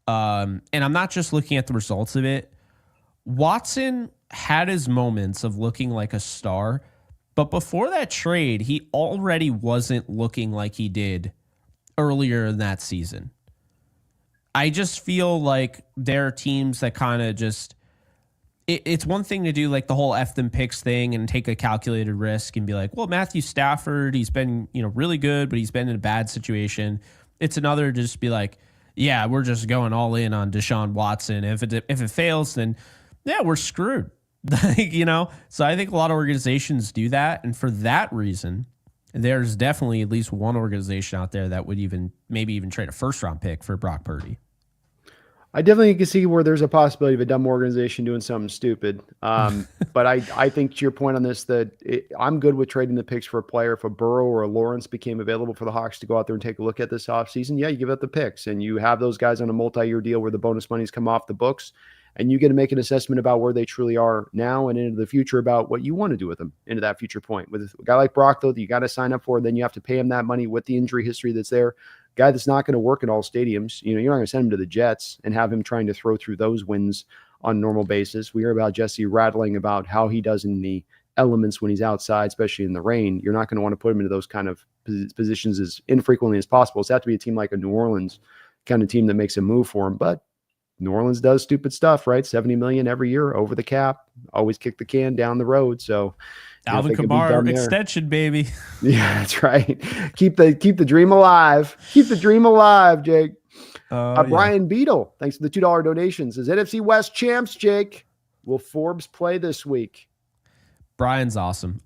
And I'm not just looking at the results of it. Watson had his moments of looking like a star, but before that trade, he already wasn't looking like he did earlier in that season. I just feel like there are teams that kind of just... It's one thing to do like the whole F them picks thing and take a calculated risk and be like, well, Matthew Stafford, he's been, really good, but he's been in a bad situation. It's another to just be like, yeah, we're just going all in on Deshaun Watson. If it fails, then yeah, we're screwed. So I think a lot of organizations do that. And for that reason, there's definitely at least one organization out there that would maybe even trade a 1st round pick for Brock Purdy. I definitely can see where there's a possibility of a dumb organization doing something stupid. But I think to your point on this, I'm good with trading the picks for a player. If a Burrow or a Lawrence became available for the Hawks to go out there and take a look at this offseason, yeah, you give up the picks and you have those guys on a multi-year deal where the bonus money's come off the books and you get to make an assessment about where they truly are now and into the future about what you want to do with them into that future point. With a guy like Brock, though, that you got to sign up for, then you have to pay him that money with the injury history that's there. Guy that's not going to work in all stadiums. You're not going to send him to the Jets and have him trying to throw through those wins on a normal basis. We hear about Jesse rattling about how he does in the elements when he's outside, especially in the rain. You're not going to want to put him into those kind of positions as infrequently as possible. It's have to be a team like a New Orleans kind of team that makes a move for him. But New Orleans does stupid stuff, right? $70 million every year over the cap, always kick the can down the road. So Alvin Kamara extension, baby. Yeah, that's right. Keep the dream alive. Keep the dream alive, Jake. Brian Beadle, thanks for the $2 donations. Says NFC West champs, Jake. Will Forbes play this week? Brian's awesome.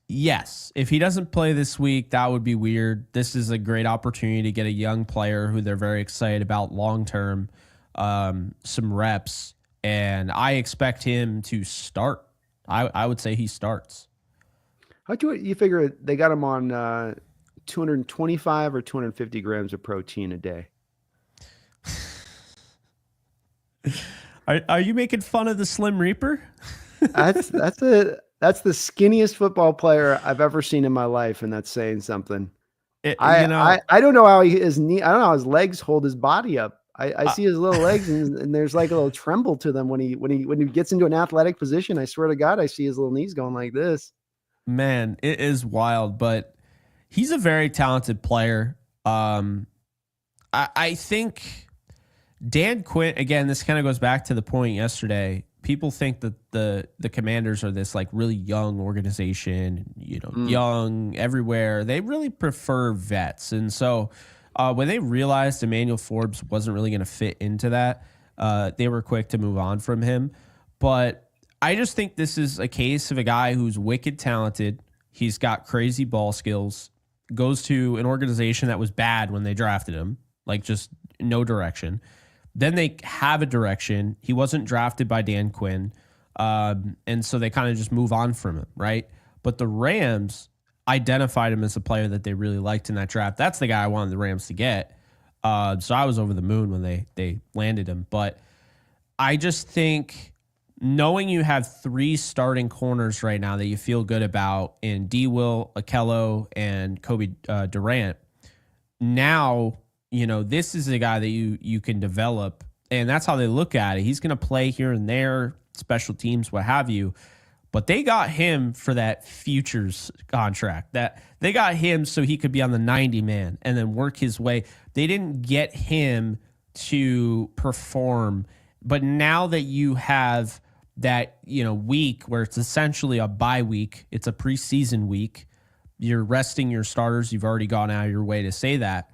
Yes. If he doesn't play this week, that would be weird. This is a great opportunity to get a young player who they're very excited about long term, some reps, and I expect him to start. I would say he starts. How do you figure they got him on 225 or 250 grams of protein a day? Are you making fun of the Slim Reaper? That's the skinniest football player I've ever seen in my life, and that's saying something. I don't know how his knee. I don't know how his legs hold his body up. I see his little legs and there's like a little tremble to them when he gets into an athletic position. I swear to God, I see his little knees going like this. Man, it is wild, but he's a very talented player. I think Dan Quinn, again, this kind of goes back to the point yesterday. People think that the Commanders are this like really young organization, young everywhere. They really prefer vets. And so when they realized Emmanuel Forbes wasn't really going to fit into that, they were quick to move on from him. But I just think this is a case of a guy who's wicked talented. He's got crazy ball skills, goes to an organization that was bad when they drafted him, like just no direction. Then they have a direction. He wasn't drafted by Dan Quinn. And so they kind of just move on from him, right? But the Rams identified him as a player that they really liked in that draft. That's the guy I wanted the Rams to get. So I was over the moon when they landed him. But I just think knowing you have 3 starting corners right now that you feel good about in D. Will, Akello, and Kobe Durant, now this is a guy that you can develop, and that's how they look at it. He's going to play here and there, special teams, what have you. But they got him for that futures contract. That they got him so he could be on the 90-man and then work his way. They didn't get him to perform. But now that you have that week where it's essentially a bye week, it's a preseason week, you're resting your starters. You've already gone out of your way to say that.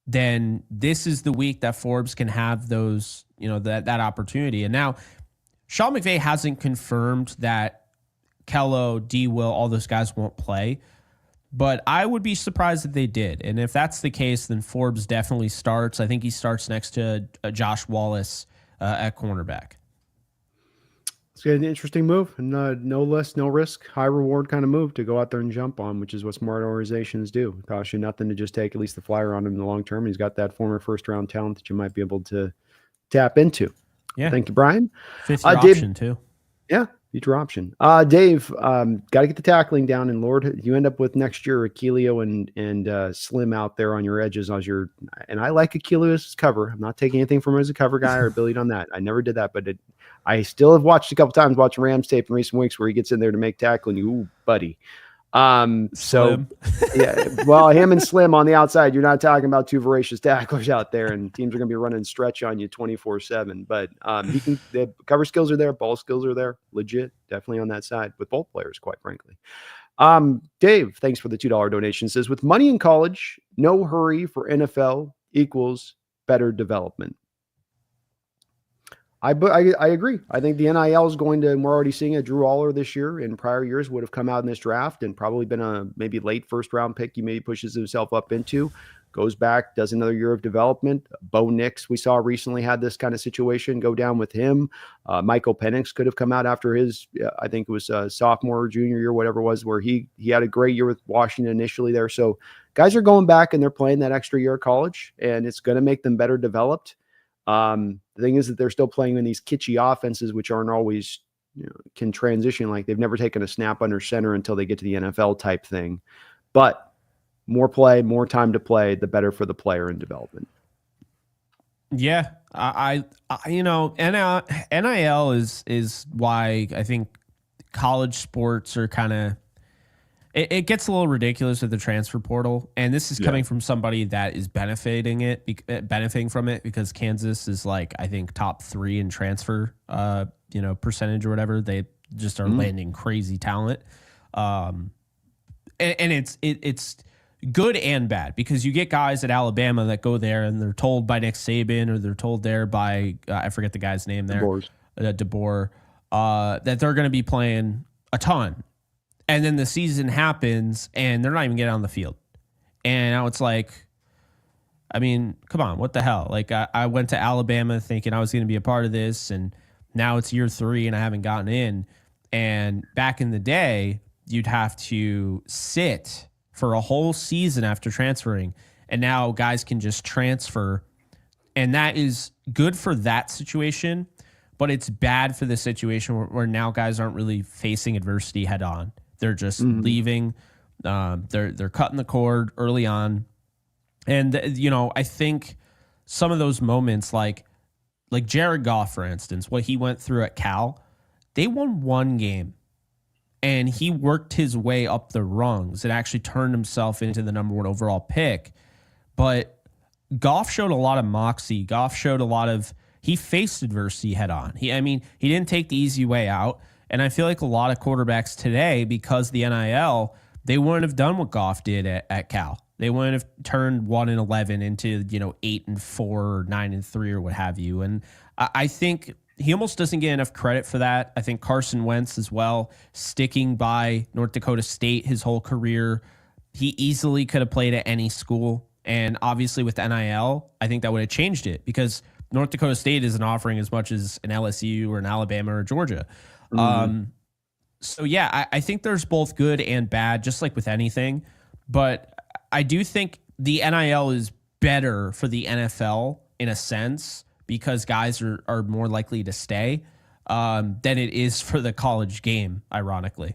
Then this is the week that Forbes can have those, that opportunity. And now Sean McVay hasn't confirmed that Kello, D. Will, all those guys won't play, but I would be surprised if they did. And if that's the case, then Forbes definitely starts. I think he starts next to Josh Wallace at cornerback. It's an interesting move, and no less, no risk, high reward kind of move to go out there and jump on, which is what smart organizations do. It costs you nothing to just take at least the flyer on him in the long term. He's got that former first-round talent that you might be able to tap into. Yeah. Thank you, Brian. Fifth year option, too. Yeah, future option. Dave, got to get the tackling down, and Lord, you end up with next year Akilio and Slim out there on your edges and I like Akilio's cover. I'm not taking anything from him as a cover guy or ability on that. I never did that, but I still have watched a couple times watching Rams tape in recent weeks where he gets in there to make tackle and ooh, buddy. So yeah, well, him and Slim on the outside, you're not talking about 2 voracious tacklers out there, and teams are going to be running stretch on you 24/7. But the cover skills are there, ball skills are there, legit, definitely on that side with both players, quite frankly. Dave, thanks for the $2 donation. Says with money in college, no hurry for NFL equals better development. I agree. I think the NIL is going to, and we're already seeing a Drew Aller this year. In prior years would have come out in this draft and probably been a maybe late first round pick. He maybe pushes himself up into, goes back, does another year of development. Bo Nix, we saw recently had this kind of situation go down with him. Michael Penix could have come out after his, I think it was sophomore or junior year, whatever it was, where he had a great year with Washington initially there. So guys are going back and they're playing that extra year of college, and it's going to make them better developed. The thing is that they're still playing in these kitschy offenses, which aren't always, can transition. Like they've never taken a snap under center until they get to the NFL type thing. But more play, more time to play, the better for the player in development. Yeah, NIL is why I think college sports are kind of, it gets a little ridiculous with the transfer portal, and this is coming from somebody that is benefiting from it because Kansas is like, I think, top 3 in transfer, percentage or whatever. They just are landing crazy talent, and it's good and bad because you get guys at Alabama that go there and they're told by Nick Saban or they're told there by I forget the guy's name there, DeBoer, that they're going to be playing a ton. And then the season happens, and they're not even getting on the field. And now it's like, I mean, come on, what the hell? Like, I went to Alabama thinking I was going to be a part of this, and now it's year 3, and I haven't gotten in. And back in the day, you'd have to sit for a whole season after transferring, and now guys can just transfer. And that is good for that situation, but it's bad for the situation where now guys aren't really facing adversity head on. They're just leaving. They're cutting the cord early on, and I think some of those moments, like Jared Goff, for instance, what he went through at Cal, they won one game, and he worked his way up the rungs and actually turned himself into the number 1 overall pick. But Goff showed a lot of moxie. Goff showed he faced adversity head on. He didn't take the easy way out. And I feel like a lot of quarterbacks today, because the NIL, they wouldn't have done what Goff did at Cal. They wouldn't have turned 1-11 into 8-4 or 9-3 or what have you. And I think he almost doesn't get enough credit for that. I think Carson Wentz as well, sticking by North Dakota State his whole career. He easily could have played at any school. And obviously with NIL, I think that would have changed it, because North Dakota State isn't offering as much as an LSU or an Alabama or Georgia. So yeah, I think there's both good and bad, just like with anything. But I do think the NIL is better for the NFL in a sense, because guys are more likely to stay than it is for the college game, ironically.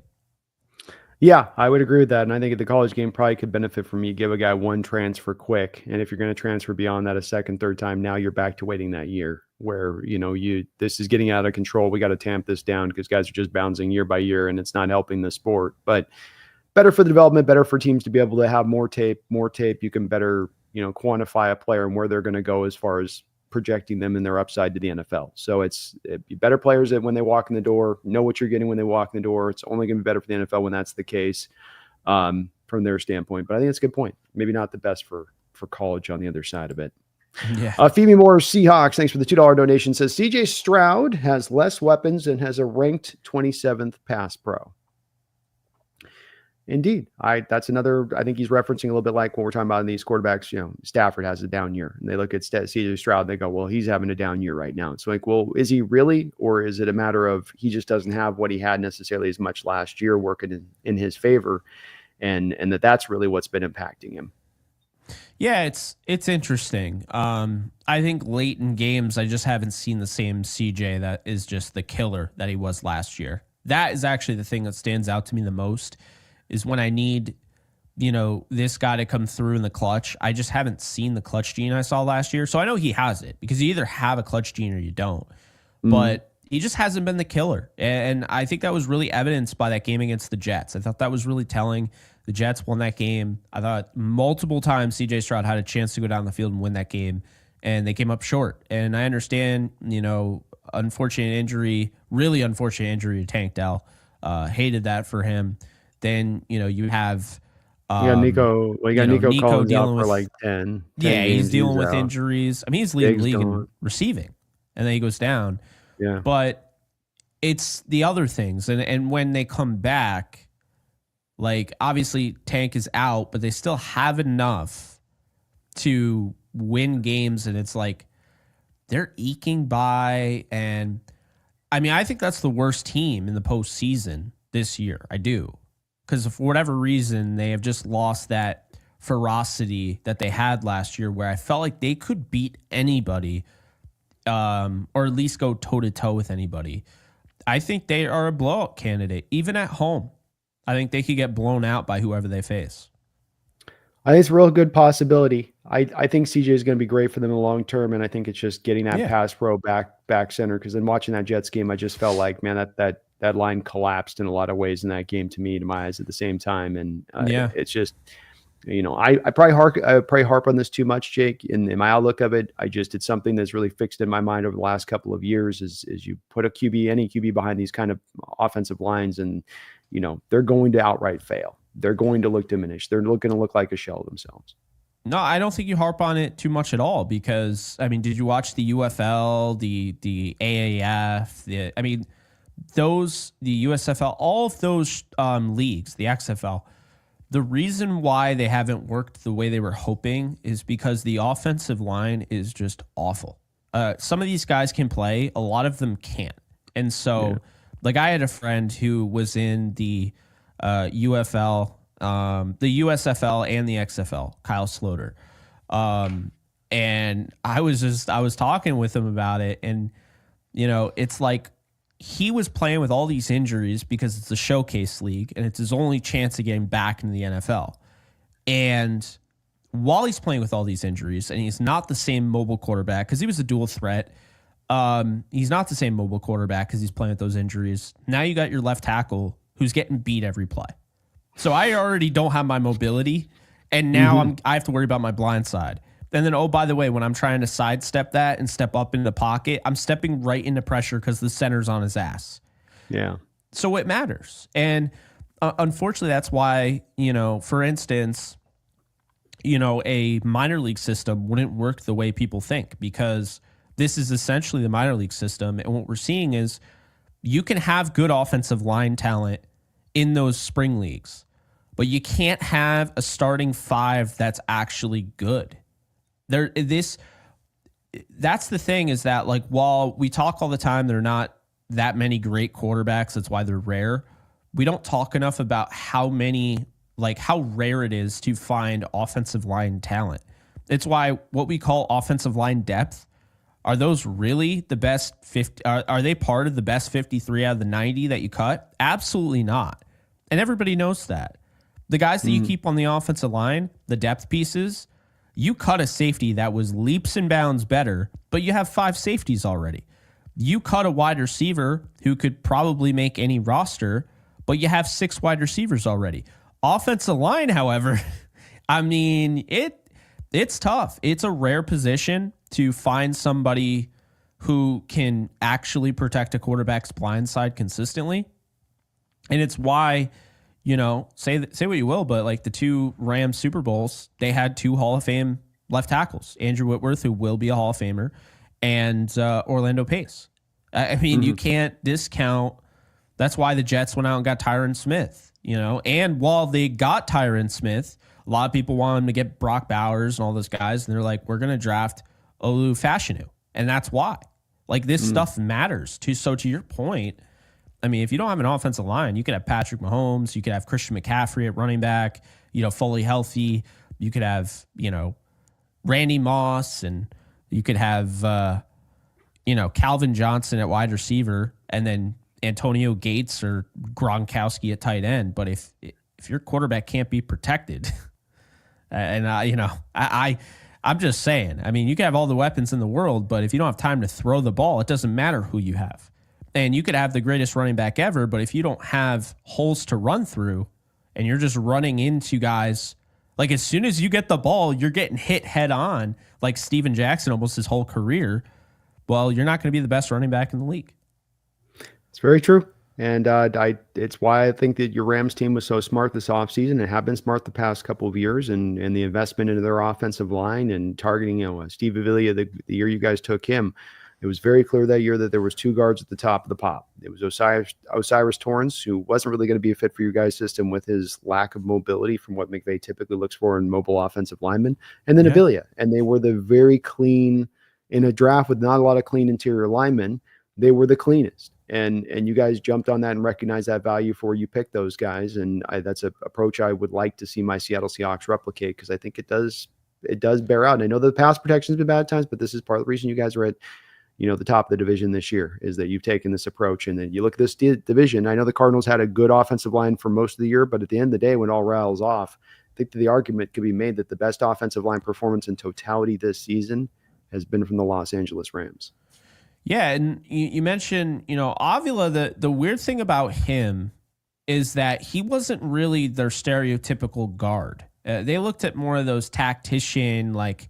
Yeah, I would agree with that. And I think the college game probably could benefit from you give a guy one transfer quick. And if you're going to transfer beyond that a second, third time, now you're back to waiting that year where, this is getting out of control. We got to tamp this down because guys are just bouncing year by year and it's not helping the sport. But better for the development, better for teams to be able to have more tape. You can better, quantify a player and where they're going to go as far as projecting them and their upside to the NFL. So it's better players that when they walk in the door, know what you're getting when they walk in the door. It's only going to be better for the NFL when that's the case from their standpoint. But I think it's a good point. Maybe not the best for college on the other side of it. Yeah. Phoebe Moore, Seahawks, thanks for the $2 donation, says CJ Stroud has less weapons and has a ranked 27th pass pro. Indeed. That's another, I think he's referencing a little bit like when we're talking about these quarterbacks, Stafford has a down year and they look at CJ Stroud and they go, well, he's having a down year right now. It's like, well, is he really, or is it a matter of he just doesn't have what he had necessarily as much last year working in his favor and that's really what's been impacting him. Yeah, it's interesting. I think late in games, I just haven't seen the same CJ that is just the killer that he was last year. That is actually the thing that stands out to me the most, is when I need, this guy to come through in the clutch. I just haven't seen the clutch gene I saw last year. So I know he has it, because you either have a clutch gene or you don't. But he just hasn't been the killer. And I think that was really evidenced by that game against the Jets. I thought that was really telling. The Jets won that game. I thought multiple times CJ Stroud had a chance to go down the field and win that game, and they came up short. And I understand, unfortunate injury, really unfortunate injury to Tank Dell. Hated that for him. Then, you have Nico Collins dealing out with for like 10 yeah, he's dealing with out. injuries. I mean, he's leading the league in gone. receiving, and then he goes down. Yeah. But it's the other things. And when they come back, like obviously Tank is out, but they still have enough to win games. And it's like they're eking by. And I mean, I think that's the worst team in the postseason this year. I do. Because for whatever reason, they have just lost that ferocity that they had last year, where I felt like they could beat anybody, or at least go toe-to-toe with anybody. I think they are a blowout candidate, even at home. I think they could get blown out by whoever they face. I think it's a real good possibility. I think CJ is going to be great for them in the long term, and I think it's just getting that pass pro back center, because in watching that Jets game, I just felt like, man, that line collapsed in a lot of ways in that game to me, to my eyes at the same time. And it's just, I probably harp on this too much, Jake, in my outlook of it. It's something that's really fixed in my mind over the last couple of years is you put any QB behind these kind of offensive lines and, they're going to outright fail. They're going to look diminished. They're going to look like a shell of themselves. No, I don't think you harp on it too much at all, because, I mean, did you watch the UFL, the AAF, the USFL, all of those leagues, the XFL, the reason why they haven't worked the way they were hoping is because the offensive line is just awful. Some of these guys can play, a lot of them can't. And so, like, I had a friend who was in the UFL, the USFL and the XFL, Kyle Sloter. And I was talking with him about it, and, it's like, he was playing with all these injuries because it's a showcase league and it's his only chance of getting back into the NFL. And while he's playing with all these injuries, and he's not the same mobile quarterback because he was a dual threat. He's not the same mobile quarterback because he's playing with those injuries. Now you got your left tackle who's getting beat every play. So I already don't have my mobility, and now I have to worry about my blind side. And then, oh, by the way, when I'm trying to sidestep that and step up into the pocket, I'm stepping right into pressure because the center's on his ass. Yeah. So it matters. And unfortunately, that's why, for instance, a minor league system wouldn't work the way people think, because this is essentially the minor league system. And what we're seeing is you can have good offensive line talent in those spring leagues, but you can't have a starting five that's actually good. That's the thing, is that, like, while we talk all the time, there are not that many great quarterbacks. That's why they're rare. We don't talk enough about how rare it is to find offensive line talent. It's why what we call offensive line depth, are those really the best 50? Are they part of the best 53 out of the 90 that you cut? Absolutely not. And everybody knows that. The guys that you keep on the offensive line, the depth pieces, you cut a safety that was leaps and bounds better, but you have 5 safeties already. You cut a wide receiver who could probably make any roster, but you have 6 wide receivers already. Offensive line, however, I mean, it's tough. It's a rare position to find somebody who can actually protect a quarterback's blind side consistently. And it's why, say what you will, but like the 2 Rams Super Bowls, they had 2 Hall of Fame left tackles, Andrew Whitworth, who will be a Hall of Famer, and Orlando Pace. I mean, you can't discount. That's why the Jets went out and got Tyron Smith, and while they got Tyron Smith, a lot of people want him to get Brock Bowers and all those guys. And they're like, we're going to draft Olu Fashanu. And that's why. Like, this stuff matters. So to your point, I mean, if you don't have an offensive line, you could have Patrick Mahomes, you could have Christian McCaffrey at running back, fully healthy. You could have, Randy Moss, and you could have, Calvin Johnson at wide receiver, and then Antonio Gates or Gronkowski at tight end. But if your quarterback can't be protected, and I'm just saying, I mean, you can have all the weapons in the world, but if you don't have time to throw the ball, it doesn't matter who you have. And you could have the greatest running back ever, but if you don't have holes to run through and you're just running into guys, like, as soon as you get the ball, you're getting hit head on, like Steven Jackson almost his whole career, well, you're not going to be the best running back in the league. It's very true. And it's why I think that your Rams team was so smart this offseason, and have been smart the past couple of years, and the investment into their offensive line and targeting, Steve Avila, the year you guys took him. It was very clear that year that there was 2 guards at the top of the pop. It was Osiris Torrance, who wasn't really going to be a fit for your guys' system with his lack of mobility from what McVay typically looks for in mobile offensive linemen, and then Avila. And they were the very clean, in a draft with not a lot of clean interior linemen, they were the cleanest. And you guys jumped on that and recognized that value for you picked those guys. And that's an approach I would like to see my Seattle Seahawks replicate, because I think it does bear out. And I know the pass protection has been bad at times, but this is part of the reason you guys are at the top of the division this year, is that you've taken this approach. And then you look at this division. I know the Cardinals had a good offensive line for most of the year, but at the end of the day, when all rails off, I think that the argument could be made that the best offensive line performance in totality this season has been from the Los Angeles Rams. Yeah, and you mentioned, Avila, the weird thing about him is that he wasn't really their stereotypical guard. They looked at more of those tactician, like,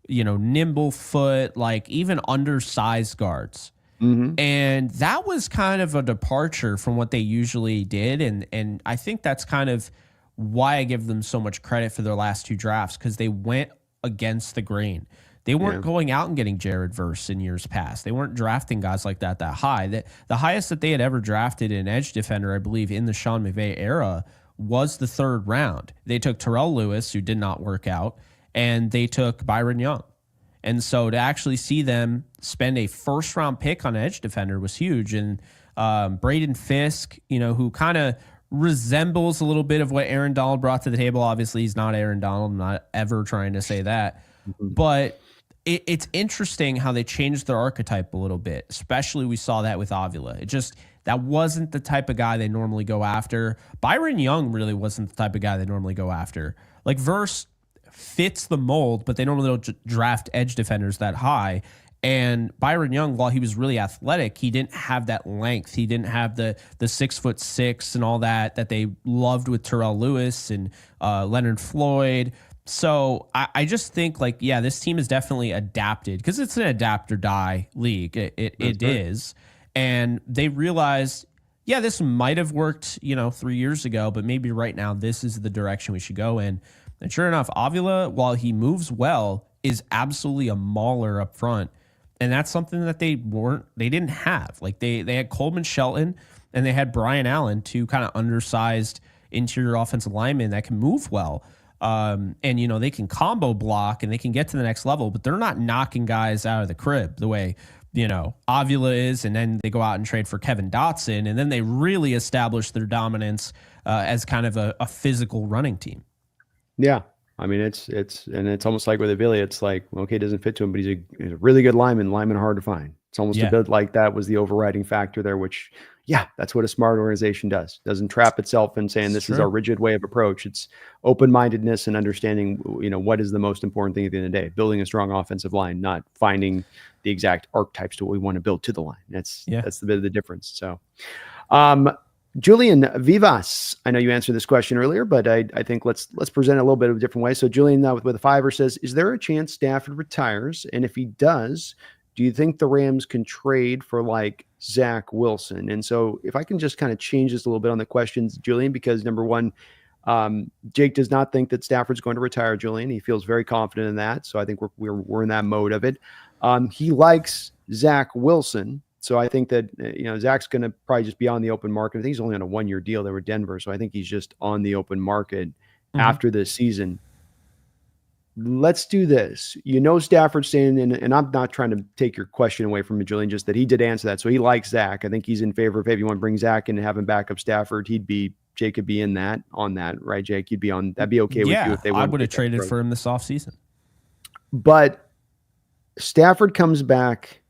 nimble foot, like even undersized guards. And that was kind of a departure from what they usually did. And I think that's kind of why I give them so much credit for their last 2 drafts, because they went against the grain. They weren't going out and getting Jared Verse in years past. They weren't drafting guys like that high. The highest that they had ever drafted in edge defender, I believe, in the Sean McVay era was the 3rd round. They took Terrell Lewis, who did not work out, and they took Byron Young. And so to actually see them spend a 1st-round pick on edge defender was huge. And Braden Fisk, who kind of resembles a little bit of what Aaron Donald brought to the table. Obviously, he's not Aaron Donald. I'm not ever trying to say that. But it's interesting how they changed their archetype a little bit. Especially we saw that with Avila. That wasn't the type of guy they normally go after. Byron Young really wasn't the type of guy they normally go after. Like Verse fits the mold, but they normally don't draft edge defenders that high. And Byron Young, while he was really athletic, he didn't have that length. He didn't have the 6'6" and all that they loved with Terrell Lewis and Leonard Floyd. So I just think this team is definitely adapted because it's an adapt or die league. It is. And they realized, this might have worked, 3 years ago, but maybe right now this is the direction we should go in. And sure enough, Avila, while he moves well, is absolutely a mauler up front. And that's something that they didn't have. Like they had Coleman Shelton and they had Brian Allen, two kind of undersized interior offensive linemen that can move well. And they can combo block and they can get to the next level, but they're not knocking guys out of the crib the way, Avila is. And then they go out and trade for Kevin Dotson. And then they really establish their dominance as kind of a physical running team. Yeah. I mean, it's almost like with Avila, it's like, okay, it doesn't fit to him, but he's a really good lineman hard to find. It's almost a bit like that was the overriding factor there, which, that's what a smart organization does. Doesn't trap itself in saying this is our rigid way of approach. It's open-mindedness and understanding, what is the most important thing at the end of the day, building a strong offensive line, not finding the exact archetypes to what we want to build to the line. That's the bit of the difference. So, Julian Vivas, I know you answered this question earlier, but I think let's present it a little bit of a different way. So Julian with a fiver says, is there a chance Stafford retires? And if he does, do you think the Rams can trade for like Zach Wilson? And so if I can just kind of change this a little bit on the questions, Julian, because number one, Jake does not think that Stafford's going to retire, Julian. He feels very confident in that. So I think we're in that mode of it. He likes Zach Wilson. So I think that, Zach's going to probably just be on the open market. I think he's only on a 1-year deal there with Denver. So I think he's just on the open market after this season. Let's do this. Stafford's saying, and I'm not trying to take your question away from Julian, just that he did answer that. So he likes Zach. I think he's in favor of, if you want to bring Zach in and have him back up Stafford, Jake could be on that, right, Jake? You'd be on, that'd be okay with you if they would. I would have traded for him this offseason. But Stafford comes back,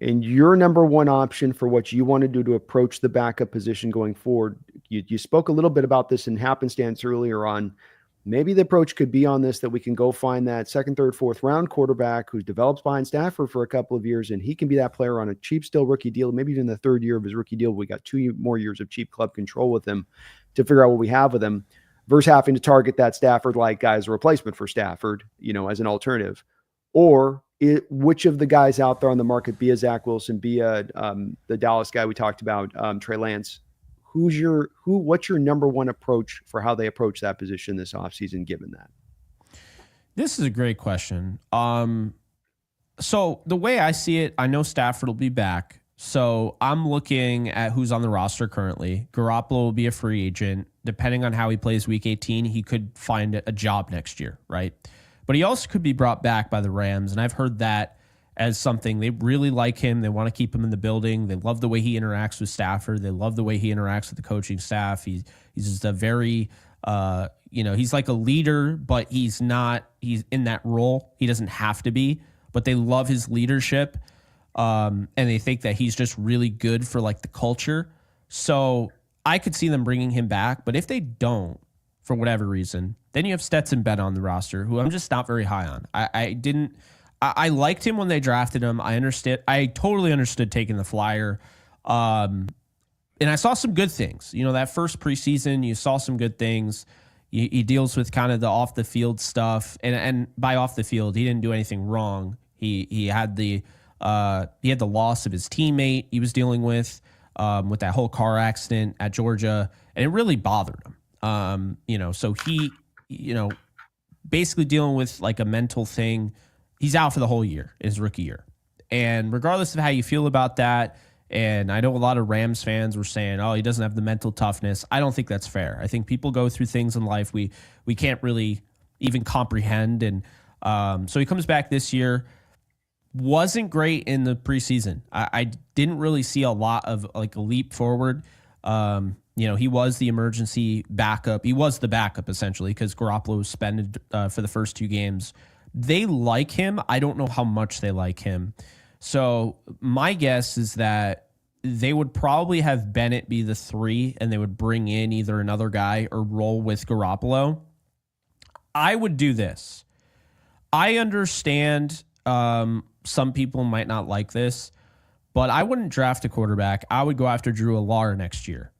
and your number one option for what you want to do to approach the backup position going forward. You spoke a little bit about this in happenstance earlier on. Maybe the approach could be on this, that we can go find that second, third, fourth round quarterback who develops behind Stafford for a couple of years, and he can be that player on a cheap still rookie deal, maybe even the third year of his rookie deal. We got 2 more years of cheap club control with him to figure out what we have with him, versus having to target that Stafford-like guy as a replacement for Stafford, as an alternative. Or which of the guys out there on the market, be a Zach Wilson, be a the Dallas guy we talked about, Trey Lance, what's your number one approach for how they approach that position this offseason, given that? This is a great question. So the way I see it, I know Stafford will be back. So I'm looking at who's on the roster currently. Garoppolo will be a free agent. Depending on how he plays week 18, he could find a job next year, right? But he also could be brought back by the Rams. And I've heard that as something. They really like him. They want to keep him in the building. They love the way he interacts with Stafford. They love the way he interacts with the coaching staff. He's just a very, he's like a leader, but he's in that role. He doesn't have to be, but they love his leadership. And they think that he's just really good for like the culture. So I could see them bringing him back, but if they don't, for whatever reason, then you have Stetson Bennett on the roster, who I'm just not very high on. I liked him when they drafted him. I totally understood taking the flyer. And I saw some good things. That first preseason, you saw some good things. He deals with kind of the off the field stuff. And by off the field, he didn't do anything wrong. He had the loss of his teammate he was dealing with that whole car accident at Georgia, and it really bothered him. So he, basically dealing with like a mental thing. He's out for the whole year, his rookie year. And regardless of how you feel about that, and I know a lot of Rams fans were saying, oh, he doesn't have the mental toughness. I don't think that's fair. I think people go through things in life we can't really even comprehend. And so he comes back this year. Wasn't great in the preseason. I didn't really see a lot of like a leap forward. He was the emergency backup. He was the backup essentially because Garoppolo was suspended for the first 2 games. They like him. I don't know how much they like him. So my guess is that they would probably have Bennett be the 3, and they would bring in either another guy or roll with Garoppolo. I would do this. I understand some people might not like this, but I wouldn't draft a quarterback. I would go after Drew Allar next year.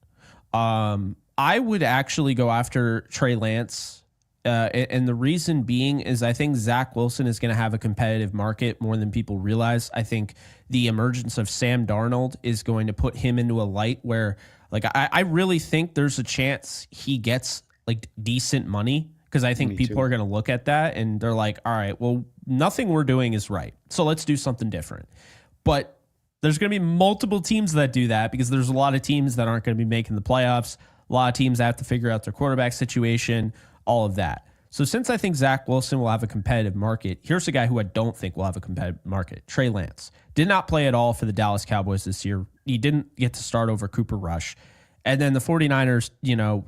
I would actually go after Trey Lance. And the reason being is I think Zach Wilson is going to have a competitive market more than people realize. I think the emergence of Sam Darnold is going to put him into a light where, like, I really think there's a chance he gets like decent money, because I think people are going to look at that and they're like, all right, well, nothing we're doing is right, so let's do something different. But there's going to be multiple teams that do that, because there's a lot of teams that aren't going to be making the playoffs. A lot of teams have to figure out their quarterback situation, all of that. So since I think Zach Wilson will have a competitive market, here's a guy who I don't think will have a competitive market. Trey Lance did not play at all for the Dallas Cowboys this year. He didn't get to start over Cooper Rush. And then the 49ers,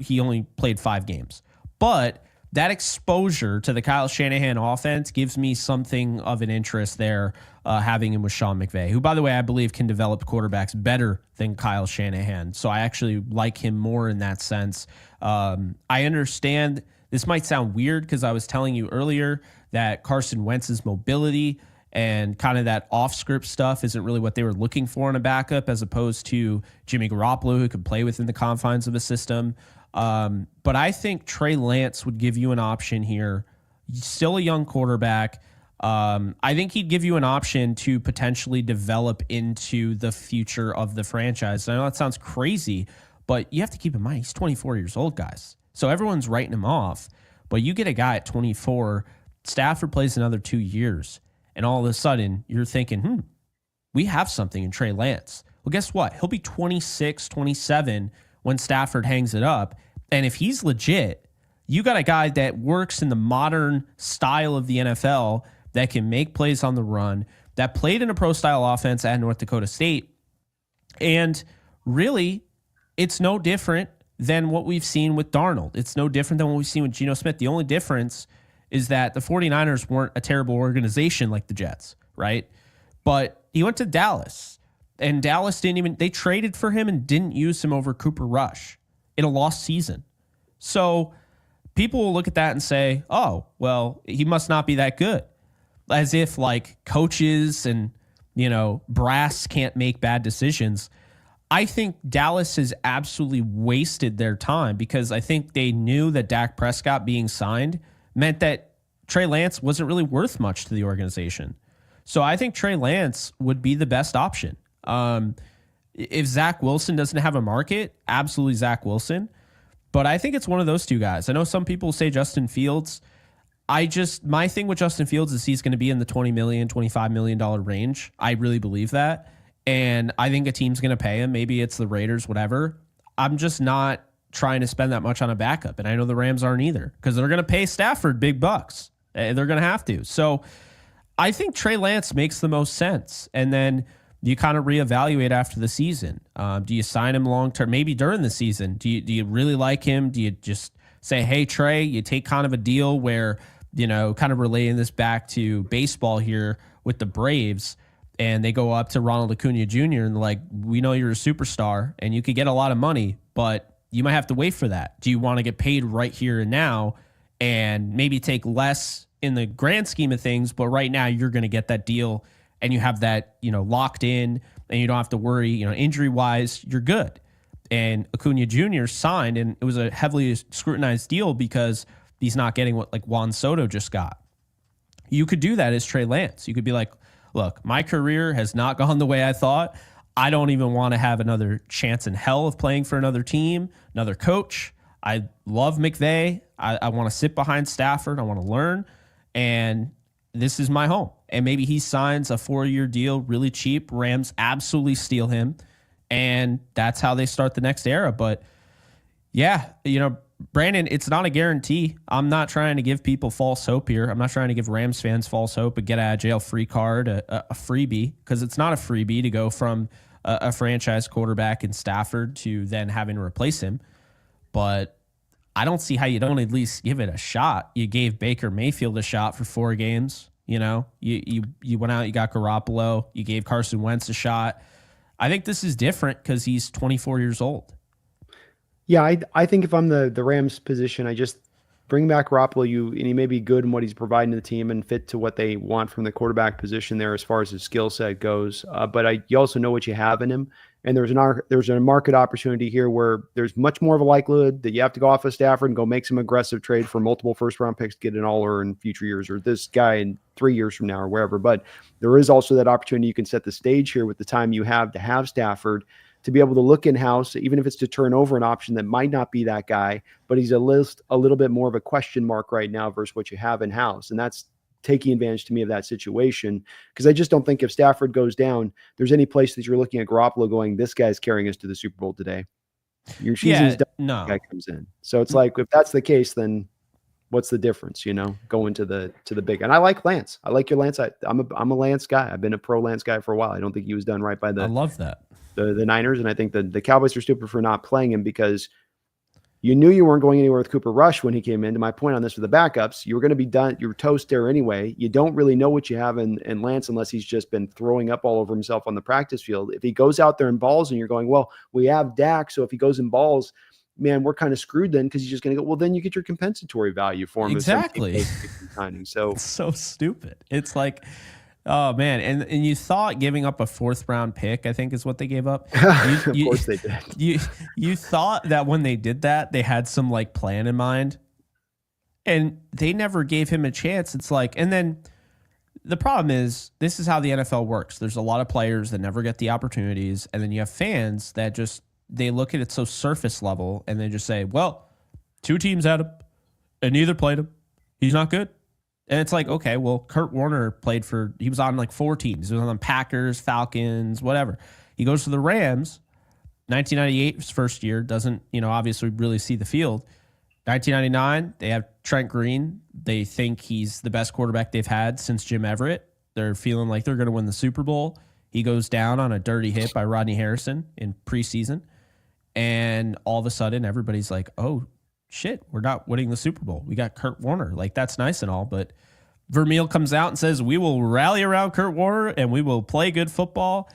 he only played 5 games. But that exposure to the Kyle Shanahan offense gives me something of an interest there, having him with Sean McVay, who, by the way, I believe can develop quarterbacks better than Kyle Shanahan. So I actually like him more in that sense. I understand this might sound weird, because I was telling you earlier that Carson Wentz's mobility and kind of that off-script stuff isn't really what they were looking for in a backup, as opposed to Jimmy Garoppolo, who could play within the confines of a system. But I think Trey Lance would give you an option here. He's still a young quarterback. I think he'd give you an option to potentially develop into the future of the franchise. I know that sounds crazy, but you have to keep in mind he's 24 years old, guys. So everyone's writing him off. But you get a guy at 24, Stafford plays another 2 years, and all of a sudden you're thinking, we have something in Trey Lance. Well, guess what? He'll be 26, 27 when Stafford hangs it up. And if he's legit, you got a guy that works in the modern style of the NFL, that can make plays on the run, that played in a pro-style offense at North Dakota State. And really, it's no different than what we've seen with Darnold. It's no different than what we've seen with Geno Smith. The only difference is that the 49ers weren't a terrible organization like the Jets, right? But he went to Dallas, and Dallas they traded for him and didn't use him over Cooper Rush in a lost season. So people will look at that and say, oh, well, he must not be that good. As if like coaches and, brass can't make bad decisions. I think Dallas has absolutely wasted their time, because I think they knew that Dak Prescott being signed meant that Trey Lance wasn't really worth much to the organization. So I think Trey Lance would be the best option. If Zach Wilson doesn't have a market, absolutely Zach Wilson. But I think it's one of those two guys. I know some people say Justin Fields. My thing with Justin Fields is he's going to be in the $20 million, $25 million range. I really believe that. And I think a team's going to pay him. Maybe it's the Raiders, whatever. I'm just not trying to spend that much on a backup. And I know the Rams aren't either, because they're going to pay Stafford big bucks. They're going to have to. So I think Trey Lance makes the most sense. And then you kind of reevaluate after the season. Do you sign him long-term? Maybe during the season. Do you really like him? Do you just say, hey, Trey, you take kind of a deal where, kind of relating this back to baseball here with the Braves, and they go up to Ronald Acuna Jr. and they're like, we know you're a superstar and you could get a lot of money, but you might have to wait for that. Do you want to get paid right here and now and maybe take less in the grand scheme of things, but right now you're going to get that deal and you have that, locked in, and you don't have to worry, injury-wise, you're good. And Acuna Jr. signed, and it was a heavily scrutinized deal because he's not getting what like Juan Soto just got. You could do that as Trey Lance. You could be like, look, my career has not gone the way I thought. I don't even want to have another chance in hell of playing for another team, another coach. I love McVay. I want to sit behind Stafford. I want to learn. And this is my home. And maybe he signs a 4-year deal really cheap. Rams absolutely steal him. And that's how they start the next era. But yeah, Brandon, it's not a guarantee. I'm not trying to give people false hope here. I'm not trying to give Rams fans false hope, a get out of jail free card, a freebie, because it's not a freebie to go from a franchise quarterback in Stafford to then having to replace him. But I don't see how you don't at least give it a shot. You gave Baker Mayfield a shot for 4 games. You know, you went out, you got Garoppolo, you gave Carson Wentz a shot. I think this is different because he's 24 years old. Yeah, I think if I'm the Rams position, I just bring back Garoppolo. And he may be good in what he's providing to the team and fit to what they want from the quarterback position there as far as his skill set goes. But you also know what you have in him. And there's a market opportunity here where there's much more of a likelihood that you have to go off of Stafford and go make some aggressive trade for multiple first-round picks to get an all-or in future years, or this guy in 3 years from now or wherever. But there is also that opportunity. You can set the stage here with the time you have to have Stafford to be able to look in-house, even if it's to turn over an option that might not be that guy, but he's a little bit more of a question mark right now versus what you have in-house. And that's taking advantage to me of that situation, because I just don't think if Stafford goes down, there's any place that you're looking at Garoppolo going, this guy's carrying us to the Super Bowl today. Your season's done, no guy comes in. So it's like, if that's the case, then what's the difference, going to the big. And I like Lance. I like your Lance. I'm a Lance guy. I've been a pro Lance guy for a while. I don't think he was done right by I love that. The Niners, and I think the Cowboys are stupid for not playing him, because you knew you weren't going anywhere with Cooper Rush when he came in. To my point on this with the backups, you were going to be done. You were toast there anyway. You don't really know what you have in Lance unless he's just been throwing up all over himself on the practice field. If he goes out there and balls and you're going, well, we have Dak, so if he goes and balls, man, we're kind of screwed then, because he's just going to go, well, then you get your compensatory value for him. Exactly. So it's so stupid. It's like, oh man, and you thought giving up a 4th round pick, I think is what they gave up. Of course they did. You thought that when they did that, they had some like plan in mind, and they never gave him a chance. It's like, and then the problem is, this is how the NFL works. There's a lot of players that never get the opportunities, and then you have fans that just, they look at it so surface level, and they just say, well, 2 teams had him, and neither played him. He's not good. And it's like, okay, well, Kurt Warner he was on like 4 teams. He was on the Packers, Falcons, whatever. He goes to the Rams, 1998, his first year, doesn't, obviously really see the field. 1999, they have Trent Green. They think he's the best quarterback they've had since Jim Everett. They're feeling like they're going to win the Super Bowl. He goes down on a dirty hit by Rodney Harrison in preseason. And all of a sudden, everybody's like, oh, shit, we're not winning the Super Bowl. We got Kurt Warner. Like, that's nice and all, but Vermeil comes out and says, we will rally around Kurt Warner and we will play good football.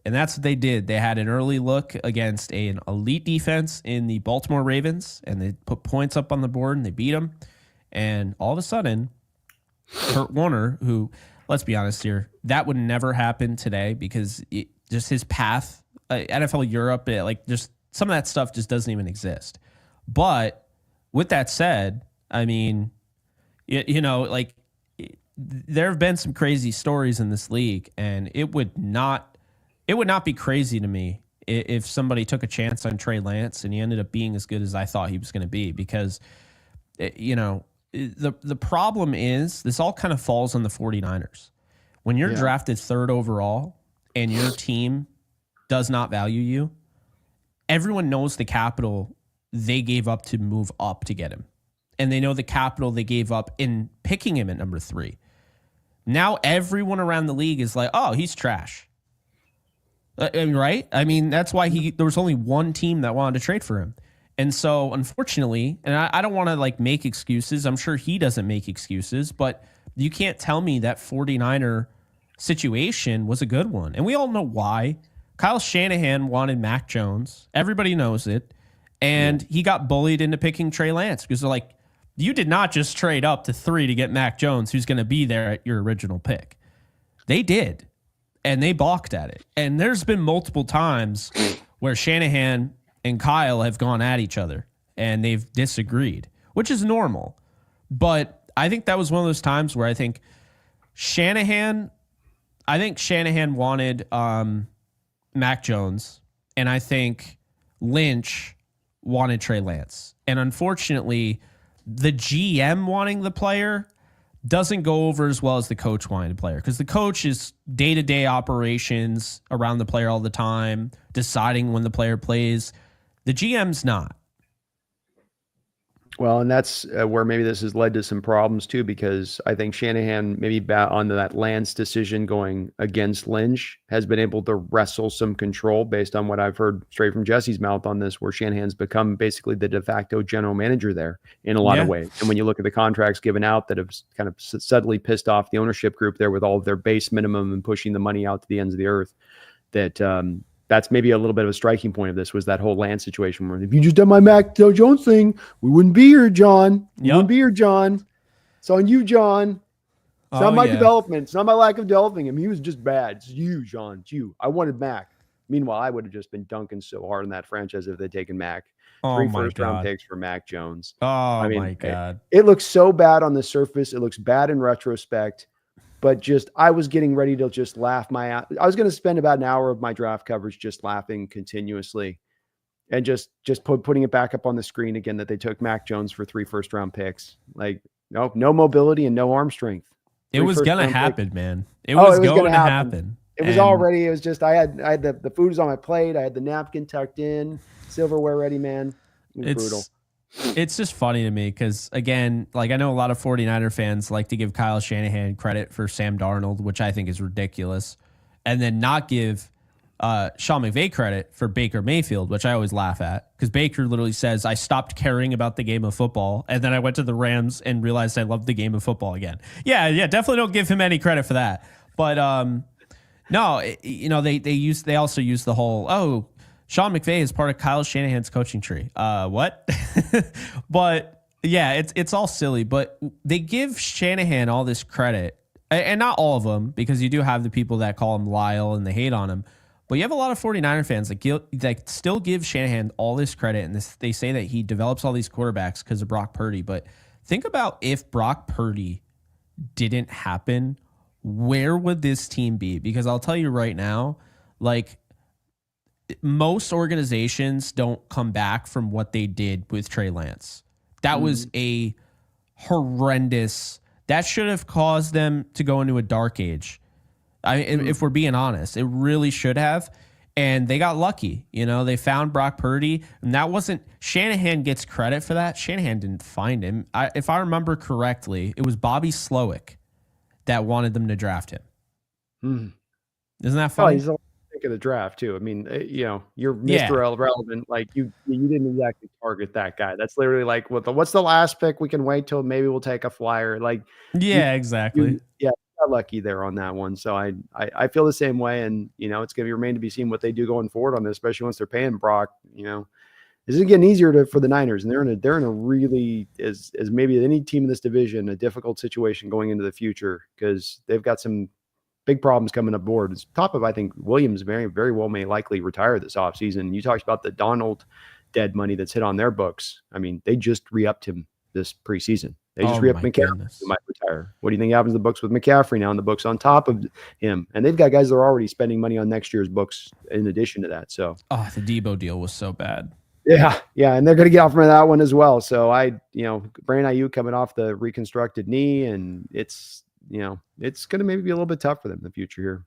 And that's what they did. They had an early look against an elite defense in the Baltimore Ravens, and they put points up on the board and they beat them. And all of a sudden, Kurt Warner, who, let's be honest here, that would never happen today, because just his path, NFL Europe, just some of that stuff just doesn't even exist. But with that said, I mean, there have been some crazy stories in this league, and it would not be crazy to me if somebody took a chance on Trey Lance and he ended up being as good as I thought he was going to be, because, the problem is this all kind of falls on the 49ers. When you're drafted 3rd overall and your team does not value you, everyone knows the capital they gave up to move up to get him. And they know the capital they gave up in picking him at number 3. Now everyone around the league is like, oh, he's trash. Right? I mean, that's why there was only one team that wanted to trade for him. And so, unfortunately, and I don't want to make excuses. I'm sure he doesn't make excuses, but you can't tell me that 49er situation was a good one. And we all know why. Kyle Shanahan wanted Mac Jones. Everybody knows it. And he got bullied into picking Trey Lance, because they're like, you did not just trade up to 3 to get Mac Jones, who's going to be there at your original pick. They did. And they balked at it. And there's been multiple times where Shanahan and Kyle have gone at each other and they've disagreed, which is normal. But I think that was one of those times where I think Shanahan wanted Mac Jones, and I think Lynch wanted Trey Lance. And unfortunately, the GM wanting the player doesn't go over as well as the coach wanting the player, because the coach is day-to-day operations around the player all the time, deciding when the player plays. The GM's not. Well, and that's where maybe this has led to some problems too, because I think Shanahan, maybe on that Lance decision going against Lynch, has been able to wrestle some control based on what I've heard straight from Jesse's mouth on this, where Shanahan's become basically the de facto general manager there in a lot of Yeah. ways. And when you look at the contracts given out that have kind of subtly pissed off the ownership group there with all of their base minimum and pushing the money out to the ends of the earth, that that's maybe a little bit of a striking point of this was that whole Lance situation where if you just done my Mac Jones thing, we wouldn't be here, John. We wouldn't be here, John. It's on you, John. It's not my development. It's not my lack of developing him. He was just bad. It's you, John. It's you. I wanted Mac. Meanwhile, I would have just been dunking so hard in that franchise if they'd taken Mac. Three first-round picks for Mac Jones. Oh, my God. It looks so bad on the surface. It looks bad in retrospect. But just, I was getting ready to just laugh I was going to spend about an hour of my draft coverage just laughing continuously and just putting it back up on the screen again that they took Mac Jones for 3 first-round picks. Like, no mobility and no arm strength. It was going to happen, man. It was going to happen. It was already, it was just, I had the food was on my plate. I had the napkin tucked in, silverware ready, man. It was brutal. It's just funny to me because, again, like I know a lot of 49er fans like to give Kyle Shanahan credit for Sam Darnold, which I think is ridiculous, and then not give Sean McVay credit for Baker Mayfield, which I always laugh at because Baker literally says, I stopped caring about the game of football, and then I went to the Rams and realized I loved the game of football again. Yeah, definitely don't give him any credit for that. But no, they also use the whole, Sean McVay is part of Kyle Shanahan's coaching tree. What? But yeah, it's all silly. But they give Shanahan all this credit, and not all of them, because you do have the people that call him Lyle and they hate on him. But you have a lot of 49er fans that still give Shanahan all this credit, and they say that he develops all these quarterbacks because of Brock Purdy. But think about if Brock Purdy didn't happen, where would this team be? Because I'll tell you right now, like, most organizations don't come back from what they did with Trey Lance. That was a horrendous. That should have caused them to go into a dark age. If we're being honest, it really should have. And they got lucky. They found Brock Purdy, and that wasn't. Shanahan gets credit for that. Shanahan didn't find him. If I remember correctly, it was Bobby Slowick that wanted them to draft him. Isn't that funny? Of the draft too. I mean, you're Mr. Irrelevant. Like you didn't exactly target that guy. That's literally like, what's the last pick? We can wait till maybe we'll take a flyer. Like, exactly. Got lucky there on that one. So I feel the same way, and it's going to remain to be seen what they do going forward on this, especially once they're paying Brock. This is getting easier for the Niners, and they're in a really as maybe any team in this division, a difficult situation going into the future because they've got some big problems coming aboard. It's top of, I think, Williams very, very well may likely retire this offseason. You talked about the Donald dead money that's hit on their books. I mean, they just re-upped him this preseason. They just re-upped McCaffrey, who might retire. What do you think happens to the books with McCaffrey now and the books on top of him? And they've got guys that are already spending money on next year's books in addition to that. So, the Debo deal was so bad. Yeah, and they're going to get off from that one as well. So Brandon Ayuk coming off the reconstructed knee, and it's going to maybe be a little bit tough for them in the future here.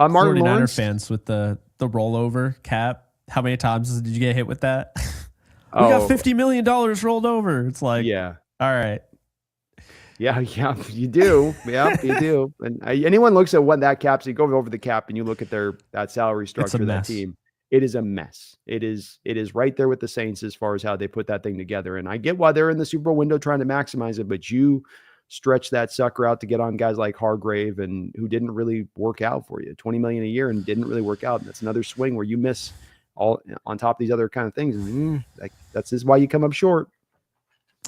Martin 49er Lawrence fans with the rollover cap. How many times did you get hit with that? We got $50 million rolled over. It's like, all right. Yeah, you do. Yeah, you do. And anyone looks at what that cap, so you go over the cap and you look at that salary structure of that team. It is a mess. It is right there with the Saints as far as how they put that thing together. And I get why they're in the Super Bowl window trying to maximize it, but you stretch that sucker out to get on guys like Hargrave and who didn't really work out for you. $20 million a year and didn't really work out. And that's another swing where you miss all on top of these other kind of things. That's just why you come up short.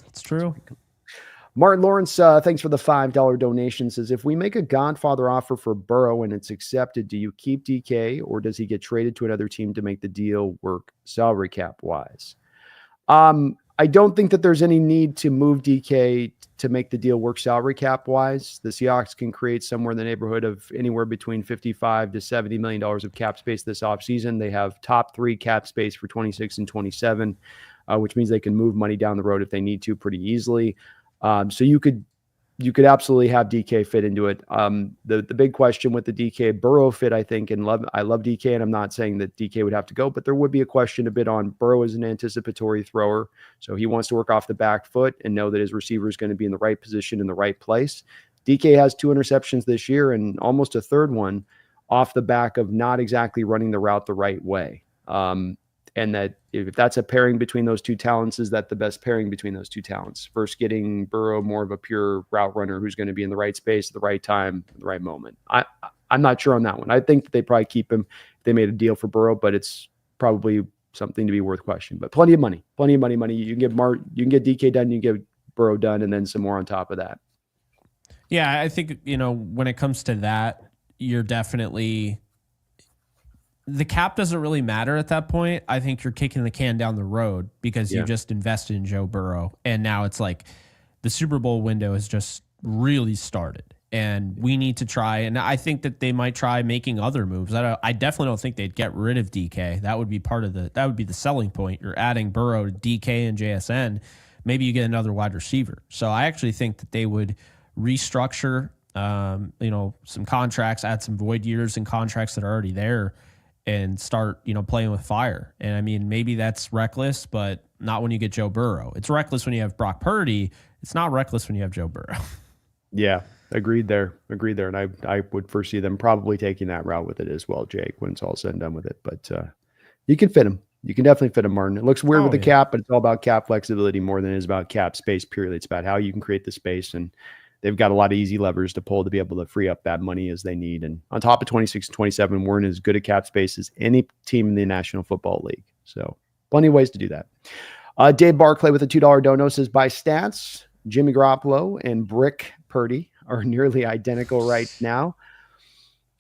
It's true. Martin Lawrence, thanks for the $5 donation. Says, if we make a Godfather offer for Burrow and it's accepted, do you keep DK or does he get traded to another team to make the deal work salary cap wise? I don't think that there's any need to move DK to make the deal work salary cap wise. The Seahawks can create somewhere in the neighborhood of anywhere between $55 to $70 million of cap space this offseason. They have top 3 cap space for 26 and 27, which means they can move money down the road if they need to pretty easily. So you could you could absolutely have DK fit into it. The big question with the DK Burrow fit, I think, and I love DK, and I'm not saying that DK would have to go, but there would be a question a bit on Burrow as an anticipatory thrower. So he wants to work off the back foot and know that his receiver is going to be in the right position in the right place. DK has 2 interceptions this year and almost a third one off the back of not exactly running the route the right way. And that if that's a pairing between those two talents, is that the best pairing between those two talents? First, getting Burrow more of a pure route runner who's going to be in the right space at the right time, at the right moment. I'm not sure on that one. I think that they probably keep him if they made a deal for Burrow, but it's probably something to be worth questioning. But plenty of money. You can get DK done, you can get Burrow done, and then some more on top of that. Yeah, I think, when it comes to that, you're definitely... The cap doesn't really matter at that point. I think you're kicking the can down the road because you just invested in Joe Burrow. And now it's like the Super Bowl window has just really started. And we need to try. And I think that they might try making other moves. I definitely don't think they'd get rid of DK. That would be that would be the selling point. You're adding Burrow to DK and JSN. Maybe you get another wide receiver. So I actually think that they would restructure, some contracts, add some void years and contracts that are already there, and start, playing with fire. And I mean, maybe that's reckless, but not when you get Joe Burrow. It's reckless when you have Brock Purdy. It's not reckless when you have Joe Burrow. Yeah, agreed there. And I would foresee them probably taking that route with it as well, Jake, when it's all said and done with it. But you can fit him. You can definitely fit him, Martin. It looks weird with the cap, but it's all about cap flexibility more than it is about cap space, purely. It's about how you can create the space, and they've got a lot of easy levers to pull to be able to free up that money as they need. And on top of 26 and 27, we're in as good a cap space as any team in the National Football League. So plenty of ways to do that. Dave Barclay with a $2 dono says, by stats, Jimmy Garoppolo and Brick Purdy are nearly identical right now.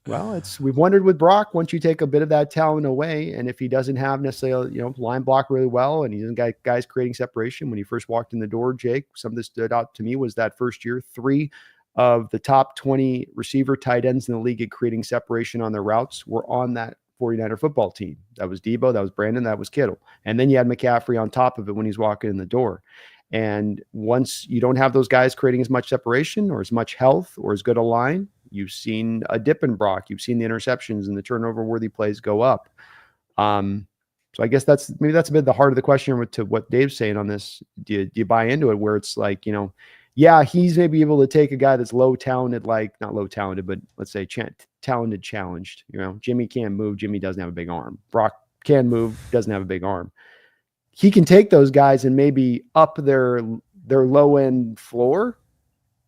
Well, we've wondered with Brock, once you take a bit of that talent away, and if he doesn't have necessarily, line block really well, and he doesn't got guys creating separation. When he first walked in the door, Jake, something that stood out to me was that first year, 3 of the top 20 receiver tight ends in the league at creating separation on their routes were on that 49er football team. That was Debo, that was Brandon, that was Kittle. And then you had McCaffrey on top of it when he's walking in the door. And once you don't have those guys creating as much separation or as much health or as good a line, you've seen a dip in Brock. You've seen the interceptions and the turnover-worthy plays go up. So I guess that's a bit the heart of the question to what Dave's saying on this. Do you buy into it where it's like, he's maybe able to take a guy that's low-talented, not low-talented, but let's say talented challenged. Jimmy can't move. Jimmy doesn't have a big arm. Brock can move, doesn't have a big arm. He can take those guys and maybe up their low-end floor,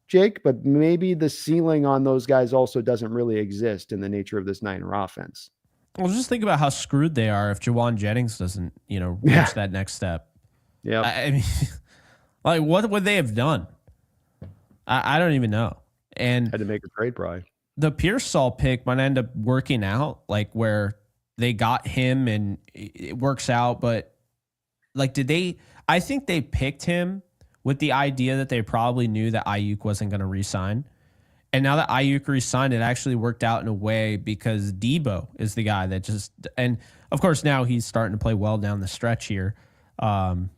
Jake, but maybe the ceiling on those guys also doesn't really exist in the nature of this Niner offense. Well, just think about how screwed they are if Jawan Jennings doesn't, reach that next step. Yeah. I mean, like, what would they have done? I don't even know. And had to make a trade, probably. The Pearsall pick might end up working out, like where they got him and it works out, but I think they picked him with the idea that they probably knew that Ayuk wasn't going to re-sign. And now that Ayuk re-signed, it actually worked out in a way because Debo is the guy that and of course now he's starting to play well down the stretch here. I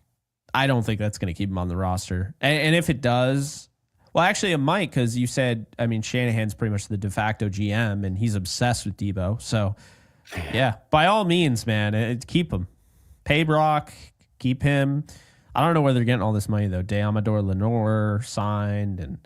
don't think that's going to keep him on the roster. And if it does, well, actually it might, because you said, Shanahan's pretty much the de facto GM and he's obsessed with Debo. So yeah, by all means, man, keep him. Pay Brock, keep him. I don't know where they're getting all this money though. Deamador Lenore signed, and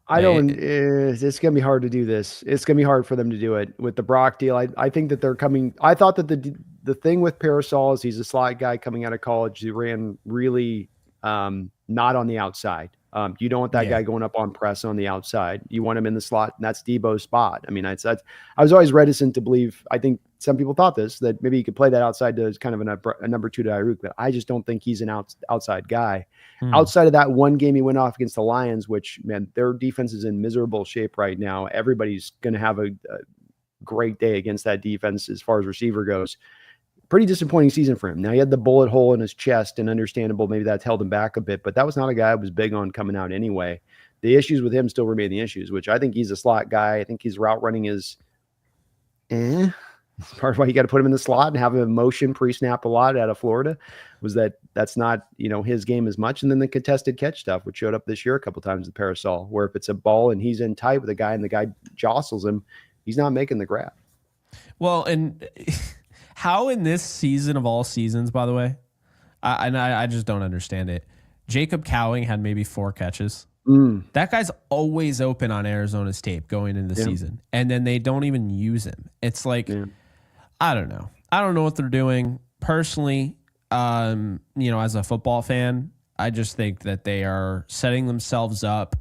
it's going to be hard to do this. It's going to be hard for them to do it with the Brock deal. I think that they're coming. I thought that the thing with Parasol is he's a slot guy coming out of college who ran really not on the outside. You don't want that guy going up on press on the outside. You want him in the slot, and that's Debo's spot. I was always reticent to believe. I think some people thought that maybe he could play that outside to kind of a number 2 to Ayuk, but I just don't think he's an outside guy. Outside of that one game he went off against the Lions, which, man, their defense is in miserable shape right now. Everybody's going to have a great day against that defense as far as receiver goes. Pretty disappointing season for him. Now, he had the bullet hole in his chest, and understandable, maybe that's held him back a bit, but that was not a guy who was big on coming out anyway. The issues with him still remain the issues, which I think he's a slot guy. I think his route running is It's part of why you got to put him in the slot and have him in motion pre-snap a lot out of Florida. Was that's not his game as much. And then the contested catch stuff, which showed up this year a couple times with Parasol, where if it's a ball and he's in tight with a guy and the guy jostles him, he's not making the grab. Well, and how in this season of all seasons, by the way, I just don't understand it. Jacob Cowing had maybe 4 catches. That guy's always open on Arizona's tape going into the season, and then they don't even use him. It's like, I don't know. I don't know what they're doing personally. As a football fan, I just think that they are setting themselves up.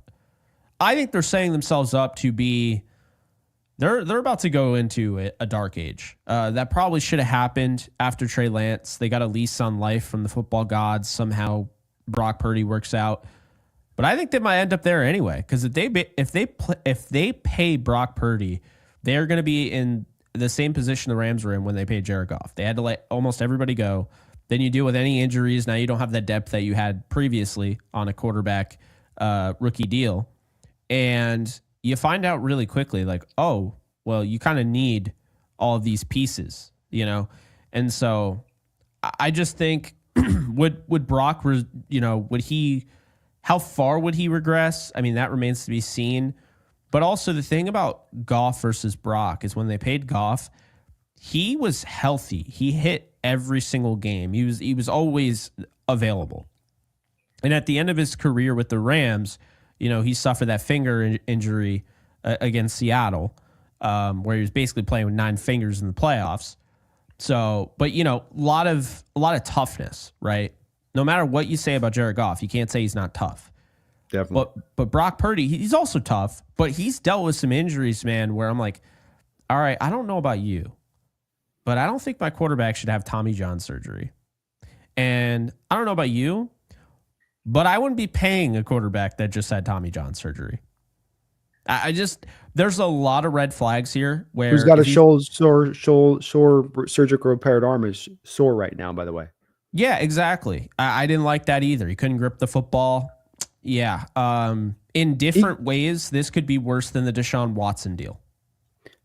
I think they're setting themselves up to be. They're about to go into a dark age. That probably should have happened after Trey Lance. They got a lease on life from the football gods. Somehow Brock Purdy works out. But I think they might end up there anyway, because if they pay Brock Purdy, they're going to be in the same position the Rams were in when they paid Jared Goff. They had to let almost everybody go. Then you deal with any injuries. Now you don't have that depth that you had previously on a quarterback rookie deal, and you find out really quickly, like, oh, well, you kind of need all of these pieces, and so I just think would Brock, would he? How far would he regress? I mean, that remains to be seen. But also the thing about Goff versus Brock is when they paid Goff, he was healthy. He hit every single game. He was always available. And at the end of his career with the Rams, he suffered that finger injury against Seattle, where he was basically playing with 9 fingers in the playoffs. So, but a lot of toughness, right? No matter what you say about Jared Goff, you can't say he's not tough. Definitely. But Brock Purdy, he's also tough, but he's dealt with some injuries, man, where I'm like, all right, I don't know about you, but I don't think my quarterback should have Tommy John surgery. And I don't know about you, but I wouldn't be paying a quarterback that just had Tommy John surgery. There's a lot of red flags here. Where who's got a sore surgical repaired arm is sore right now, by the way. Yeah, exactly. I didn't like that either. He couldn't grip the football. Yeah. In different ways, this could be worse than the Deshaun Watson deal.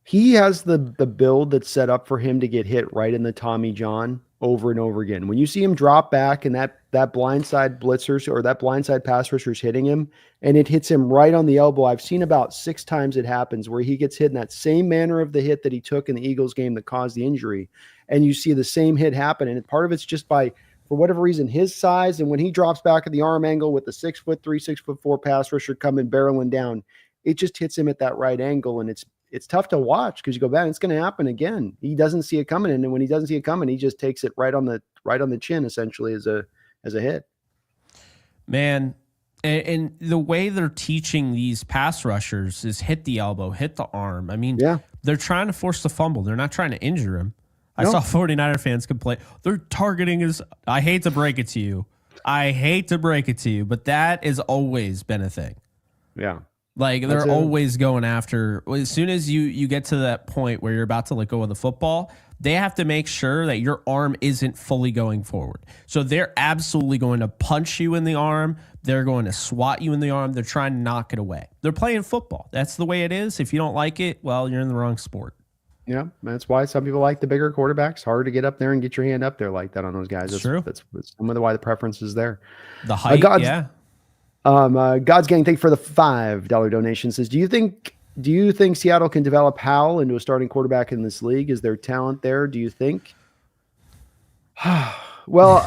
He has the build that's set up for him to get hit right in the Tommy John over and over again. When you see him drop back and that blindside blitzers or that blindside pass rusher's hitting him and it hits him right on the elbow, I've seen about 6 times it happens where he gets hit in that same manner of the hit that he took in the Eagles game that caused the injury. And you see the same hit happen. And part of it's just by, for whatever reason, his size. And when he drops back at the arm angle with the 6'3", 6'4" pass rusher coming barreling down, it just hits him at that right angle. And it's tough to watch because you go, man, it's going to happen again. He doesn't see it coming. And when he doesn't see it coming, he just takes it right on the chin, essentially, as a hit. Man. And the way they're teaching these pass rushers is hit the elbow, hit the arm. I mean, they're trying to force the fumble. They're not trying to injure him. I saw 49er fans complain. They're targeting his. I hate to break it to you, but that has always been a thing. Yeah. Like they're always going after. As soon as you get to that point where you're about to let go of the football, they have to make sure that your arm isn't fully going forward. So they're absolutely going to punch you in the arm. They're going to swat you in the arm. They're trying to knock it away. They're playing football. That's the way it is. If you don't like it, well, you're in the wrong sport. Yeah, that's why some people like the bigger quarterbacks. Hard to get up there and get your hand up there like that on those guys. That's true. That's some of why the preference is there. The height, yeah. God's Gang, thank you for the $5 donation. Says, do you think Seattle can develop Howell into a starting quarterback in this league? Is there talent there? Do you think? Well,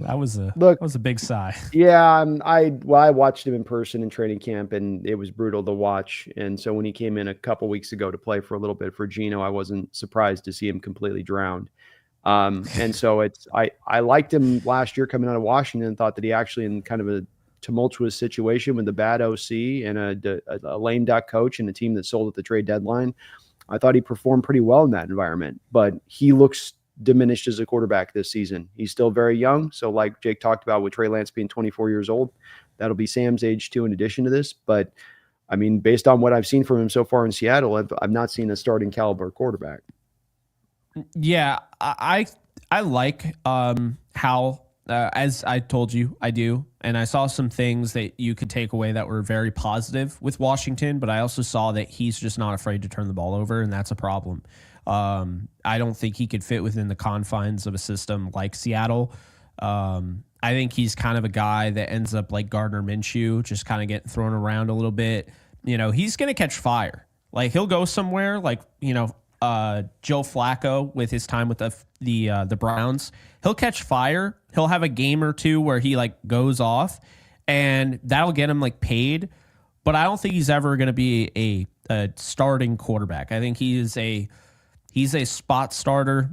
that was a big sigh. Yeah, I watched him in person in training camp, and it was brutal to watch. And so when he came in a couple weeks ago to play for a little bit for Geno, I wasn't surprised to see him completely drowned. And so I liked him last year coming out of Washington and thought that he actually, in kind of a tumultuous situation with the bad OC and a lame duck coach and a team that sold at the trade deadline, I thought he performed pretty well in that environment. But he looks diminished as a quarterback this season. He's still very young. So like Jake talked about with Trey Lance being 24 years old, that'll be Sam's age too in addition to this. But I mean, based on what I've seen from him so far in Seattle, I've not seen a starting caliber quarterback. Yeah, I like how, as I told you, I do. And I saw some things that you could take away that were very positive with Washington, but I also saw that he's just not afraid to turn the ball over, and that's a problem. I don't think he could fit within the confines of a system like Seattle. I think he's kind of a guy that ends up like Gardner Minshew, just kind of getting thrown around a little bit. He's going to catch fire. Like he'll go somewhere like, Joe Flacco with his time with the Browns. He'll catch fire. He'll have a game or two where he like goes off and that'll get him like paid. But I don't think he's ever going to be a starting quarterback. I think he's a spot starter.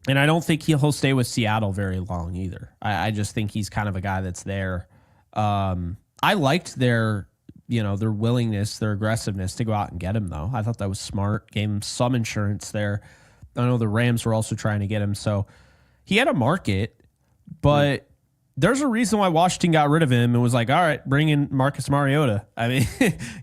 And I don't think he'll stay with Seattle very long either. I just think he's kind of a guy that's there. I liked their willingness, their aggressiveness to go out and get him, though. I thought that was smart. Gave him some insurance there. I know the Rams were also trying to get him. So he had a market, but there's a reason why Washington got rid of him and was like, all right, bring in Marcus Mariota. I mean,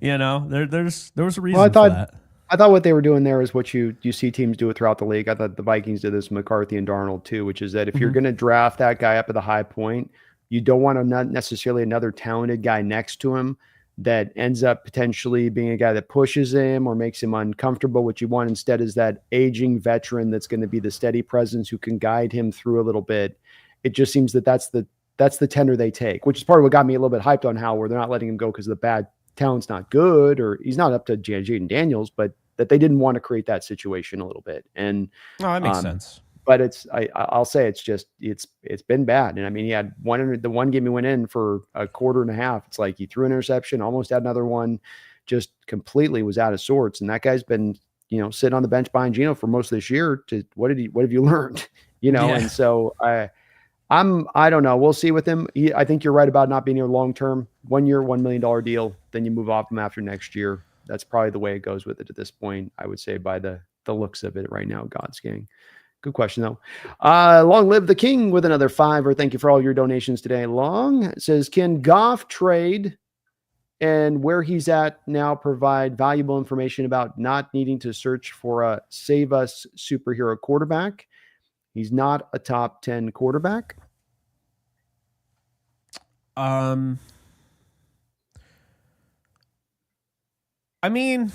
there was a reason for that. I thought what they were doing there is what you see teams do it throughout the league. I thought the Vikings did this with McCarthy and Darnold too, which is that if you're going to draft that guy up at the high point, you don't want not necessarily another talented guy next to him that ends up potentially being a guy that pushes him or makes him uncomfortable. What you want instead is that aging veteran that's going to be the steady presence who can guide him through a little bit. It just seems that that's the tender they take, which is part of what got me a little bit hyped on Howard. They're not letting him go because the bad talent's not good or he's not up to Jaden Daniels, but that they didn't want to create that situation a little bit. And that makes sense. But I'll say it's been bad. And I mean, he had the one game he went in for a quarter and a half. It's like he threw an interception, almost had another one, just completely was out of sorts. And that guy's been, sitting on the bench behind Geno for most of this year. What have you learned? Yeah. And so I don't know. We'll see with him. I think you're right about not being here long-term. 1 year, $1 million deal. Then you move off him after next year. That's probably the way it goes with it at this point. I would say by the looks of it right now, God's gang. Good question though. Long live the king with another $5. Thank you for all your donations today. Long it says, can Goff trade and where he's at now provide valuable information about not needing to search for a save us superhero quarterback? He's not a top 10 quarterback. I mean,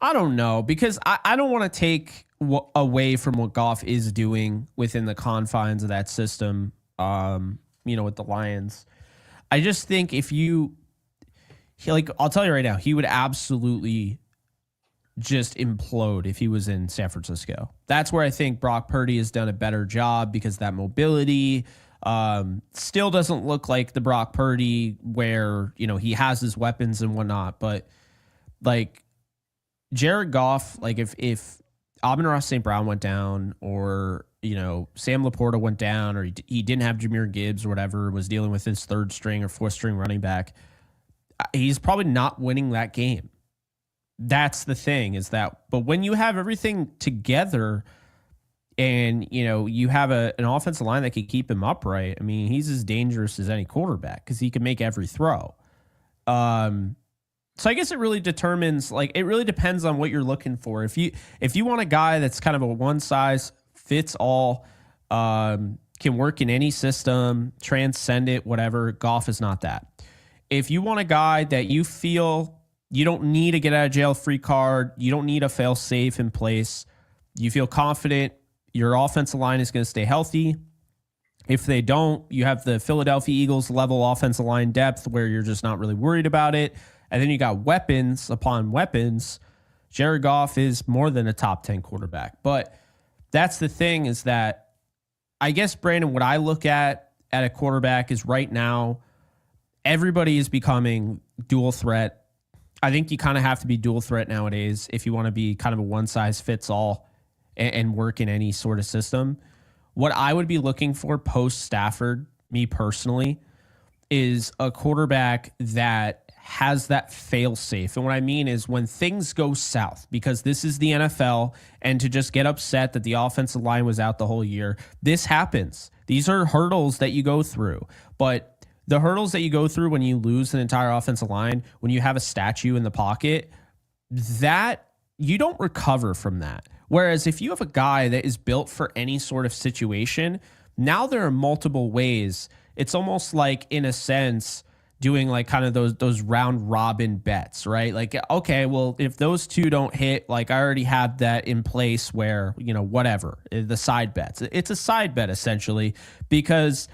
I don't know, because I don't want to take away from what Goff is doing within the confines of that system, with the Lions. I just think I'll tell you right now, he would absolutely just implode if he was in San Francisco. That's where I think Brock Purdy has done a better job because that mobility still doesn't look like the Brock Purdy where, he has his weapons and whatnot. But like Jared Goff, like if Amon-Ra St. Brown went down or, Sam Laporta went down or he didn't have Jahmyr Gibbs or whatever, was dealing with his third string or fourth string running back, he's probably not winning that game. That's the thing but when you have everything together and, you have an offensive line that can keep him upright, I mean, he's as dangerous as any quarterback because he can make every throw. So I guess it really depends on what you're looking for. If you want a guy that's kind of a one size fits all, can work in any system, transcend it, whatever, Goff is not that. If you want a guy that you feel you don't need a get out of jail free card, you don't need a fail safe in place, you feel confident your offensive line is going to stay healthy. If they don't, you have the Philadelphia Eagles level offensive line depth where you're just not really worried about it. And then you got weapons upon weapons. Jared Goff is more than a top 10 quarterback. But that's the thing is that I guess, Brandon, what I look at a quarterback is right now, everybody is becoming dual threat. I think you kind of have to be dual threat nowadays if you want to be kind of a one size fits all and work in any sort of system. What I would be looking for post Stafford, me personally, is a quarterback that has that fail safe. And what I mean is when things go south, because this is the NFL, and to just get upset that the offensive line was out the whole year, this happens. These are hurdles that you go through. But the hurdles that you go through when you lose an entire offensive line, when you have a statue in the pocket, that you don't recover from that. Whereas if you have a guy that is built for any sort of situation, now there are multiple ways. It's almost like, in a sense, doing like kind of those round robin bets, right? Like, okay, well, if those two don't hit, like I already have that in place where, whatever, the side bets. It's a side bet essentially, because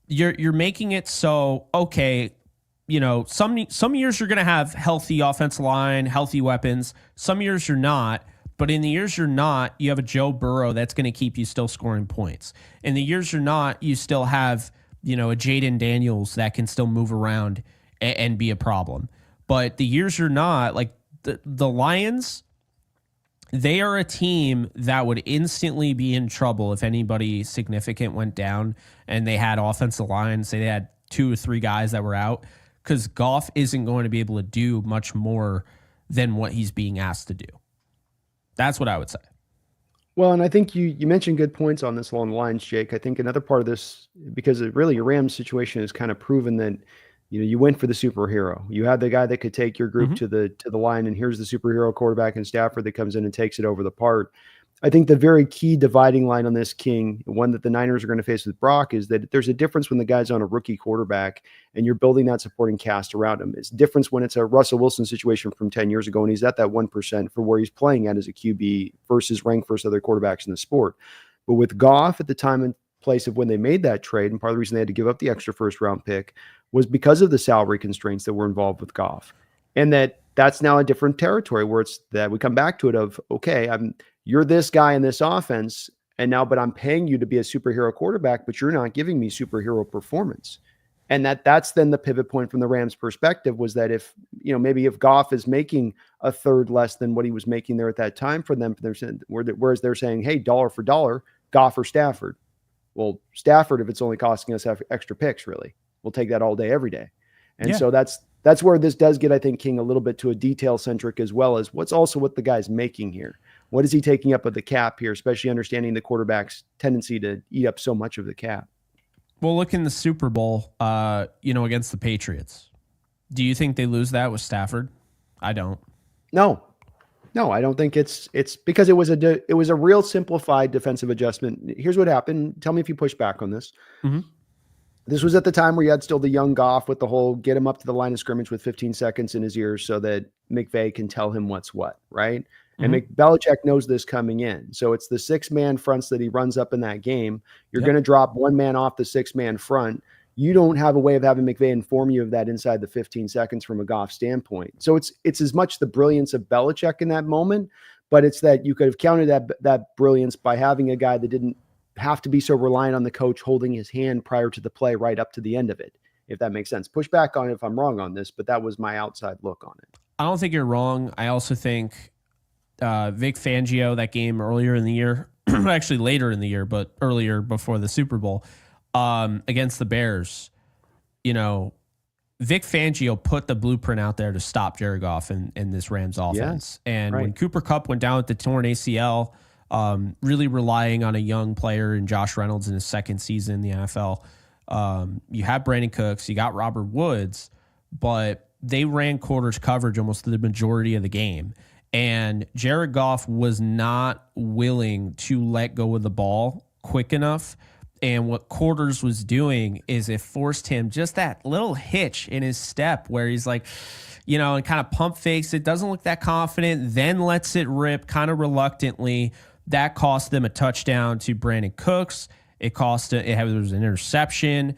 you're making it so, okay, some years you're going to have healthy offensive line, healthy weapons. Some years you're not. But in the years you're not, you have a Joe Burrow that's going to keep you still scoring points. In the years you're not, you still have, a Jaden Daniels that can still move around and be a problem. But the years you're not, like the Lions, they are a team that would instantly be in trouble if anybody significant went down and they had offensive line, say they had 2 or 3 guys that were out, because Goff isn't going to be able to do much more than what he's being asked to do. That's what I would say. Well, and I think you mentioned good points on this along the lines, Jake. I think another part of this, because really your Rams situation is kind of proven that you went for the superhero. You had the guy that could take your group to the line, and here's the superhero quarterback in Stafford that comes in and takes it over the part. I think the very key dividing line on this, King, one that the Niners are going to face with Brock, is that there's a difference when the guy's on a rookie quarterback and you're building that supporting cast around him. It's different when it's a Russell Wilson situation from 10 years ago and he's at that 1% for where he's playing at as a QB versus ranked versus other quarterbacks in the sport. But with Goff at the time and place of when they made that trade, and part of the reason they had to give up the extra first-round pick was because of the salary constraints that were involved with Goff. And that's now a different territory where it's that we come back to it of, okay, you're this guy in this offense, but I'm paying you to be a superhero quarterback, but you're not giving me superhero performance. And that's then the pivot point from the Rams' perspective was that if Goff is making a third less than what he was making there at that time for them, whereas they're saying, hey, dollar for dollar, Goff or Stafford. Well, Stafford, if it's only costing us extra picks, really, we'll take that all day, every day. And so that's where this does get, I think, King, a little bit to a detail-centric as well as what the guy's making here. What is he taking up of the cap here, especially understanding the quarterback's tendency to eat up so much of the cap? Well, look in the Super Bowl, against the Patriots. Do you think they lose that with Stafford? I don't. No, I don't think it's because it was a real simplified defensive adjustment. Here's what happened. Tell me if you push back on this. Mm-hmm. This was at the time where you had still the young Goff with the whole get him up to the line of scrimmage with 15 seconds in his ears so that McVay can tell him what's what, right? And Belichick knows this coming in. So it's the 6-man fronts that he runs up in that game. You're going to drop one man off the 6-man front. You don't have a way of having McVay inform you of that inside the 15 seconds from a Goff standpoint. So it's as much the brilliance of Belichick in that moment, but it's that you could have countered that brilliance by having a guy that didn't have to be so reliant on the coach holding his hand prior to the play right up to the end of it, if that makes sense. Push back on it if I'm wrong on this, but that was my outside look on it. I don't think you're wrong. I also think Vic Fangio, that game earlier in the year, actually later in the year, but earlier before the Super Bowl, against the Bears, Vic Fangio put the blueprint out there to stop Jared Goff in this Rams offense. Yeah, and when Cooper Kupp went down with the torn ACL, really relying on a young player in Josh Reynolds in his second season in the NFL, you had Brandon Cooks, you got Robert Woods, but they ran quarters coverage almost the majority of the game. And Jared Goff was not willing to let go of the ball quick enough. And what Quarters was doing is it forced him just that little hitch in his step where he's like, and kind of pump fakes it, doesn't look that confident, then lets it rip kind of reluctantly. That cost them a touchdown to Brandon Cooks. There was an interception.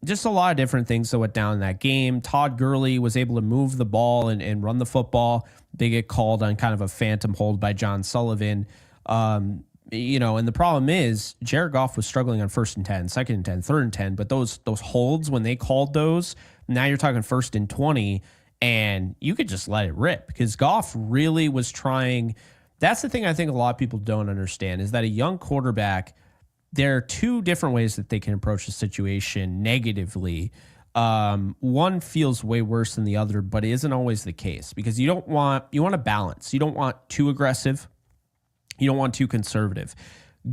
Just a lot of different things that went down in that game. Todd Gurley was able to move the ball and run the football. They get called on kind of a phantom hold by John Sullivan. And the problem is Jared Goff was struggling on 1st and 10, 2nd and 10, 3rd and 10. But those holds, when they called those, now you're talking 1st and 20, and you could just let it rip because Goff really was trying. That's the thing I think a lot of people don't understand is that a young quarterback, there are 2 different ways that they can approach the situation negatively. One feels way worse than the other, but it isn't always the case because you want a balance. You don't want too aggressive. You don't want too conservative.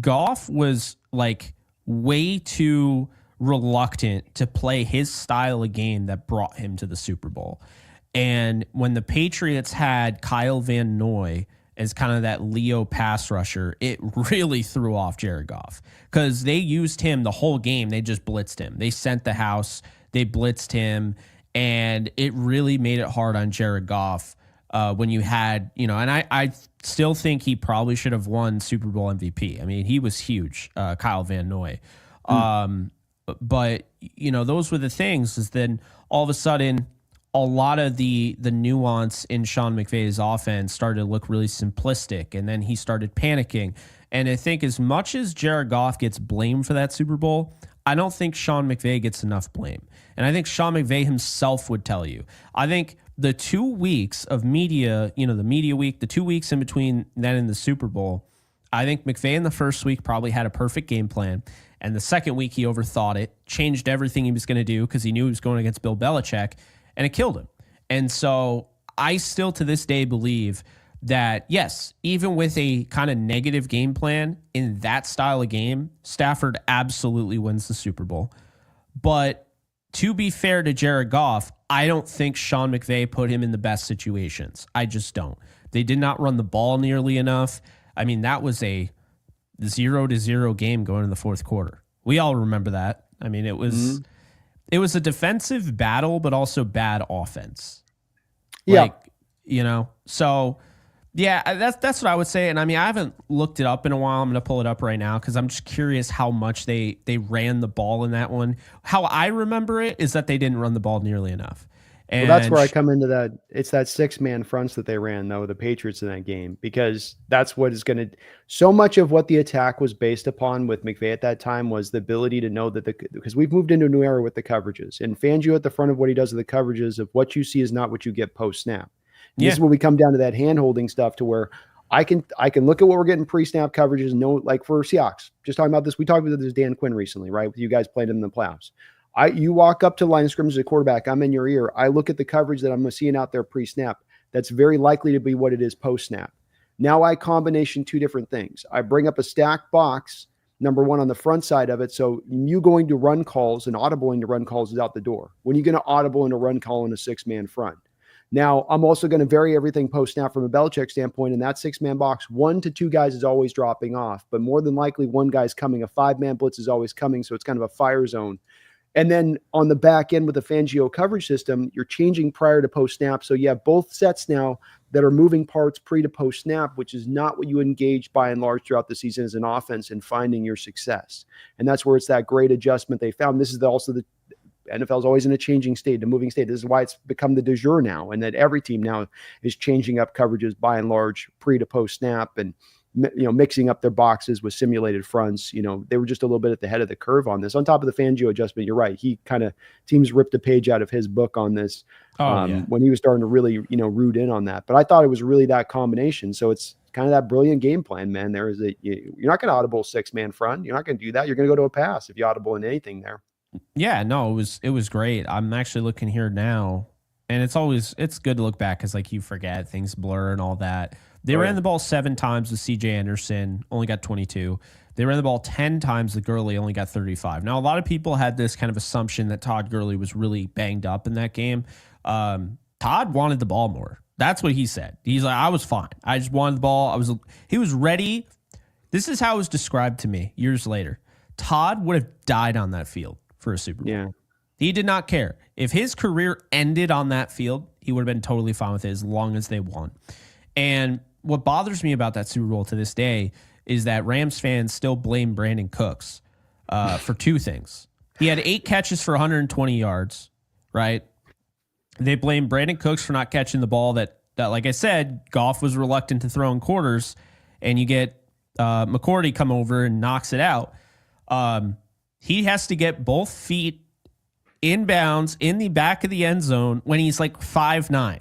Goff was like way too reluctant to play his style of game that brought him to the Super Bowl. And when the Patriots had Kyle Van Noy as kind of that Leo pass rusher, it really threw off Jared Goff because they used him the whole game. They just blitzed him. They sent the house. They blitzed him, and it really made it hard on Jared Goff when you had, and I still think he probably should have won Super Bowl MVP. I mean, he was huge, Kyle Van Noy. But, those were the things, is then all of a sudden, a lot of the nuance in Sean McVay's offense started to look really simplistic, and then he started panicking. And I think as much as Jared Goff gets blamed for that Super Bowl, I don't think Sean McVay gets enough blame. And I think Sean McVay himself would tell you. I think the 2 weeks of media, the media week, the 2 weeks in between then and the Super Bowl, I think McVay in the first week probably had a perfect game plan. And the second week he overthought it, changed everything he was going to do because he knew he was going against Bill Belichick, and it killed him. And so I still to this day believe that, yes, even with a kind of negative game plan in that style of game, Stafford absolutely wins the Super Bowl. But to be fair to Jared Goff, I don't think Sean McVay put him in the best situations. I just don't. They did not run the ball nearly enough. I mean, that was a 0-0 game going in the fourth quarter. We all remember that. I mean, it was a defensive battle, but also bad offense. Yeah. So yeah, that's what I would say. And I mean, I haven't looked it up in a while. I'm going to pull it up right now because I'm just curious how much they ran the ball in that one. How I remember it is that they didn't run the ball nearly enough. And that's where I come into that. It's that 6-man fronts that they ran, though, the Patriots in that game, because that's what is going to – so much of what the attack was based upon with McVay at that time was the ability to know that because we've moved into a new era with the coverages. And Fangio at the front of what he does with the coverages of what you see is not what you get post-snap. Yeah. This is when we come down to that hand-holding stuff to where I can look at what we're getting pre-snap coverages and know, like for Seahawks, just talking about this. We talked about this Dan Quinn recently, right? With you guys playing in the playoffs. You walk up to the line of scrimmage as a quarterback, I'm in your ear. I look at the coverage that I'm seeing out there pre-snap. That's very likely to be what it is post-snap. Now I combination two different things. I bring up a stacked box, number one, on the front side of it. So you going to run calls and audibling to run calls is out the door. When you're going to audible in a run call in a 6-man front. Now, I'm also going to vary everything post-snap from a Belichick standpoint. In that 6-man box, 1 to 2 guys is always dropping off. But more than likely, one guy's coming. A 5-man blitz is always coming. So it's kind of a fire zone. And then on the back end with the Fangio coverage system, you're changing prior to post-snap. So you have both sets now that are moving parts pre to post-snap, which is not what you engage by and large throughout the season as an offense and finding your success. And that's where it's that great adjustment they found. This is also the NFL is always in a changing state, a moving state. This is why it's become the du jour now, and that every team now is changing up coverages by and large pre to post-snap and mixing up their boxes with simulated fronts. They were just a little bit at the head of the curve on this. On top of the Fangio adjustment, you're right. He teams ripped a page out of his book on this when he was starting to really, root in on that. But I thought it was really that combination. So it's kind of that brilliant game plan, man. There is you're not going to audible 6-man front. You're not going to do that. You're going to go to a pass if you audible in anything there. Yeah, no, it was great. I'm actually looking here now, and it's good to look back because you forget, things blur and all that. They ran the ball 7 times with C.J. Anderson, only got 22. They ran the ball 10 times with Gurley, only got 35. Now, a lot of people had this kind of assumption that Todd Gurley was really banged up in that game. Todd wanted the ball more. That's what he said. He's like, I was fine. I just wanted the ball. He was ready. This is how it was described to me years later. Todd would have died on that field for a Super Bowl. Yeah. He did not care. If his career ended on that field, he would have been totally fine with it as long as they won. And what bothers me about that Super Bowl to this day is that Rams fans still blame Brandon Cooks for 2 things. He had 8 catches for 120 yards, right? They blame Brandon Cooks for not catching the ball that like I said, Goff was reluctant to throw in quarters, and you get McCourty come over and knocks it out. He has to get both feet inbounds in the back of the end zone when he's 5'9".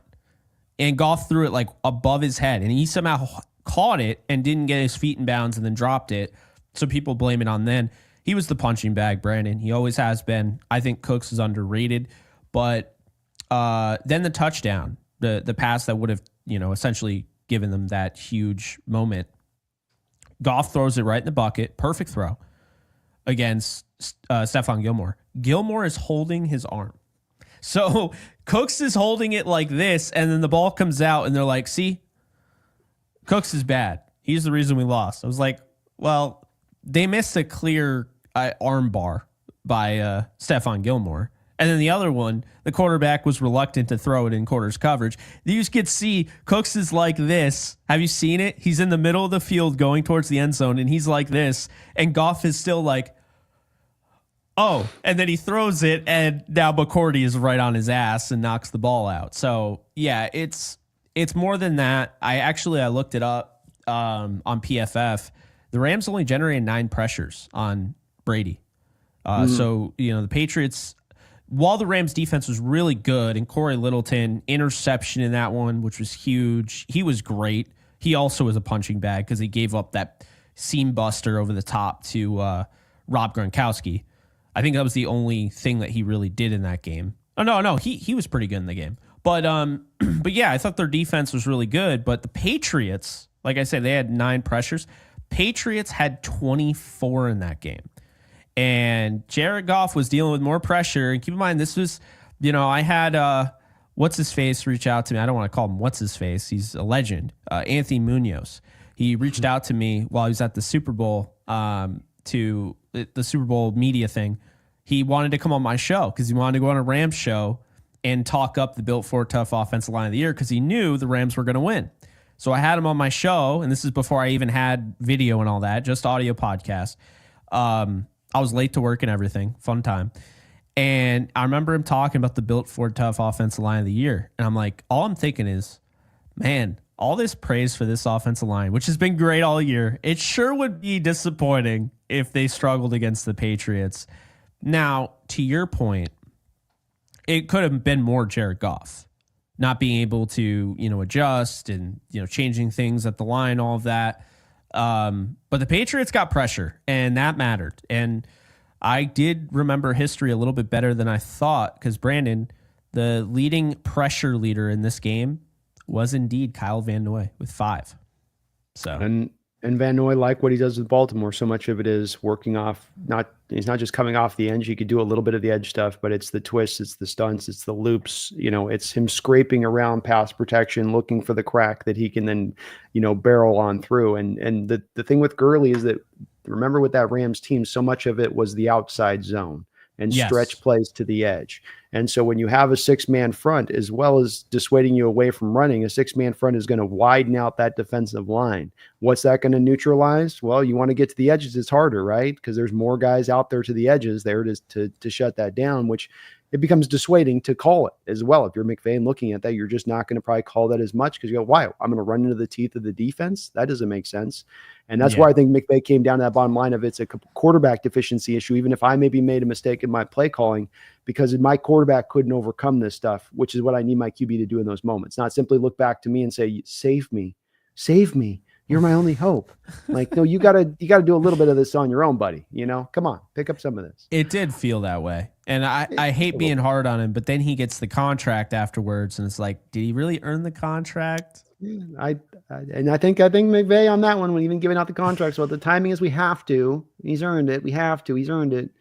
And Goff threw it above his head, and he somehow caught it and didn't get his feet in bounds and then dropped it. So people blame it on then. He was the punching bag, Brandon. He always has been. I think Cooks is underrated. But then the touchdown, the pass that would have, essentially given them that huge moment. Goff throws it right in the bucket. Perfect throw against Stephon Gilmore. Gilmore is holding his arm. So Cooks is holding it like this, and then the ball comes out, and they're like, see, Cooks is bad. He's the reason we lost. I was like, well, they missed a clear arm bar by Stephon Gilmore. And then the other one, the quarterback was reluctant to throw it in quarters coverage. You just get to see Cooks is like this. Have you seen it? He's in the middle of the field going towards the end zone, and he's like this. And Goff is still like, oh. And then he throws it, and now McCourty is right on his ass and knocks the ball out. So, yeah, it's more than that. I looked it up on PFF. The Rams only generated 9 pressures on Brady. So, the Patriots, while the Rams defense was really good, and Corey Littleton, interception in that one, which was huge. He was great. He also was a punching bag because he gave up that seam buster over the top to Rob Gronkowski. I think that was the only thing that he really did in that game. Oh, no, he was pretty good in the game. But yeah, I thought their defense was really good. But the Patriots, like I said, they had 9 pressures. Patriots had 24 in that game. And Jared Goff was dealing with more pressure. And keep in mind, this was, I had, what's-his-face reach out to me. I don't want to call him what's-his-face. He's a legend. Anthony Munoz. He reached out to me while he was at the Super Bowl, to the Super Bowl media thing. He wanted to come on my show because he wanted to go on a Rams show and talk up the Built Ford Tough offensive line of the year because he knew the Rams were going to win. So I had him on my show, and this is before I even had video and all that, just audio podcast. I was late to work and everything. Fun time. And I remember him talking about the Built Ford Tough offensive line of the year. And I'm like, all I'm thinking is, man, all this praise for this offensive line, which has been great all year, it sure would be disappointing if they struggled against the Patriots. Now, to your point, it could have been more Jared Goff not being able to, adjust and, changing things at the line, all of that. But the Patriots got pressure, and that mattered. And I did remember history a little bit better than I thought because, Brandon, the leading pressure leader in this game was indeed Kyle Van Noy with 5. So And Van Noy, like what he does with Baltimore, so much of it is working off, he's not just coming off the edge. He could do a little bit of the edge stuff, but it's the twists, it's the stunts, it's the loops, it's him scraping around pass protection, looking for the crack that he can then, barrel on through. And the thing with Gurley is that, remember with that Rams team, so much of it was the outside zone and stretch plays to the edge. And so when you have a 6-man front, as well as dissuading you away from running, a 6-man front is going to widen out that defensive line. What's that going to neutralize? Well, you want to get to the edges. It's harder, right? Because there's more guys out there to the edges there to shut that down, which it becomes dissuading to call it as well. If you're McVay and looking at that, you're just not going to probably call that as much because you go, why? I'm going to run into the teeth of the defense? That doesn't make sense. And that's why I think McVay came down to that bottom line of it's a quarterback deficiency issue, even if I maybe made a mistake in my play calling, because my quarterback couldn't overcome this stuff, which is what I need my QB to do in those moments. Not simply look back to me and say, save me. You're my only hope. Like, no, you gotta do a little bit of this on your own, buddy. Come on, pick up some of this. It did feel that way. And I hate being hard on him, but then he gets the contract afterwards, and it's like, did he really earn the contract? I think McVay on that one, when even giving out the contract, so the timing is we have to. He's earned it. We have to. He's earned it.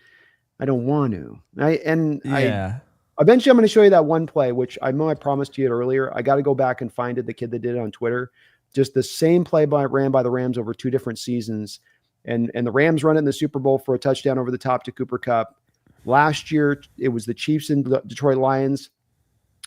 I don't want to. Eventually I'm going to show you that one play, which I know I promised you it earlier. I got to go back and find it. The kid that did it on Twitter, just the same play ran by the Rams over 2 different seasons. And the Rams run it in the Super Bowl for a touchdown over the top to Cooper Kupp. Last year, it was the Chiefs and the Detroit Lions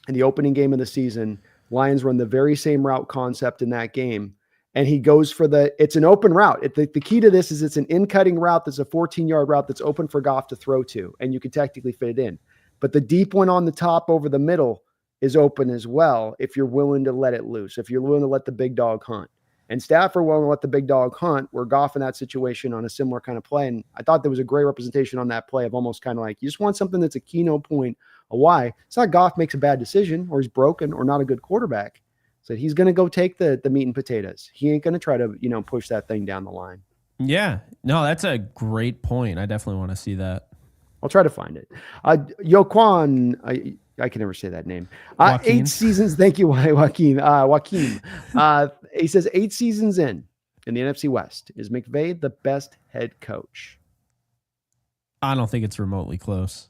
in the opening game of the season. Lions run the very same route concept in that game. And he goes for it's an open route. The key to this is it's an in-cutting route that's a 14-yard route that's open for Goff to throw to, and you can technically fit it in. But the deep one on the top over the middle is open as well if you're willing to let it loose, if you're willing to let the big dog hunt. And Stafford willing to let the big dog hunt, where Goff in that situation on a similar kind of play. And I thought there was a great representation on that play of almost kind of like, you just want something that's a keynote point of why. It's not Goff makes a bad decision or he's broken or not a good quarterback. So he's going to go take the meat and potatoes. He ain't going to try to, push that thing down the line. Yeah. No, that's a great point. I definitely want to see that. I'll try to find it. Yoquan, I can never say that name. 8 seasons. Thank you, Joaquin. He says 8 seasons in the NFC West. Is McVay the best head coach? I don't think it's remotely close.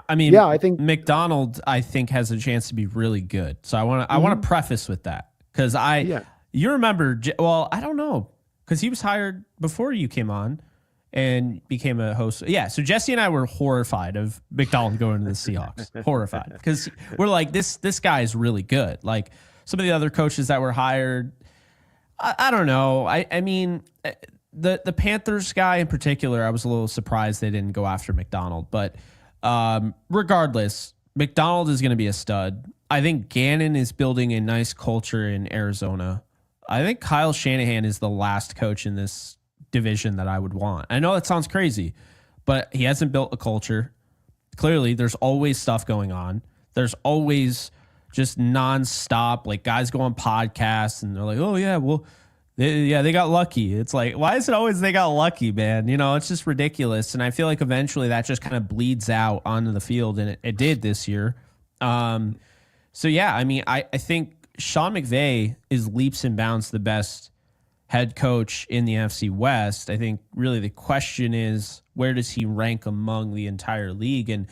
I mean, I think McDonald, has a chance to be really good. So I want to preface with that because you remember, well, I don't know, because he was hired before you came on, and became a host. Yeah, so Jesse and I were horrified of McDonald going to the Seahawks. Horrified. Because we're like, this guy is really good. Like some of the other coaches that were hired, I don't know. I mean, the Panthers guy in particular, I was a little surprised they didn't go after McDonald. But regardless, McDonald is going to be a stud. I think Gannon is building a nice culture in Arizona. I think Kyle Shanahan is the last coach in this division that I would want. I know that sounds crazy, but he hasn't built a culture. Clearly, there's always stuff going on. There's always just nonstop, like guys go on podcasts and they're like, oh yeah, well, they got lucky. It's like, why is it always they got lucky, man? You know, it's just ridiculous. And I feel like eventually that just kind of bleeds out onto the field, and it did this year. So yeah, I mean, I think Sean McVay is leaps and bounds the best head coach in the NFC West. I think really the question is, where does he rank among the entire league? And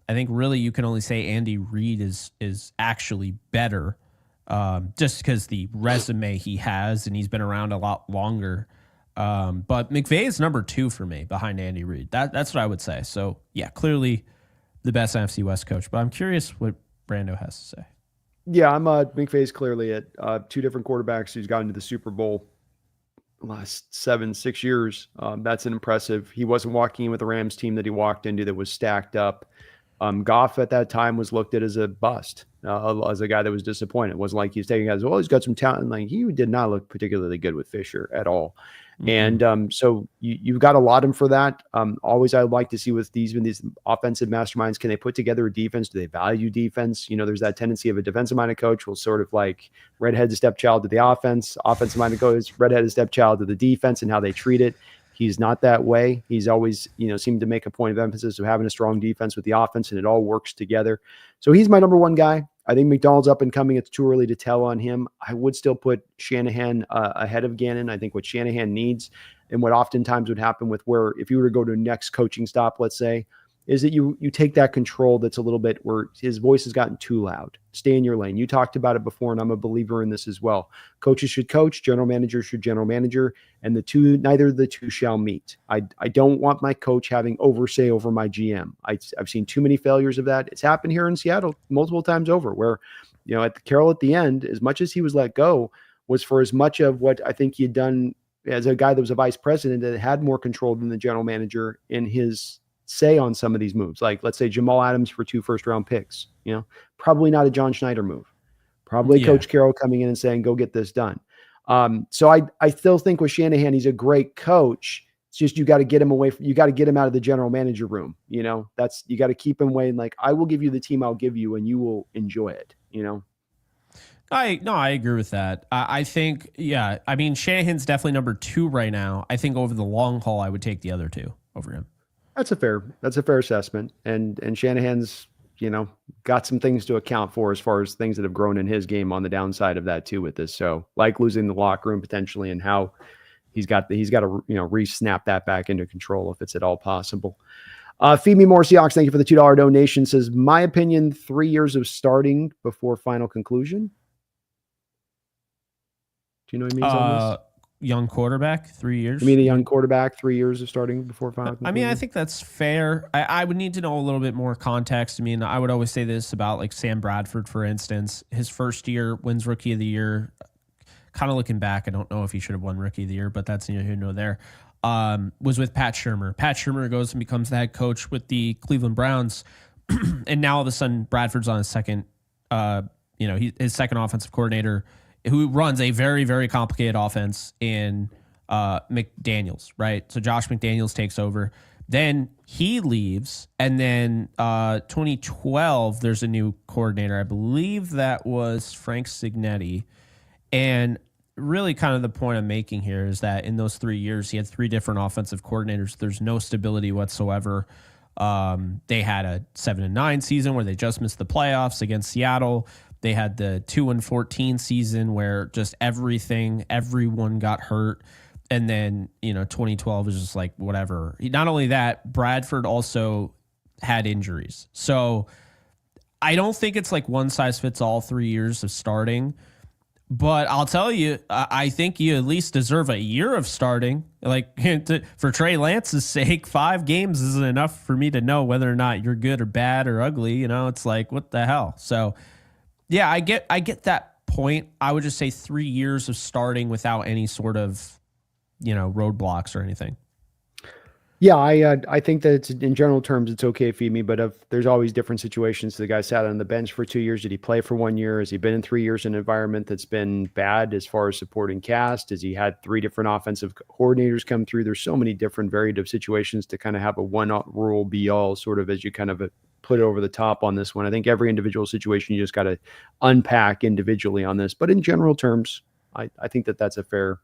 I think really you can only say Andy Reid is actually better, just because the resume he has, and he's been around a lot longer. But McVay is number 2 for me behind Andy Reid. That's what I would say. So yeah, clearly the best NFC West coach. But I'm curious what Brando has to say. Yeah, McVay's clearly at 2 different quarterbacks who's gotten to the Super Bowl last 7-6 years. That's an impressive. He wasn't walking in with the Rams team that he walked into that was stacked up. Goff at that time was looked at as a bust, as a guy that was disappointed. It wasn't like he's taking guys, well, he's got some talent. Like, he did not look particularly good with Fisher at all. Mm-hmm. And so you've got to laud him for that. Always I'd like to see with these offensive masterminds, can they put together a defense? Do they value defense? You know, there's that tendency of a defensive-minded coach will sort of like redhead stepchild to the offense, offensive-minded coach, redhead stepchild to the defense and how they treat it. He's not that way. He's always, seemed to make a point of emphasis of having a strong defense with the offense, and it all works together. So he's my number 1 guy. I think McDonald's up and coming. It's too early to tell on him. I would still put Shanahan ahead of Gannon. I think what Shanahan needs, and what oftentimes would happen with where if you were to go to next coaching stop, let's say, is that you take that control that's a little bit where his voice has gotten too loud. Stay in your lane. You talked about it before, and I'm a believer in this as well. Coaches should coach, general managers should general manager, and neither of the two shall meet. I don't want my coach having say over my GM. I've seen too many failures of that. It's happened here in Seattle multiple times over where, at the Carroll at the end, as much as he was let go, was for as much of what I think he had done as a guy that was a vice president that had more control than the general manager in his say on some of these moves. Like, let's say Jamal Adams for 2 first-round picks, probably not a John Schneider move. Probably Coach Carroll coming in and saying, go get this done. So I still think with Shanahan, he's a great coach. It's just, you got to get him you got to get him out of the general manager room. You got to keep him weighing, like, I will give you the team I'll give you and you will enjoy it, I agree with that. I think, I mean, Shanahan's definitely number 2 right now. I think over the long haul, I would take the other 2 over him. That's a fair assessment. And Shanahan's, got some things to account for as far as things that have grown in his game on the downside of that too with this. So like losing the locker room potentially, and how he's got to, re-snap that back into control if it's at all possible. Feed Me More Seahawks, thank you for the $2 donation. Says, my opinion, 3 years of starting before final conclusion. Do you know what he means on this? Young quarterback, 3 years. You mean a young quarterback, 3 years of starting before final conclusion? I mean, I think that's fair. I would need to know a little bit more context. I mean, I would always say this about like Sam Bradford, for instance. His first year wins Rookie of the Year. Kind of looking back, I don't know if he should have won Rookie of the Year, but that's neither here nor there. Was with Pat Shurmur. Pat Shurmur goes and becomes the head coach with the Cleveland Browns, and now all of a sudden Bradford's on his second, his second offensive coordinator, who runs a very, very complicated offense in McDaniels, right? So Josh McDaniels takes over. Then he leaves, and then 2012, there's a new coordinator. I believe that was Frank Signetti. And really kind of the point I'm making here is that in those 3 years, he had 3 different offensive coordinators. There's no stability whatsoever. They had a 7-9 season where they just missed the playoffs against Seattle. They had the 2-14 season where just everyone got hurt. And then, 2012 was just like, whatever. Not only that, Bradford also had injuries. So I don't think it's like one size fits all 3 years of starting. But I'll tell you, I think you at least deserve a year of starting. Like for Trey Lance's sake, 5 games isn't enough for me to know whether or not you're good or bad or ugly. You know, it's like, what the hell? So yeah, I get that point. I would just say 3 years of starting without any sort of, roadblocks or anything. Yeah, I think that in general terms, it's okay for me, but there's always different situations. The guy sat on the bench for 2 years. Did he play for 1 year? Has he been in 3 years in an environment that's been bad as far as supporting cast? Has he had 3 different offensive coordinators come through? There's so many different varied situations to kind of have a one rule be all sort of as you kind of put over the top on this one. I think every individual situation you just got to unpack individually on this, but in general terms, I think that's a fair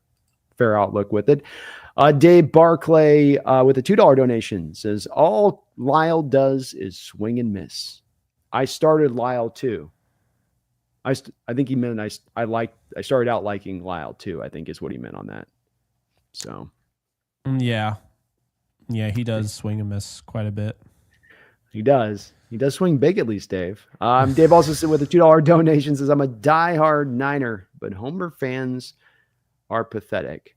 outlook with it. Dave Barclay with a $2 donation says, all Lyle does is swing and miss. I started Lyle too. I think he meant I started out liking Lyle too, I think is what he meant on that. So. Yeah. Yeah, he does swing and miss quite a bit. He does. He does swing big, at least, Dave. Dave also said with a $2 donation says, I'm a diehard Niner, but Homer fans are pathetic.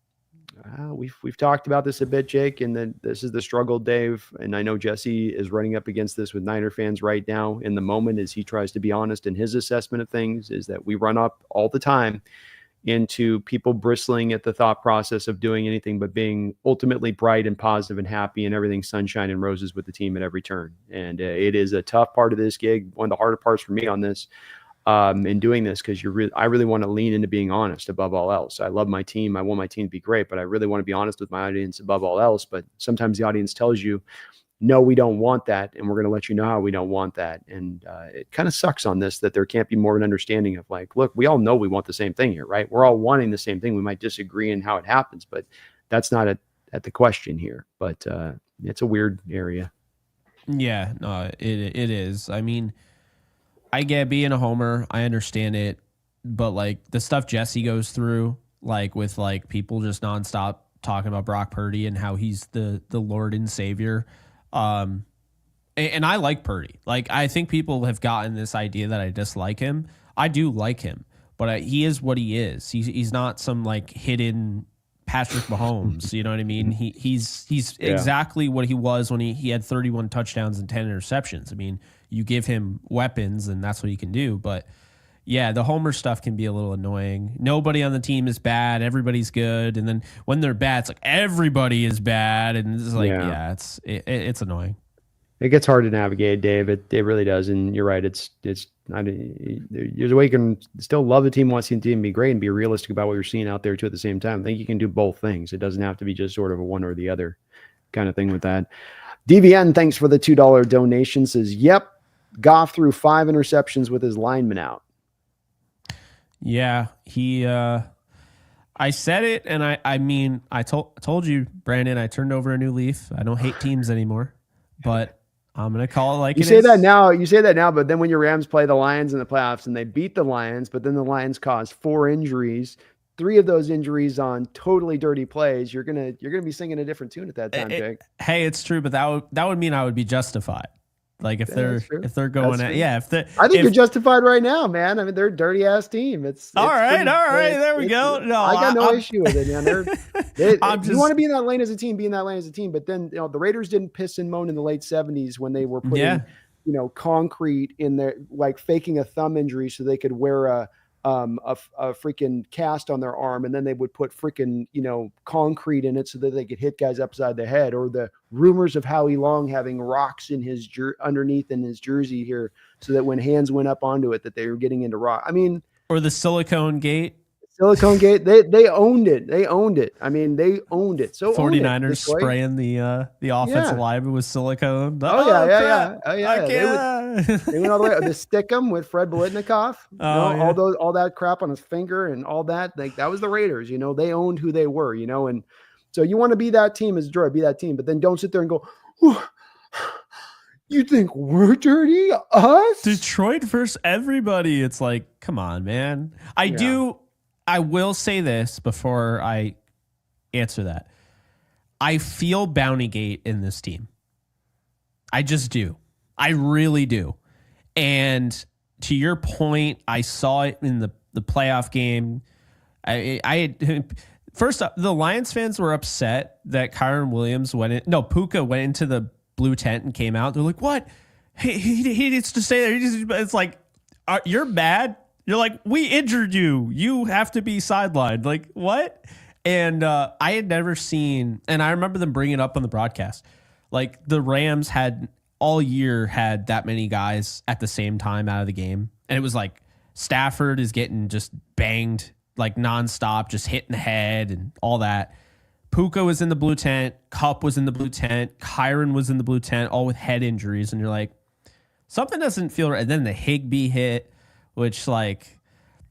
We've talked about this a bit, Jake, and then this is the struggle, Dave. And I know Jesse is running up against this with Niner fans right now in the moment as he tries to be honest in his assessment of things, is that we run up all the time into people bristling at the thought process of doing anything but being ultimately bright and positive and happy and everything sunshine and roses with the team at every turn. And it is a tough part of this gig, one of the harder parts for me on this. In doing this, because I really want to lean into being honest above all else. I love my team. I want my team to be great, but I really want to be honest with my audience above all else. But sometimes the audience tells you, no, we don't want that. And we're going to let you know how we don't want that. And it kind of sucks on this that there can't be more of an understanding of like, look, we all know we want the same thing here, right? We're all wanting the same thing. We might disagree in how it happens, but that's not at the question here. But it's a weird area. Yeah, no, it is. I mean, I get being a homer. I understand it. But like the stuff Jesse goes through, like with like people just nonstop talking about Brock Purdy and how he's the Lord and Savior. And I like Purdy. Like I think people have gotten this idea that I dislike him. I do like him, but he is what he is. He's not some like hidden Patrick Mahomes. You know what I mean? He's exactly what he was when he had 31 touchdowns and 10 interceptions. I mean, you give him weapons and that's what he can do. But yeah, the homer stuff can be a little annoying. Nobody on the team is bad. Everybody's good. And then when they're bad, it's like everybody is bad. And it's like, it's annoying. It gets hard to navigate, Dave. It really does. And you're right. There's a way you can still love the team, want to see the team be great and be realistic about what you're seeing out there too at the same time. I think you can do both things. It doesn't have to be just sort of a one or the other kind of thing with that. DVN, thanks for the $2 donation, says, yep, Goff threw 5 interceptions with his lineman out. Yeah, I said it, and I mean, I told you, Brandon, I turned over a new leaf. I don't hate teams anymore, but I'm going to call it like you it say is. that now. You say that now, but then when your Rams play the Lions in the playoffs and they beat the Lions, but then the Lions caused 4 injuries, 3 of those injuries on totally dirty plays, you're gonna be singing a different tune at that time, Jake. Hey, it's true, but that would mean I would be justified. Like if they're going at I think you're justified right now, man. I mean, they're a dirty ass team. It's all right. There we go. No, I got no issue with it, man. You want to be in that lane as a team, be in that lane as a team. But then the Raiders didn't piss and moan in the late 70s when they were putting concrete in their, like faking a thumb injury so they could wear a freaking cast on their arm, and then they would put freaking concrete in it so that they could hit guys upside the head. Or the rumors of Howie Long having rocks in his underneath in his jersey here, so that when hands went up onto it, that they were getting into rock. I mean, or the silicone gate. Silicone Gate, they owned it. They owned it. I mean, they owned it. So 49ers spraying the offensive lineman with silicone. Yeah. I can't. They went all the way to Stickum with Fred Biletnikoff. All that crap on his finger and all that. Like that was the Raiders. They owned who they were. And so you want to be that team as Detroit, be that team, but then don't sit there and go, you think we're dirty? Us? Detroit versus everybody. It's like, come on, man. I will say this before I answer that. I feel Bountygate in this team. I just do. I really do. And to your point, I saw it in the the playoff game. First up, the Lions fans were upset that Kyron Williams Puka went into the blue tent and came out. They're like, what? He needs to stay there. It's like, you're mad? You're like, we injured you. You have to be sidelined. Like, what? And I had never seen, and I remember them bringing it up on the broadcast. Like, the Rams had all year had that many guys at the same time out of the game. And it was like Stafford is getting just banged like nonstop, just hitting the head and all that. Puka was in the blue tent. Kupp was in the blue tent. Kyron was in the blue tent, all with head injuries. And you're like, something doesn't feel right. And then the Higbee hit, which, like,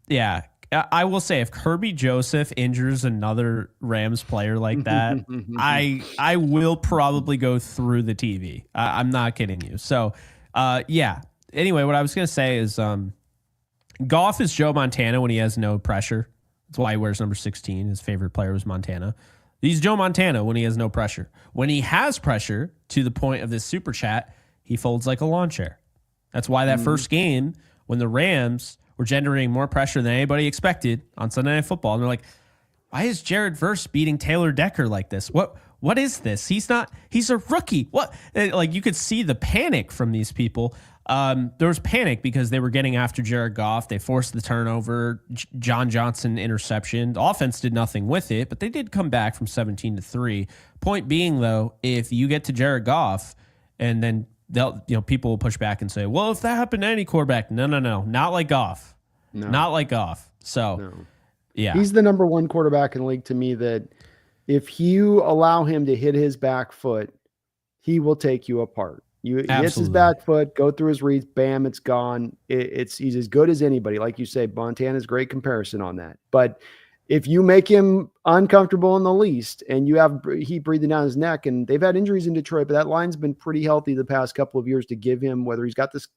yeah, I will say if Kirby Joseph injures another Rams player like that, I will probably go through the TV. I'm not kidding you. So, yeah. Anyway, what I was going to say is Goff is Joe Montana when he has no pressure. That's why he wears number 16. His favorite player was Montana. He's Joe Montana when he has no pressure. When he has pressure, to the point of this super chat, he folds like a lawn chair. That's why that first game, when the Rams were generating more pressure than anybody expected on Sunday Night Football, and they're like, why is Jared Verse beating Taylor Decker like this? What is this? He's a rookie. What? Like, you could see the panic from these people. There was panic because they were getting after Jared Goff. They forced the turnover, John Johnson interception. The offense did nothing with it, but they did come back from 17-3. Point being, though, if you get to Jared Goff and then people will push back and say, well, if that happened to any quarterback, no, not like Goff. No. Not like Goff. So, yeah. He's the number one quarterback in the league to me that if you allow him to hit his back foot, he will take you apart. He hits his back foot, go through his reads, bam, it's gone. He's as good as anybody. Like you say, Montana's great comparison on that. But if you make him uncomfortable in the least and you have heat breathing down his neck, and they've had injuries in Detroit, but that line's been pretty healthy the past couple of years to give him, whether he's got this,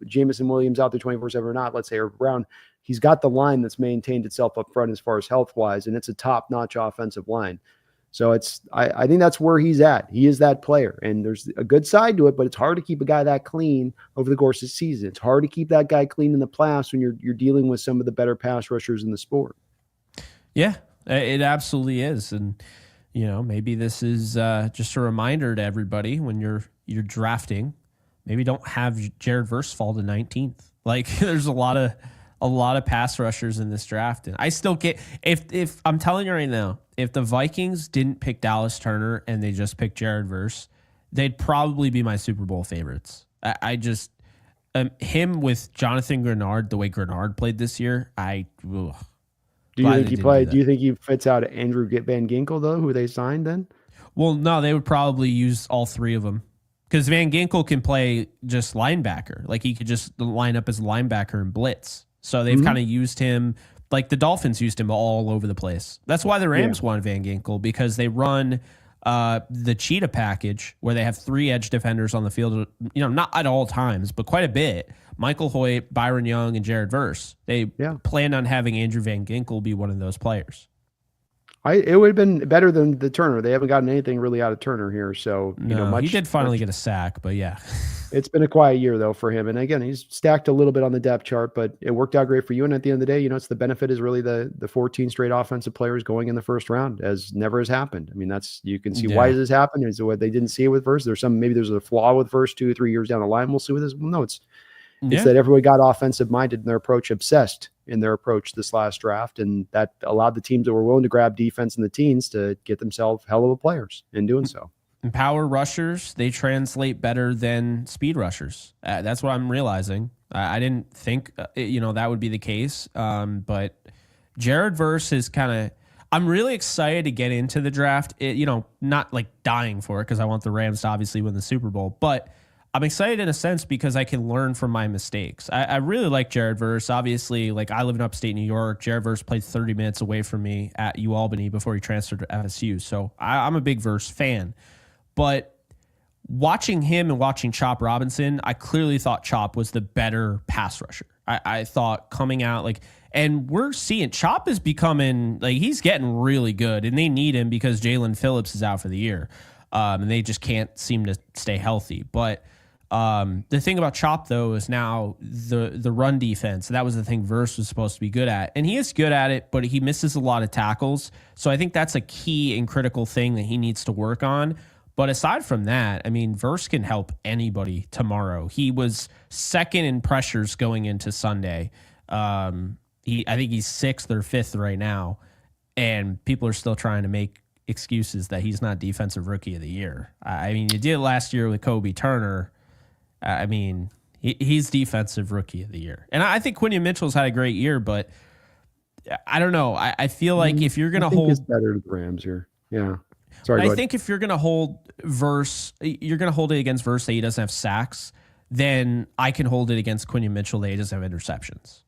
Jameson Williams out there 24/7 or not, let's say, or Brown, he's got the line that's maintained itself up front as far as health-wise, and it's a top-notch offensive line. So I think that's where he's at. He is that player, and there's a good side to it, but it's hard to keep a guy that clean over the course of the season. It's hard to keep that guy clean in the playoffs when you're dealing with some of the better pass rushers in the sport. Yeah, it absolutely is. And, maybe this is just a reminder to everybody when you're drafting, maybe don't have Jared Verse fall to 19th. Like, there's a lot of pass rushers in this draft. And I still get, if I'm telling you right now, if the Vikings didn't pick Dallas Turner and they just picked Jared Verse, they'd probably be my Super Bowl favorites. I just, him with Jonathan Grenard, the way Grenard played this year, Do you think he played? Do you think he fits out Andrew Van Ginkel, though, who they signed then? Well, no, they would probably use all three of them because Van Ginkel can play just linebacker. Like, he could just line up as a linebacker and blitz. So they've kind of used him like the Dolphins used him all over the place. That's why the Rams wanted Van Ginkel, because they run the cheetah package where they have 3 edge defenders on the field, not at all times, but quite a bit. Michael Hoyt, Byron Young, and Jared Verse. They planned on having Andrew Van Ginkel be one of those players. It would have been better than the Turner. They haven't gotten anything really out of Turner here. So, he did finally get a sack, but yeah. It's been a quiet year, though, for him. And again, he's stacked a little bit on the depth chart, but it worked out great for you. And at the end of the day, it's the benefit is really the 14 straight offensive players going in the first round, as never has happened. I mean, you can see why this happened. Is what they didn't see it with Verse. Maybe there's a flaw with Verse 2 or 3 years down the line. We'll see with this. Well, no, it's that everyone got offensive minded in their approach, obsessed in their approach this last draft. And that allowed the teams that were willing to grab defense in the teens to get themselves hell of a players in doing so. And power rushers, they translate better than speed rushers. That's what I'm realizing. I didn't think, that would be the case. But Jared Verse is I'm really excited to get into the draft. Not like dying for it because I want the Rams to obviously win the Super Bowl, but I'm excited in a sense because I can learn from my mistakes. I really like Jared Verse. Obviously, like, I live in upstate New York. Jared Verse played 30 minutes away from me at UAlbany before he transferred to FSU. So I'm a big Verse fan. But watching him and watching Chop Robinson, I clearly thought Chop was the better pass rusher. I thought coming out, and we're seeing Chop is becoming, he's getting really good, and they need him because Jalen Phillips is out for the year. And they just can't seem to stay healthy. But The thing about Chop, though, is now the run defense. That was the thing Verse was supposed to be good at. And he is good at it, but he misses a lot of tackles. So I think that's a key and critical thing that he needs to work on. But aside from that, I mean, Verse can help anybody tomorrow. He was second in pressures going into Sunday. I think he's 6th or 5th right now. And people are still trying to make excuses that he's not Defensive Rookie of the Year. I mean, you did it last year with Kobe Turner. I mean, he's Defensive Rookie of the Year. And I think Quinion Mitchell's had a great year, but I don't know. I feel like if you're going to hold... it's better to the Rams here. Yeah. Sorry, I think if you're going to hold Verse, you're going to hold it against Verse that he doesn't have sacks, then I can hold it against Quinion Mitchell that he doesn't have interceptions.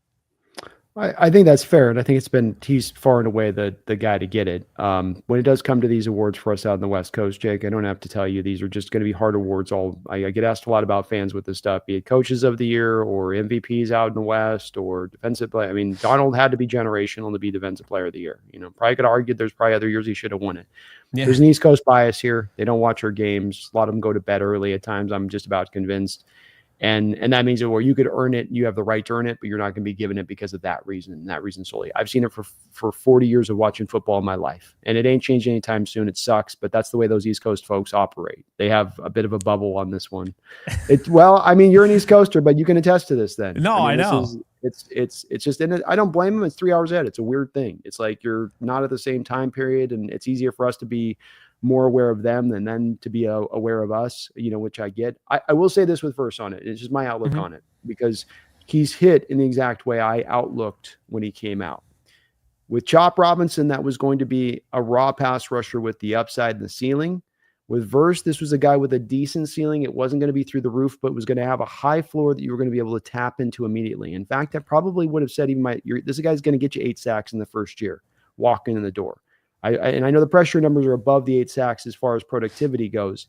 I think that's fair, and I think he's far and away the guy to get it. When it does come to these awards for us out in the West Coast, Jake, I don't have to tell you these are just going to be hard awards. I get asked a lot about fans with this stuff, be it Coaches of the Year or MVPs out in the West or Defensive Player. I mean, Donald had to be generational to be Defensive Player of the Year. Probably could argue there's probably other years he should have won it. Yeah. There's an East Coast bias here. They don't watch our games. A lot of them go to bed early at times. I'm just about convinced. And that means that you could earn it, you have the right to earn it, but you're not going to be given it because of that reason, and that reason solely. I've seen it for 40 years of watching football in my life, and it ain't changing anytime soon. It sucks, but that's the way those East Coast folks operate. They have a bit of a bubble on this one. Well, I mean, you're an East Coaster, but you can attest to this then. No, I know. It's just, and I don't blame them. It's 3 hours ahead. It's a weird thing. It's like you're not at the same time period, and it's easier for us to be more aware of them than them to be aware of us, which I get. I will say this with Verse on it. It's just my outlook on it, because he's hit in the exact way I outlooked when he came out. With Chop Robinson, that was going to be a raw pass rusher with the upside and the ceiling. With Verse, this was a guy with a decent ceiling. It wasn't going to be through the roof, but was going to have a high floor that you were going to be able to tap into immediately. In fact, I probably would have said this guy's going to get you 8 sacks in the first year, walking in the door. And I know the pressure numbers are above the 8 sacks as far as productivity goes.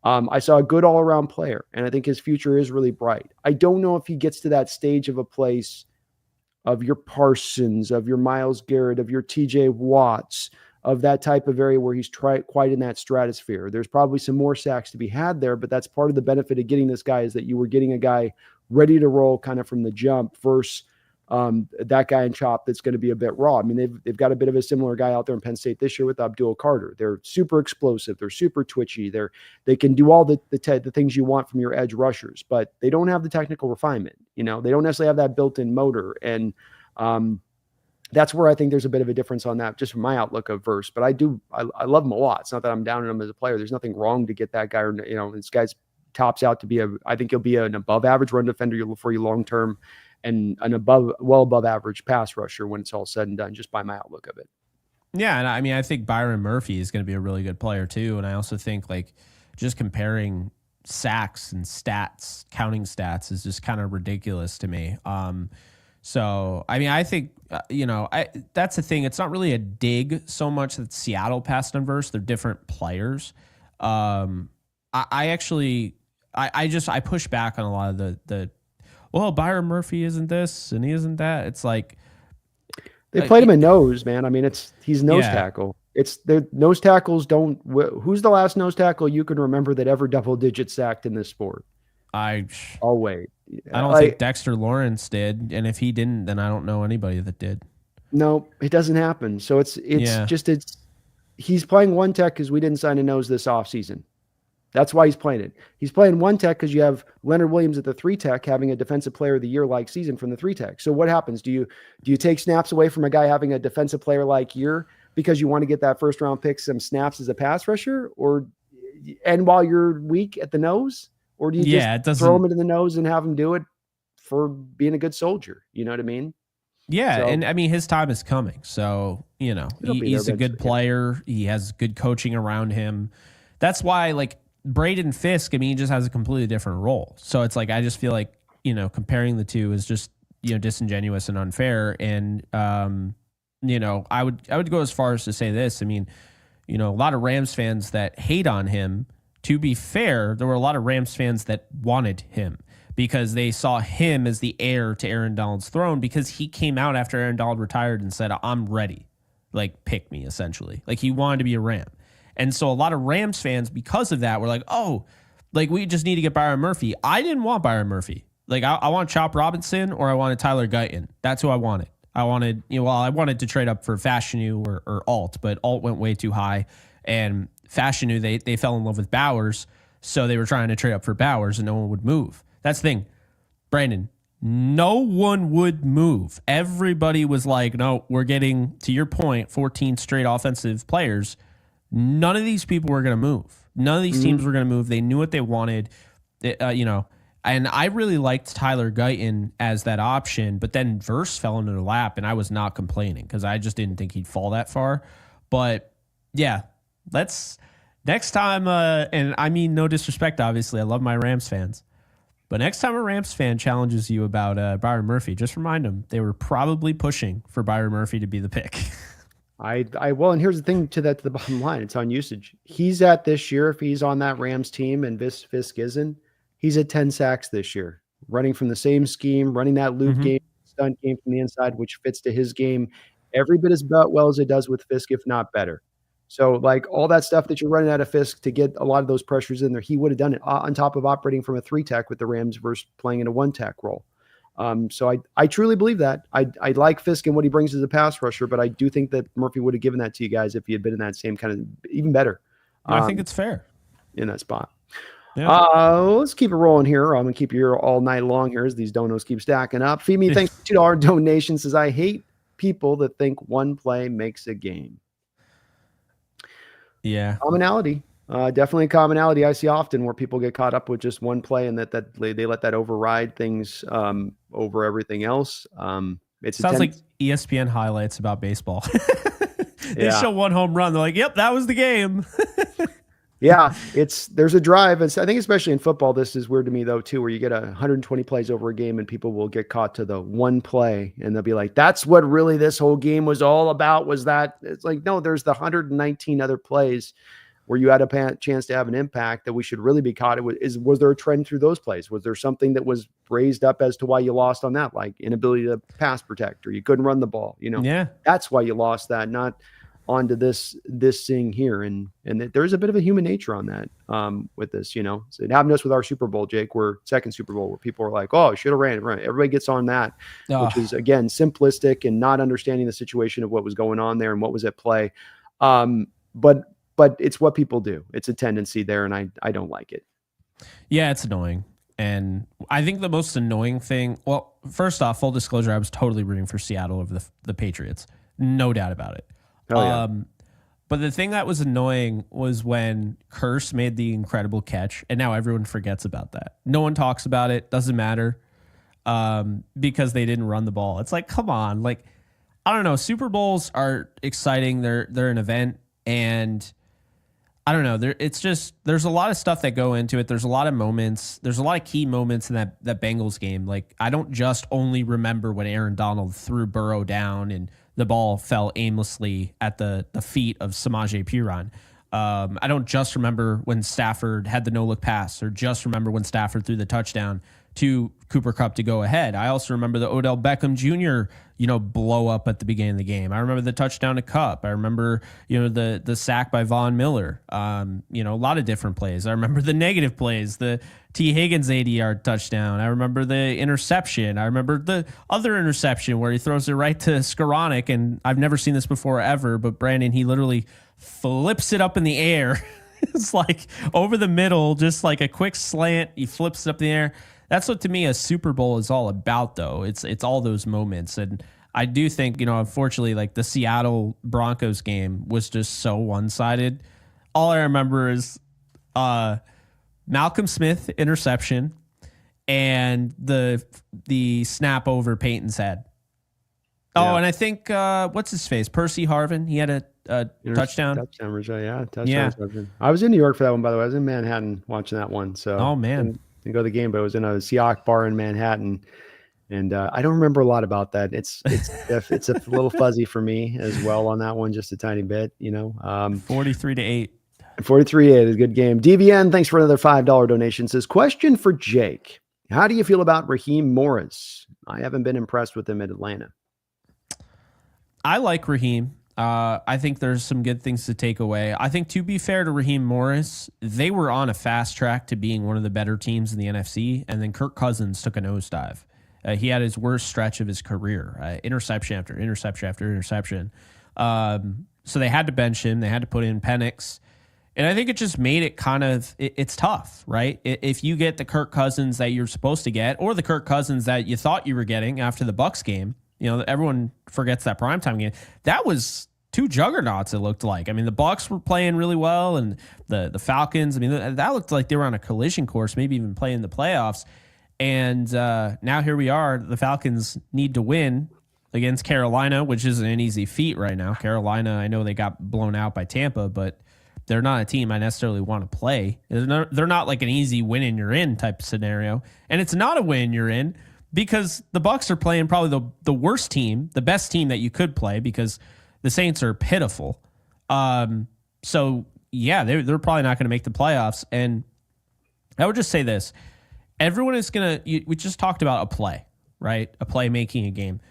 I saw a good all-around player, and I think his future is really bright. I don't know if he gets to that stage of a place of your Parsons, of your Myles Garrett, of your TJ Watts, of that type of area where he's quite in that stratosphere. There's probably some more sacks to be had there, but that's part of the benefit of getting this guy, is that you were getting a guy ready to roll kind of from the jump versus that guy in Chop that's going to be a bit raw. I mean, they've got a bit of a similar guy out there in Penn State this year with Abdul Carter. They're super explosive. They're super twitchy. They can do all the things you want from your edge rushers, but they don't have the technical refinement. They don't necessarily have that built-in motor. And that's where I think there's a bit of a difference on that, just from my outlook of Verse. But I love him a lot. It's not that I'm down on him as a player. There's nothing wrong to get that guy. This guy's tops out to be I think he'll be an above average run defender for you long-term, and an well above average pass rusher when it's all said and done, just by my outlook of it. Yeah, and I mean, I think Byron Murphy is going to be a really good player too, and I also think just comparing sacks and stats, counting stats, is just kind of ridiculous to me. So I mean, I think that's the thing. It's not really a dig so much that Seattle passed on Verse. They're different players. I push back on a lot of the well, Byron Murphy isn't this and he isn't that. It's like they played him in nose, man. I mean, he's nose tackle. It's their nose tackles don't. Who's the last nose tackle you can remember that ever double digit sacked in this sport? I'll wait. I don't think Dexter Lawrence did, and if he didn't, then I don't know anybody that did. No, it doesn't happen. So he's playing one tech because we didn't sign a nose this offseason. That's why he's playing it. He's playing one tech because you have Leonard Williams at the 3 tech having a Defensive Player of the Year like season from the 3 tech. So what happens? Do you take snaps away from a guy having a Defensive Player like year because you want to get that first round pick some snaps as a pass rusher, and while you're weak at the nose, or do you just throw him into the nose and have him do it for being a good soldier? You know what I mean? Yeah, so, and I mean his time is coming. So he's a good player. He has good coaching around him. That's why Braden Fisk, I mean, he just has a completely different role. So it's I just feel like, comparing the two is just, disingenuous and unfair. And, I would go as far as to say this. I mean, a lot of Rams fans that hate on him. To be fair, there were a lot of Rams fans that wanted him because they saw him as the heir to Aaron Donald's throne, because he came out after Aaron Donald retired and said, I'm ready. Pick me, essentially. He wanted to be a Ram. And so a lot of Rams fans, because of that, were like, oh, Like, we just need to get Byron Murphy. I didn't want Byron Murphy. Like, I want Chop Robinson or I wanted Tyler Guyton. That's who I wanted. I wanted to trade up for Fashanu or Alt, but Alt went way too high. And Fashanu, they fell in love with Bowers, so they were trying to trade up for Bowers and no one would move. That's the thing. Brandon, no one would move. Everybody was like, no, we're getting, to your point, 14 straight offensive players. None of these people were going to move. None of these teams were going to move. They knew what they wanted, and I really liked Tyler Guyton as that option, but then Verse fell into the lap, and I was not complaining because I just didn't think he'd fall that far. But yeah, let's next time, and I mean no disrespect, obviously, I love my Rams fans, but next time a Rams fan challenges you about Byron Murphy, just remind them they were probably pushing for Byron Murphy to be the pick. Well, and here's the thing to the bottom line. It's on usage. He's at this year, if he's on that Rams team and Fisk isn't, he's at 10 sacks this year, running from the same scheme, running that loop game, stunt game from the inside, which fits to his game every bit as well as it does with Fisk, if not better. So like all that stuff that you're running out of Fisk to get a lot of those pressures in there, he would have done it on top of operating from a 3-tech with the Rams versus playing in a 1-tech role. So I truly believe that. I like Fisk and what he brings as a pass rusher, but I do think that Murphy would have given that to you guys if he had been in that same kind of, even better. I think it's fair in that spot. Yeah. Let's keep it rolling here. I'm gonna keep you here all night long here as these donos keep stacking up. Femi, thanks for $2 donation, says I hate people that think one play makes a game. Yeah, commonality. Definitely a commonality I see often where people get caught up with just one play and that they let that override things over everything else. It sounds like ESPN highlights about baseball. They show one home run. They're like, "Yep, that was the game." Yeah, there's a drive. I think especially in football, this is weird to me though too, where you get 120 plays over a game and people will get caught to the one play and they'll be like, "That's what really this whole game was all about." Was that? It's like, no, there's the 119 other plays where you had a chance to have an impact that we should really be caught. Was there a trend through those plays? Was there something that was raised up as to why you lost on that, like inability to pass protect or you couldn't run the ball? Yeah, that's why you lost that, not onto this thing here. And there's a bit of a human nature on that with this, So it happened to us with our Super Bowl, Jake, we're second Super Bowl where people are like, "Oh, should have ran it." Right. Everybody gets on that, which is again, simplistic and not understanding the situation of what was going on there and what was at play. But it's what people do. It's a tendency there, and I don't like it. Yeah, it's annoying. And I think the most annoying thing, well, first off, full disclosure, I was totally rooting for Seattle over the Patriots. No doubt about it. Oh, yeah. But the thing that was annoying was when Curse made the incredible catch, and now everyone forgets about that. No one talks about it. Doesn't matter because they didn't run the ball. It's like, come on. Like, I don't know. Super Bowls are exciting. They're an event, and I don't know. There's a lot of stuff that go into it. There's a lot of moments. There's a lot of key moments in that Bengals game. Like, I don't just only remember when Aaron Donald threw Burrow down and the ball fell aimlessly at the feet of Samaje Perine. I don't just remember when Stafford had the no-look pass or just remember when Stafford threw the touchdown to Cooper Kupp to go ahead. I also remember the Odell Beckham Jr., blow up at the beginning of the game. I remember the touchdown to Kupp. I remember, the sack by Von Miller. A lot of different plays. I remember the negative plays, the T. Higgins 80-yard touchdown. I remember the interception. I remember the other interception where he throws it right to Skoranek, and I've never seen this before ever, but Brandon, he literally flips it up in the air. It's like over the middle, just like a quick slant. He flips it up in the air. That's what to me a Super Bowl is all about, though. It's all those moments. And I do think, unfortunately, like the Seattle Broncos game was just so one-sided. All I remember is Malcolm Smith interception and the snap over Peyton's head. Yeah. Oh, and I think what's his face? Percy Harvin. He had a touchdown. Touchdown result, yeah. Touchdown. I was in New York for that one, by the way. I was in Manhattan watching that one. So oh man. Didn't go to the game, but I was in a Seahawks bar in Manhattan, and I don't remember a lot about that. It's a little fuzzy for me as well on that one, just a tiny bit, 43-8. 43-8 is a good game. DVN, thanks for another $5 donation. Says, question for Jake. How do you feel about Raheem Morris? I haven't been impressed with him at Atlanta. I like Raheem. I think there's some good things to take away. I think, to be fair to Raheem Morris, they were on a fast track to being one of the better teams in the NFC, and then Kirk Cousins took a nosedive. He had his worst stretch of his career, interception after interception after interception. So they had to bench him. They had to put in Penix. And I think it just made it it's tough, right? If you get the Kirk Cousins that you're supposed to get, or the Kirk Cousins that you thought you were getting after the Bucs game, everyone forgets that primetime game. That was two juggernauts, it looked like. I mean, the Bucs were playing really well, and the Falcons, I mean, that looked like they were on a collision course, maybe even playing the playoffs. And now here we are. The Falcons need to win against Carolina, which isn't an easy feat right now. Carolina, I know they got blown out by Tampa, but they're not a team I necessarily want to play. They're not like an easy win and you're in type of scenario. And it's not a win you're in because the Bucs are playing probably the worst team, the best team that you could play, because the Saints are pitiful. So yeah, they're probably not going to make the playoffs. And I would just say this. Everyone is going to, we just talked about a play, right? A play making a game.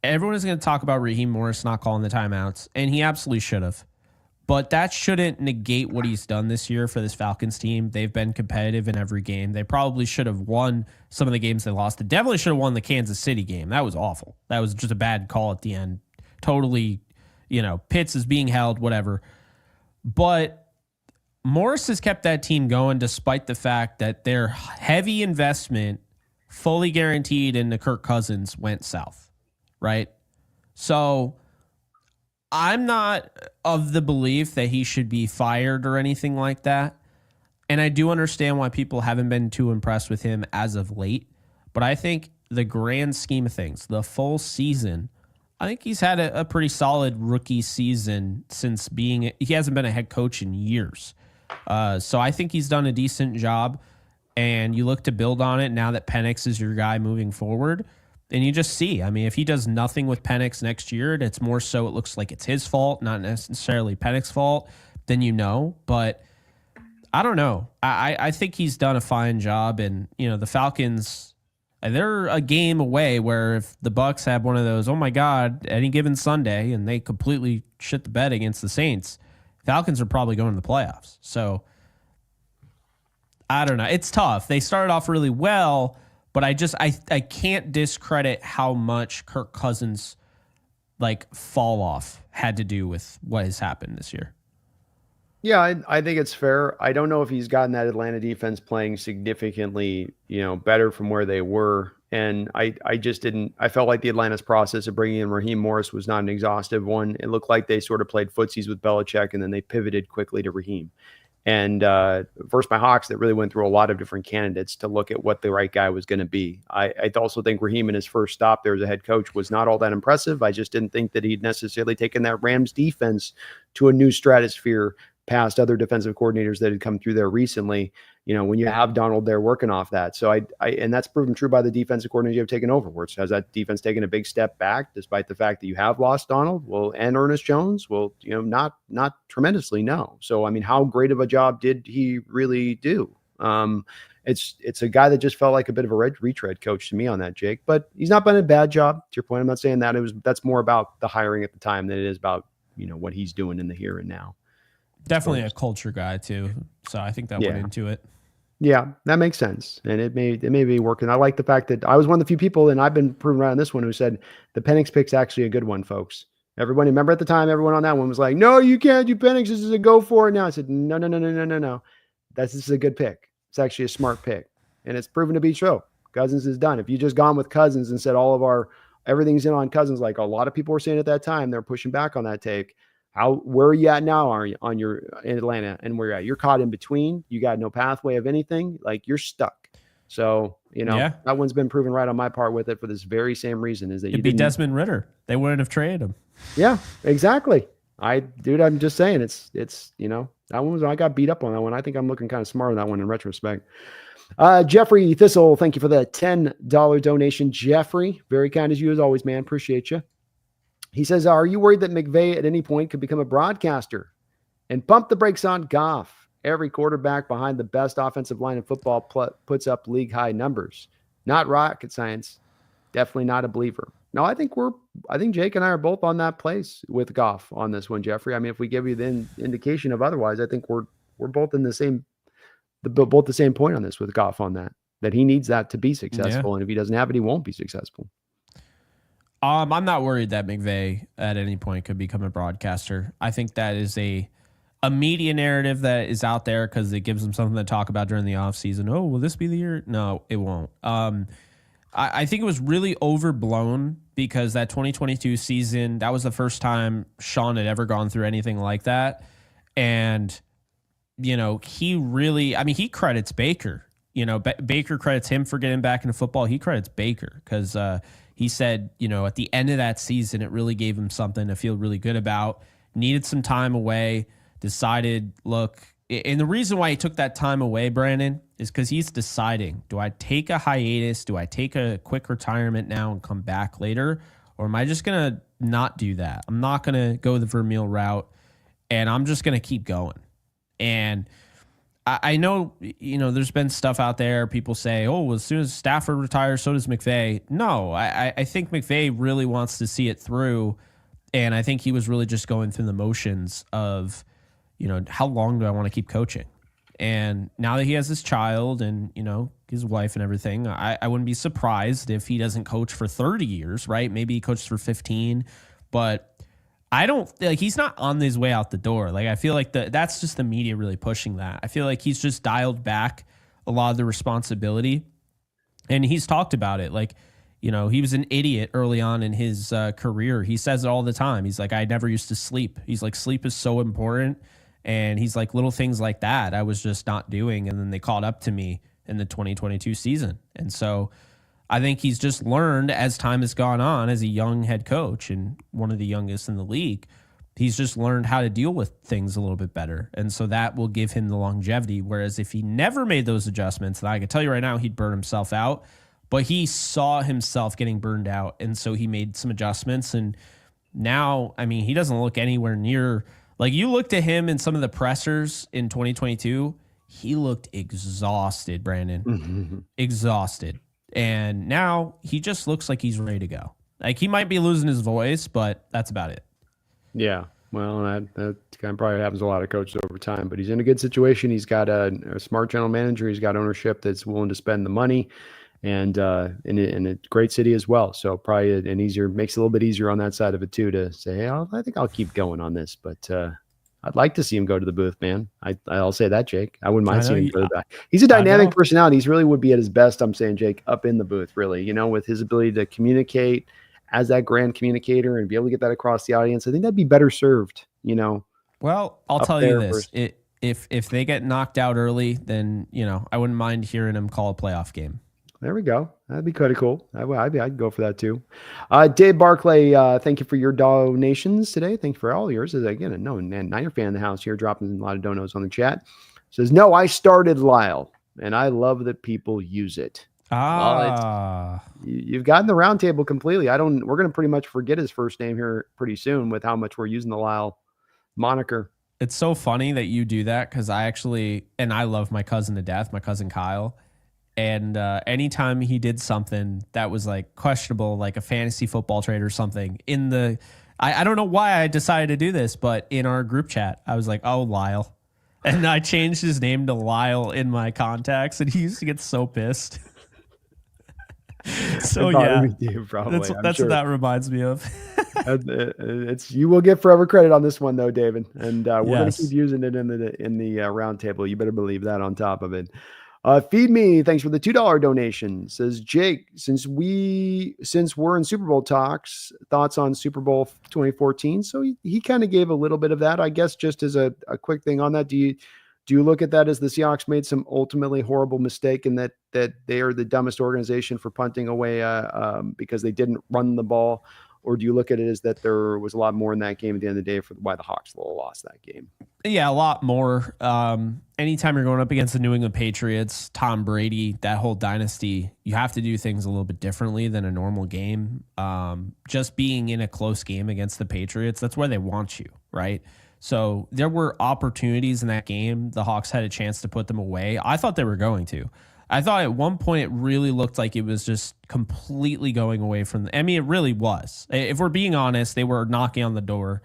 Everyone is going to talk about Raheem Morris not calling the timeouts, and he absolutely should have. But that shouldn't negate what he's done this year for this Falcons team. They've been competitive in every game. They probably should have won some of the games they lost. They definitely should have won the Kansas City game. That was awful. That was just a bad call at the end. Totally, Pitts is being held, whatever. But Morris has kept that team going despite the fact that their heavy investment, fully guaranteed into Kirk Cousins, went south, right? So I'm not of the belief that he should be fired or anything like that. And I do understand why people haven't been too impressed with him as of late. But I think the grand scheme of things, the full season, I think he's had a pretty solid rookie season since he hasn't been a head coach in years. So I think he's done a decent job, and you look to build on it now that Penix is your guy moving forward. And you just see, I mean, if he does nothing with Penix next year, it's more so it looks like it's his fault, not necessarily Penix's fault, then But I don't know. I think he's done a fine job. And, the Falcons, they're a game away where if the Bucs have one of those, oh my God, any given Sunday, and they completely shit the bed against the Saints, Falcons are probably going to the playoffs. So I don't know. It's tough. They started off really well, but I can't discredit how much Kirk Cousins fall off had to do with what has happened this year. Yeah, I think it's fair. I don't know if he's gotten that Atlanta defense playing significantly, better from where they were. And I just didn't. I felt like the Atlanta's process of bringing in Raheem Morris was not an exhaustive one. It looked like they sort of played footsies with Belichick, and then they pivoted quickly to Raheem. And versus my Hawks, that really went through a lot of different candidates to look at what the right guy was going to be. I also think Raheem in his first stop there as a head coach was not all that impressive. I just didn't think that he'd necessarily taken that Rams defense to a new stratosphere past other defensive coordinators that had come through there recently, when you have Donald there working off that. So and that's proven true by the defensive coordinators you have taken over, where has that defense taken a big step back despite the fact that you have lost Donald? Well, and Ernest Jones? Well, not tremendously, no. So, I mean, how great of a job did he really do? It's a guy that just felt like a bit of a retread coach to me on that, Jake, but he's not been a bad job. To your point, I'm not saying that. That's more about the hiring at the time than it is about, what he's doing in the here and now. Definitely a culture guy too. So I think that went into it. Yeah, that makes sense. And it may be working. I like the fact that I was one of the few people, and I've been proven right on this one, who said the Penix pick's actually a good one, folks. Everybody, remember at the time, everyone on that one was like, no, you can't do Penix. This is a go for it now. I said, no. This is a good pick. It's actually a smart pick. And it's proven to be true. Cousins is done. If you just gone with Cousins and said everything's in on Cousins, like a lot of people were saying at that time, they're pushing back on that take. Where are you at now? Are you in Atlanta, and where you're at? You're caught in between. You got no pathway of anything. Like, you're stuck. So, that one's been proven right on my part with it for this very same reason, is that it'd be Desmond Ridder. They wouldn't have traded him. Yeah, exactly. I'm just saying it's that one I got beat up on that one. I think I'm looking kind of smart on that one in retrospect. Jeffrey Thistle, thank you for the $10 donation. Jeffrey, very kind as you as always, man. Appreciate you. He says, are you worried that McVay at any point could become a broadcaster and pump the brakes on Goff? Every quarterback behind the best offensive line in football puts up league-high numbers. Not rocket science. Definitely not a believer. No, I think Jake and I are both on that place with Goff on this one, Jeffrey. I mean, if we give you the indication of otherwise, I think we're both in the same, both the same point on this with Goff on that he needs that to be successful. And if he doesn't have it, he won't be successful. I'm not worried that McVay at any point could become a broadcaster. I think that is a media narrative that is out there because it gives them something to talk about during the offseason. Oh, will this be the year? No, it won't. I think it was really overblown because that 2022 season, that was the first time Sean had ever gone through anything like that. And, he credits Baker. Baker credits him for getting back into football. He credits Baker because he said, at the end of that season, it really gave him something to feel really good about. Needed some time away, decided, look, and the reason why he took that time away, Brandon, is because he's deciding, do I take a hiatus? Do I take a quick retirement now and come back later? Or am I just going to not do that? I'm not going to go the Vermeil route, and I'm just going to keep going. And I know, there's been stuff out there. People say, oh, well, as soon as Stafford retires, so does McVay. No, I think McVay really wants to see it through. And I think he was really just going through the motions of, how long do I want to keep coaching? And now that he has his child and, his wife and everything, I wouldn't be surprised if he doesn't coach for 30 years, right? Maybe he coaches for 15, but I don't he's not on his way out the door. Like, I feel like that's just the media really pushing that. I feel like he's just dialed back a lot of the responsibility, and he's talked about it. Like, he was an idiot early on in his career. He says it all the time. He's like, I never used to sleep. He's like, sleep is so important. And he's like, little things like that I was just not doing. And then they caught up to me in the 2022 season. And so I think he's just learned as time has gone on as a young head coach and one of the youngest in the league. He's just learned how to deal with things a little bit better. And so that will give him the longevity. Whereas if he never made those adjustments, then I can tell you right now, he'd burn himself out. But he saw himself getting burned out. And so he made some adjustments. And now, he doesn't look anywhere near. Like, you looked at him in some of the pressers in 2022, he looked exhausted, Brandon. Exhausted. And now he just looks like he's ready to go. Like, he might be losing his voice, but that's about it. Yeah. Well, that kind of probably happens to a lot of coaches over time, but he's in a good situation. He's got a smart general manager. He's got ownership that's willing to spend the money, and in a great city as well. So probably makes it a little bit easier on that side of it too, to say, hey, I think I'll keep going on this, but I'd like to see him go to the booth, man. I'll say that, Jake. I wouldn't mind seeing him go to that. He's a dynamic personality. He's really would be at his best, I'm saying, Jake, up in the booth, really, with his ability to communicate as that grand communicator and be able to get that across the audience. I think that'd be better served, Well, I'll tell you this. If they get knocked out early, then, I wouldn't mind hearing him call a playoff game. There we go. That'd be kind of cool. I'd go for that too. Dave Barclay, thank you for your donations today. Thank you for all yours. Again, Niner fan in the house here, dropping a lot of donos on the chat. Says, no, I started Lyle, and I love that people use it. You've gotten the roundtable completely. We're going to pretty much forget his first name here pretty soon with how much we're using the Lyle moniker. It's so funny that you do that because I love my cousin to death, my cousin Kyle. And anytime he did something that was like questionable, like a fantasy football trade or something I don't know why I decided to do this, but in our group chat, I was like, oh, Lyle. And I changed his name to Lyle in my contacts, and he used to get so pissed. So yeah, that's what that reminds me of. You will get forever credit on this one though, David, and we're going to keep using it in the roundtable. You better believe that on top of it. Feed Me, thanks for the $2 donation. Says Jake, since we're in Super Bowl talks, thoughts on Super Bowl 2014. So he kind of gave a little bit of that, I guess, just as a quick thing on that. Do you look at that as the Seahawks made some ultimately horrible mistake in that they are the dumbest organization for punting away because they didn't run the ball? Or do you look at it as that there was a lot more in that game at the end of the day for why the Hawks lost that game? Yeah, a lot more. Anytime you're going up against the New England Patriots, Tom Brady, that whole dynasty, you have to do things a little bit differently than a normal game. Just being in a close game against the Patriots, that's where they want you, right? So there were opportunities in that game. The Hawks had a chance to put them away. I thought they were going to. I thought at one point it really looked like it was just completely going away from I mean, it really was. If we're being honest, they were knocking on the door.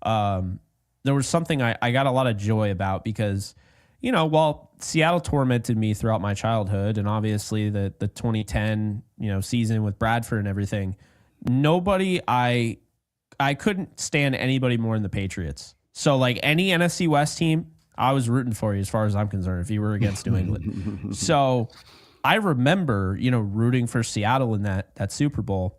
There was something I got a lot of joy about because, while Seattle tormented me throughout my childhood and obviously the 2010, season with Bradford and everything, I couldn't stand anybody more than the Patriots. So like any NFC West team, I was rooting for you as far as I'm concerned if you were against New England. So I remember, rooting for Seattle in that Super Bowl.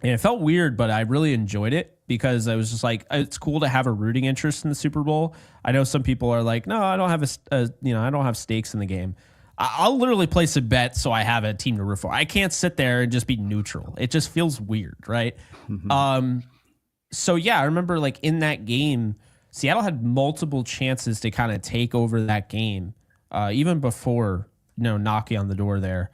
And it felt weird, but I really enjoyed it because I was just like, it's cool to have a rooting interest in the Super Bowl. I know some people are like, no, I don't have I don't have stakes in the game. I'll literally place a bet so I have a team to root for. I can't sit there and just be neutral. It just feels weird, right? So yeah, I remember like in that game, Seattle had multiple chances to kind of take over that game, even before knocking on the door there.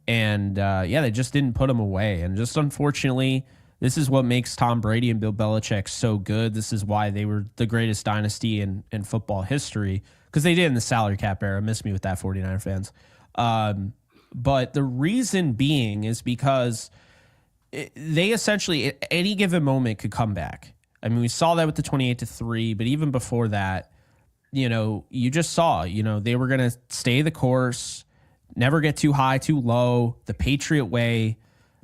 And they just didn't put them away. And just unfortunately, this is what makes Tom Brady and Bill Belichick so good. This is why they were the greatest dynasty in football history, because they did in the salary cap era. Miss me with that, 49er fans. But the reason being is because they essentially at any given moment could come back. I mean, we saw that with the 28-3, but even before that, you just saw, they were going to stay the course, never get too high, too low, the Patriot way.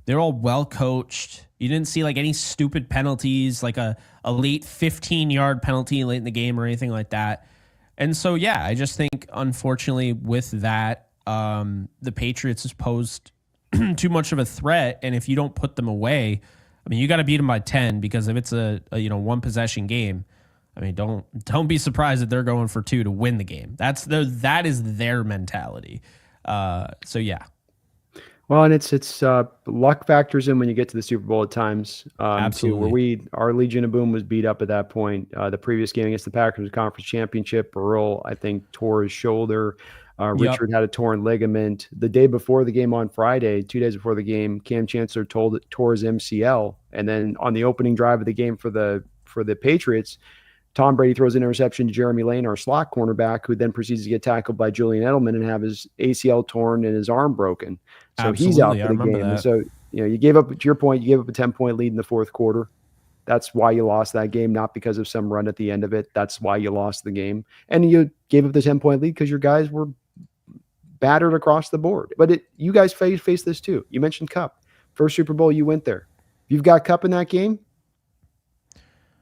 They're all well coached. You didn't see like any stupid penalties, like a late 15-yard penalty late in the game or anything like that. And so, yeah, I just think, unfortunately, with that, the Patriots has posed too much of a threat. And if you don't put them away, I mean, you got to beat them by 10, because if it's a one possession game, I mean, don't be surprised that they're going for 2 to win the game. That is their mentality. So yeah. Well, and it's luck factors in when you get to the Super Bowl at times. Absolutely. Where our Legion of Boom was beat up at that point. The previous game against the Packers conference championship, Burrow, I think, tore his shoulder. Richard had a torn ligament. The day before the game on Friday, 2 days before the game, Cam Chancellor tore his MCL. And then on the opening drive of the game for the Patriots, Tom Brady throws an interception to Jeremy Lane, our slot cornerback, who then proceeds to get tackled by Julian Edelman and have his ACL torn and his arm broken. So Absolutely. He's out for the game. And so, you gave up, to your point, you gave up a 10-point lead in the fourth quarter. That's why you lost that game, not because of some run at the end of it. That's why you lost the game. And you gave up the 10-point lead because your guys were battered across the board. But you guys face this too. You mentioned Cup. First Super Bowl, you went there. If you've got Cup in that game,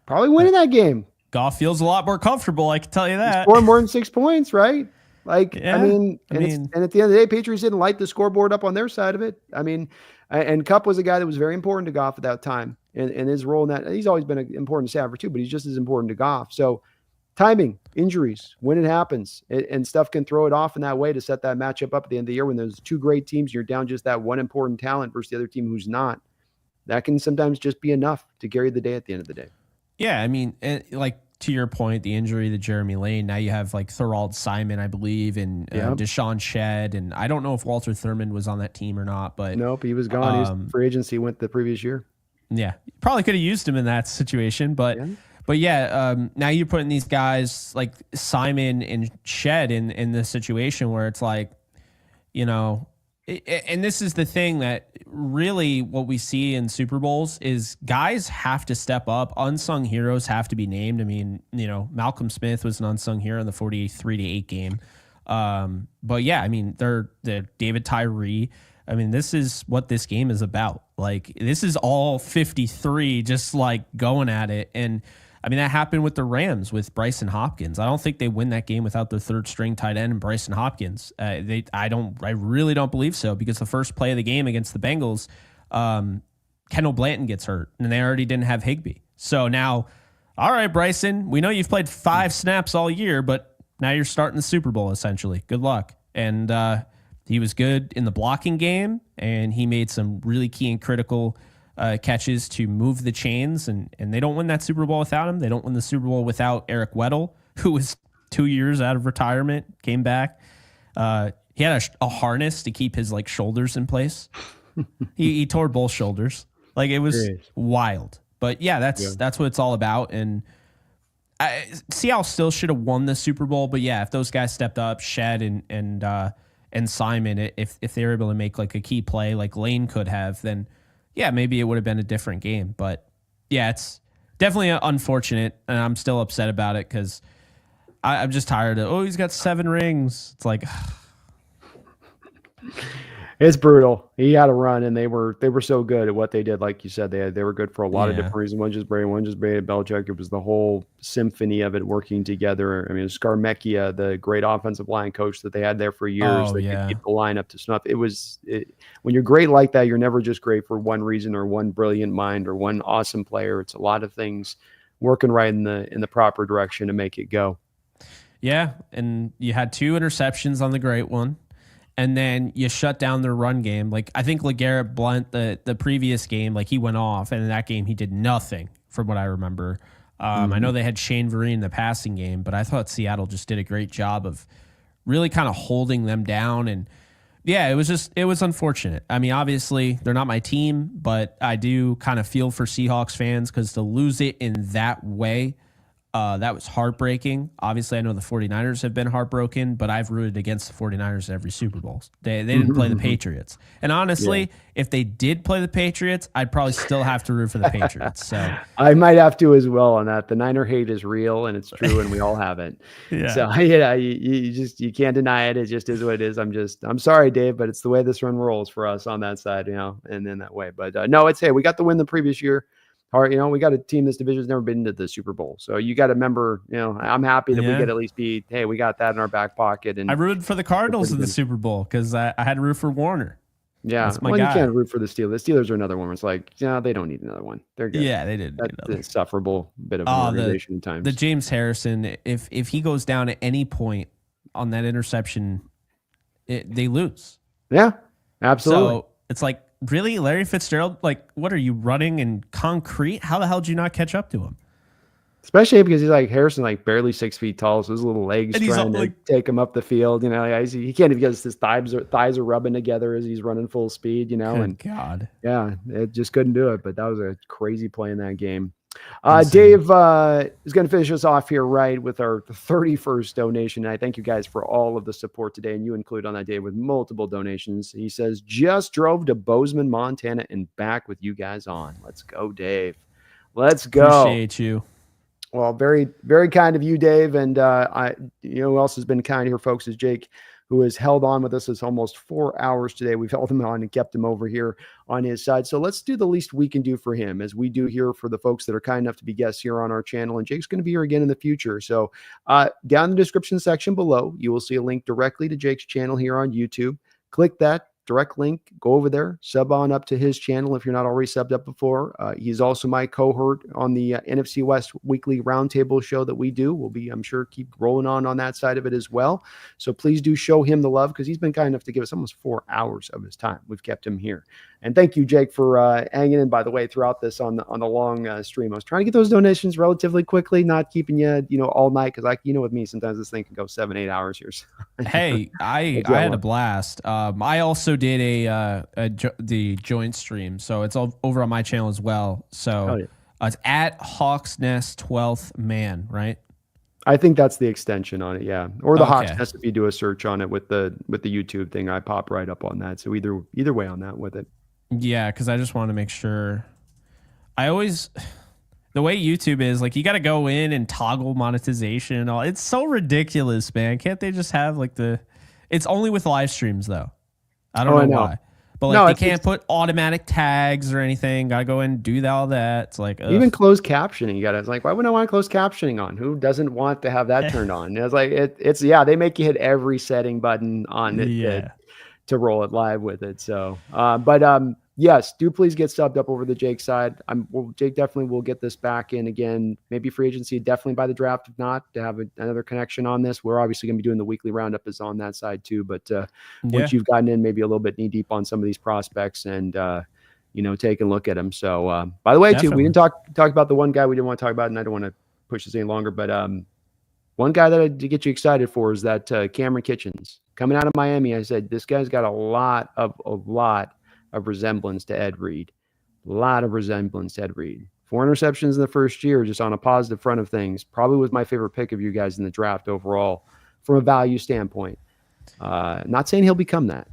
probably winning that game. Goff feels a lot more comfortable, I can tell you that. Score more than 6 points, right? Like, yeah, I mean, and at the end of the day, Patriots didn't light the scoreboard up on their side of it. I mean, and Kupp was a guy that was very important to Goff at that time, and his role in that. He's always been important to Stafford too, but he's just as important to Goff. So, timing, injuries, when it happens, and stuff can throw it off in that way to set that matchup up at the end of the year when there's two great teams, you're down just that one important talent versus the other team who's not. That can sometimes just be enough to carry the day at the end of the day. Yeah, I mean, like, to your point, the injury to Jeremy Lane, now you have like Thorold Simon, I believe, and Deshaun Shedd, and I don't know if Walter Thurman was on that team or not, but nope, he was gone. He was free agency, went the previous year. Yeah, probably could have used him in that situation, but now you're putting these guys like Simon and Shedd in this situation where it's like, and this is the thing that really what we see in Super Bowls is guys have to step up. Unsung heroes have to be named. I mean, Malcolm Smith was an unsung hero in the 43-8 game. But yeah, I mean, they're David Tyree. I mean, this is what this game is about. Like, this is all 53 just like going at it. And I mean, that happened with the Rams with Bryson Hopkins. I don't think they win that game without their third string tight end and Bryson Hopkins. I really don't believe so, because the first play of the game against the Bengals, Kendall Blanton gets hurt and they already didn't have Higbee. So now, all right, Bryson, we know you've played 5 snaps all year, but now you're starting the Super Bowl essentially. Good luck. And he was good in the blocking game, and he made some really key and critical catches to move the chains, and they don't win that Super Bowl without him. They don't win the Super Bowl without Eric Weddle, who was 2 years out of retirement, came back. He had a harness to keep his shoulders in place. he tore both shoulders. Like, it was wild. But yeah, that's what it's all about. And Seattle still should have won the Super Bowl. But yeah, if those guys stepped up, Shedd and and Simon, if they were able to make like a key play like Lane could have, then yeah, maybe it would have been a different game. But yeah, it's definitely unfortunate, and I'm still upset about it because I'm just tired of, he's got 7 rings. It's like, It's brutal. He had a run, and they were so good at what they did. Like you said, they were good for a lot of different reasons. One just Brady Belichick. It was the whole symphony of it working together. I mean, it was Scarmecchia, the great offensive line coach that they had there for years. Could keep the line up to snuff. When you're great like that, you're never just great for one reason or one brilliant mind or one awesome player. It's a lot of things working right in the proper direction to make it go. Yeah, and you had 2 interceptions on the great one. And then you shut down their run game. Like, I think LeGarrette Blount, the previous game, like, he went off. And in that game, he did nothing from what I remember. I know they had Shane Vereen in the passing game, but I thought Seattle just did a great job of really kind of holding them down. And, yeah, it was unfortunate. I mean, obviously, they're not my team, but I do kind of feel for Seahawks fans because to lose it in that way, that was heartbreaking. Obviously, I know the 49ers have been heartbroken, but I've rooted against the 49ers in every Super Bowl. They didn't play the Patriots. And honestly, if they did play the Patriots, I'd probably still have to root for the Patriots. So I might have to as well on that. The Niner hate is real, and it's true, and we all have it. So, you can't deny it. It just is what it is. I'm sorry, Dave, but it's the way this run rolls for us on that side, and in that way. But no, we got the win the previous year. We got a team this division's never been into the Super Bowl. So you got to remember, I'm happy that we could at least be, hey, we got that in our back pocket. And I rooted for the Cardinals in the Super Bowl because I had to root for Warner. Yeah. That's my guy. You can't root for the Steelers. The Steelers are another one. It's like, they don't need another one. They're good. Yeah, they did. That's an insufferable bit of an organization at times. The James Harrison, if he goes down at any point on that interception, they lose. Yeah, absolutely. So it's like, really, Larry Fitzgerald? Like, what are you running in concrete? How the hell did you not catch up to him? Especially because he's like Harrison, like barely 6 feet tall, so his little legs trying to take him up the field. He can't even get his thighs are rubbing together as he's running full speed. Good God, yeah, it just couldn't do it. But that was a crazy play in that game. Dave is going to finish us off here, right, with our 31st donation. And I thank you guys for all of the support today, and you include on that day with multiple donations. He says, just drove to Bozeman, Montana, and back with you guys on. Let's go, Dave. Let's go. Appreciate you. Well, very, very kind of you, Dave. And who else has been kind here, folks, is Jake, who has held on with us. It's almost 4 hours today. We've held him on and kept him over here on his side. So let's do the least we can do for him, as we do here for the folks that are kind enough to be guests here on our channel. And Jake's going to be here again in the future. So down in the description section below, you will see a link directly to Jake's channel here on YouTube. Click that direct link, go over there, sub on up to his channel if you're not already subbed up before. He's also my cohort on the NFC West weekly roundtable show that we do. We'll be, I'm sure, keep rolling on that side of it as well. So please do show him the love, because he's been kind enough to give us almost 4 hours of his time. We've kept him here. And thank you, Jake, for hanging in, by the way, throughout this on the long stream. I was trying to get those donations relatively quickly, not keeping you, all night, because with me, sometimes this thing can go 7-8 hours here. So, hey, I had a blast. I also did the joint stream, so it's all over on my channel as well. So it's at HawksNest 12th man, right? I think that's the extension on it, yeah. Or the HawksNest, if you do a search on it with the YouTube thing, I pop right up on that. So either way on that with it. Yeah, because I just want to make sure. The way YouTube is, like, you got to go in and toggle monetization and all. It's so ridiculous, man. Can't they just have it's only with live streams though. I don't know why. But they can't put automatic tags or anything. Gotta go in and do all that. It's like even closed captioning. It's like, why would I want closed captioning on? Who doesn't want to have that turned on? It's like they make you hit every setting button on it to roll it live with it. So yes, do please get subbed up over the Jake side. Jake definitely will get this back in again. Maybe free agency, definitely by the draft. If not, to have another connection on this. We're obviously going to be doing the weekly roundup is on that side too. But once you've gotten in maybe a little bit knee deep on some of these prospects and take a look at them. So by the way, too, we didn't talk about the one guy we didn't want to talk about, and I don't want to push this any longer. But one guy that I did get you excited for is that Cameron Kitchens coming out of Miami. I said this guy's got a lot of resemblance to Ed Reed. A lot of resemblance to Ed Reed. 4 interceptions in the first year, just on a positive front of things. Probably was my favorite pick of you guys in the draft overall from a value standpoint. Not saying he'll become that,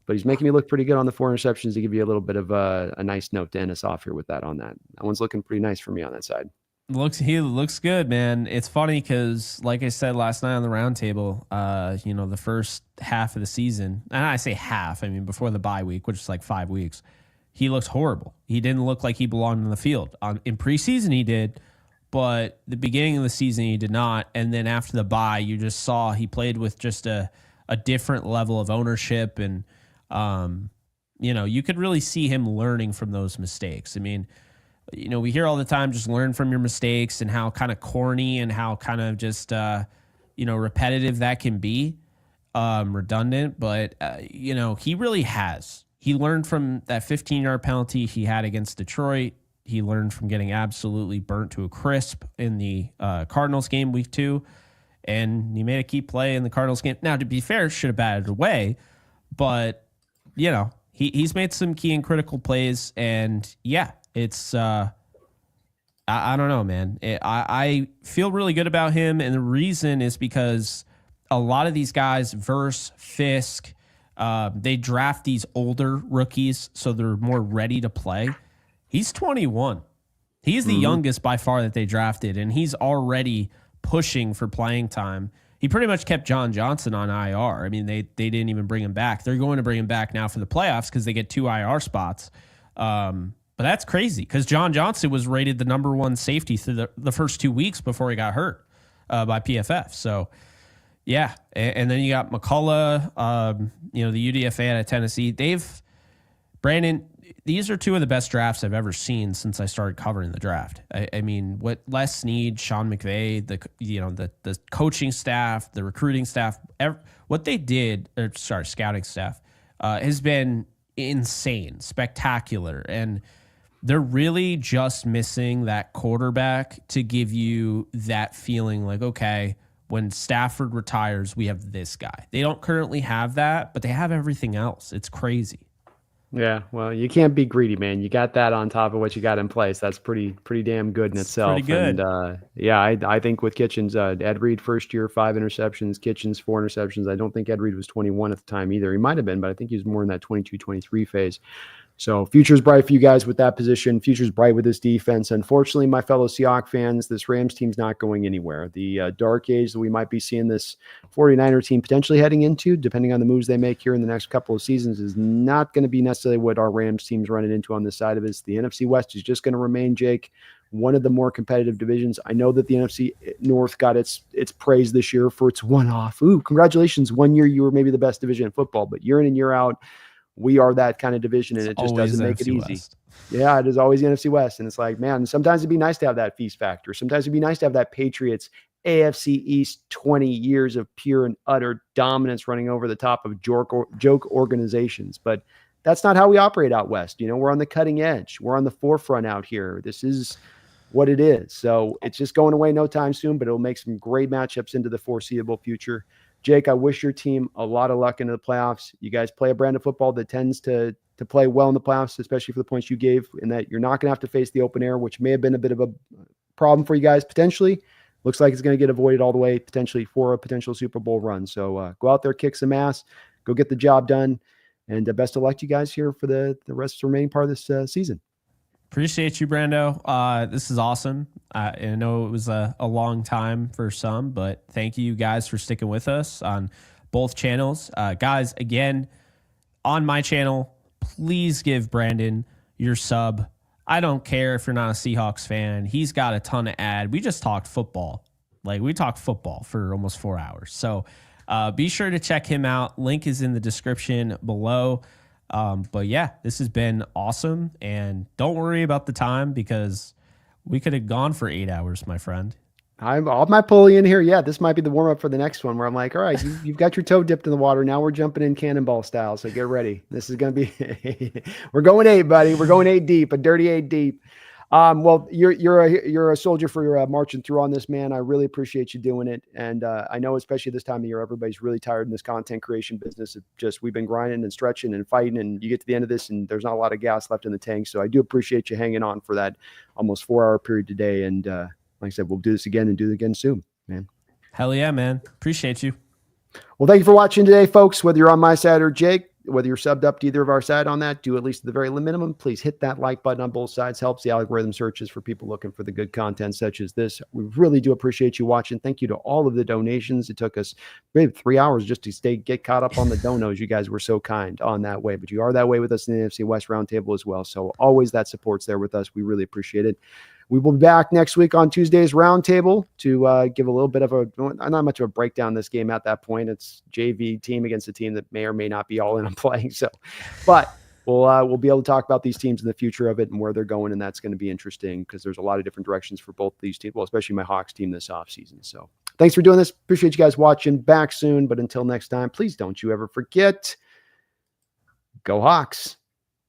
but he's making me look pretty good on the 4 interceptions to give you a little bit of a nice note to end us off here with that on that. That one's looking pretty nice for me on that side. He looks good, man. It's funny because, like I said last night on the roundtable, the first half of the season, and I say half, I mean before the bye week, which is like 5 weeks, he looked horrible. He didn't look like he belonged in the field. In preseason, he did, but the beginning of the season, he did not. And then after the bye, you just saw he played with just a different level of ownership, and you could really see him learning from those mistakes. I mean, we hear all the time, just learn from your mistakes, and how kind of corny and how kind of just, repetitive that can be, redundant. But, he really has. He learned from that 15-yard penalty he had against Detroit. He learned from getting absolutely burnt to a crisp in the Cardinals game week 2. And he made a key play in the Cardinals game. Now, to be fair, should have batted away. But, he's made some key and critical plays. And, yeah. It's, I don't know, man. I feel really good about him, and the reason is because a lot of these guys, Verse, Fisk, they draft these older rookies so they're more ready to play. He's 21. He's the youngest by far that they drafted, and he's already pushing for playing time. He pretty much kept John Johnson on IR. I mean, they didn't even bring him back. They're going to bring him back now for the playoffs because they get 2 IR spots. But that's crazy because John Johnson was rated the number 1 safety through the first 2 weeks before he got hurt by PFF. So, yeah. And then you got McCullough, the UDFA out of Tennessee. Brandon, these are 2 of the best drafts I've ever seen since I started covering the draft. I mean, what Les Snead, Sean McVay, the coaching staff, the recruiting staff, what they did, scouting staff, has been insane, spectacular. And they're really just missing that quarterback to give you that feeling like, okay, when Stafford retires, we have this guy. They don't currently have that, but they have everything else. It's crazy. Yeah, well, you can't be greedy, man. You got that on top of what you got in place. That's pretty damn good in itself. Pretty good. And I think with Kitchens, Ed Reed first year, 5 interceptions, Kitchens 4 interceptions. I don't think Ed Reed was 21 at the time either. He might have been, but I think he was more in that 22, 23 phase. So future's bright for you guys with that position. Future's bright with this defense. Unfortunately, my fellow Seahawks fans, this Rams team's not going anywhere. The dark age that we might be seeing this 49er team potentially heading into, depending on the moves they make here in the next couple of seasons, is not going to be necessarily what our Rams team's running into on this side of it. The NFC West is just going to remain, Jake, one of the more competitive divisions. I know that the NFC North got its praise this year for its one-off. Ooh, congratulations. 1 year you were maybe the best division in football, but year in and year out, we are that kind of division, and it just doesn't make it easy. West. Yeah, it is always the NFC West. And it's like, man, sometimes it'd be nice to have that feast factor. Sometimes it'd be nice to have that Patriots AFC East 20 years of pure and utter dominance running over the top of joke organizations. But that's not how we operate out West. We're on the cutting edge. We're on the forefront out here. This is what it is. So it's just going away no time soon, but it'll make some great matchups into the foreseeable future. Jake, I wish your team a lot of luck into the playoffs. You guys play a brand of football that tends to play well in the playoffs, especially for the points you gave, in that you're not going to have to face the open air, which may have been a bit of a problem for you guys potentially. Looks like it's going to get avoided all the way, potentially for a potential Super Bowl run. So go out there, kick some ass, go get the job done, and best of luck to you guys here for the rest of the remaining part of this season. Appreciate you, Brando. This is awesome. I know it was a long time for some, but thank you guys for sticking with us on both channels. Guys, again, on my channel, please give Brandon your sub. I don't care if you're not a Seahawks fan. He's got a ton of ad. We just talked football. We talked football for almost 4 hours. So be sure to check him out. Link is in the description below. But yeah, this has been awesome, and don't worry about the time because we could have gone for 8 hours, my friend. I might pull you in here. Yeah, this might be the warm up for the next one where I'm like, all right, you've got your toe dipped in the water. Now we're jumping in cannonball style. So get ready. This is going to be, we're going 8, buddy. We're going 8 deep, a dirty 8 deep. Well, you're a soldier for marching through on this, man. I really appreciate you doing it. And I know, especially this time of year, everybody's really tired in this content creation business. We've been grinding and stretching and fighting, and you get to the end of this and there's not a lot of gas left in the tank. So I do appreciate you hanging on for that almost 4-hour period today. And like I said, we'll do this again and do it again soon, man. Hell yeah, man. Appreciate you. Well, thank you for watching today, folks. Whether you're on my side or Jake, whether you're subbed up to either of our side on that, do at least the very minimum. Please hit that like button on both sides. Helps the algorithm searches for people looking for the good content such as this. We really do appreciate you watching. Thank you to all of the donations. It took us maybe 3 hours just to get caught up on the donos. You guys were so kind on that way, but you are that way with us in the NFC West Roundtable as well. So always that support's there with us. We really appreciate it. We will be back next week on Tuesday's Roundtable to give a little bit of not much of a breakdown of this game at that point. It's JV team against a team that may or may not be all in on playing. So, but we'll be able to talk about these teams in the future of it and where they're going, and that's going to be interesting because there's a lot of different directions for both these teams. Well, especially my Hawks team this offseason. So, thanks for doing this. Appreciate you guys watching. Back soon, but until next time, please don't you ever forget, go Hawks.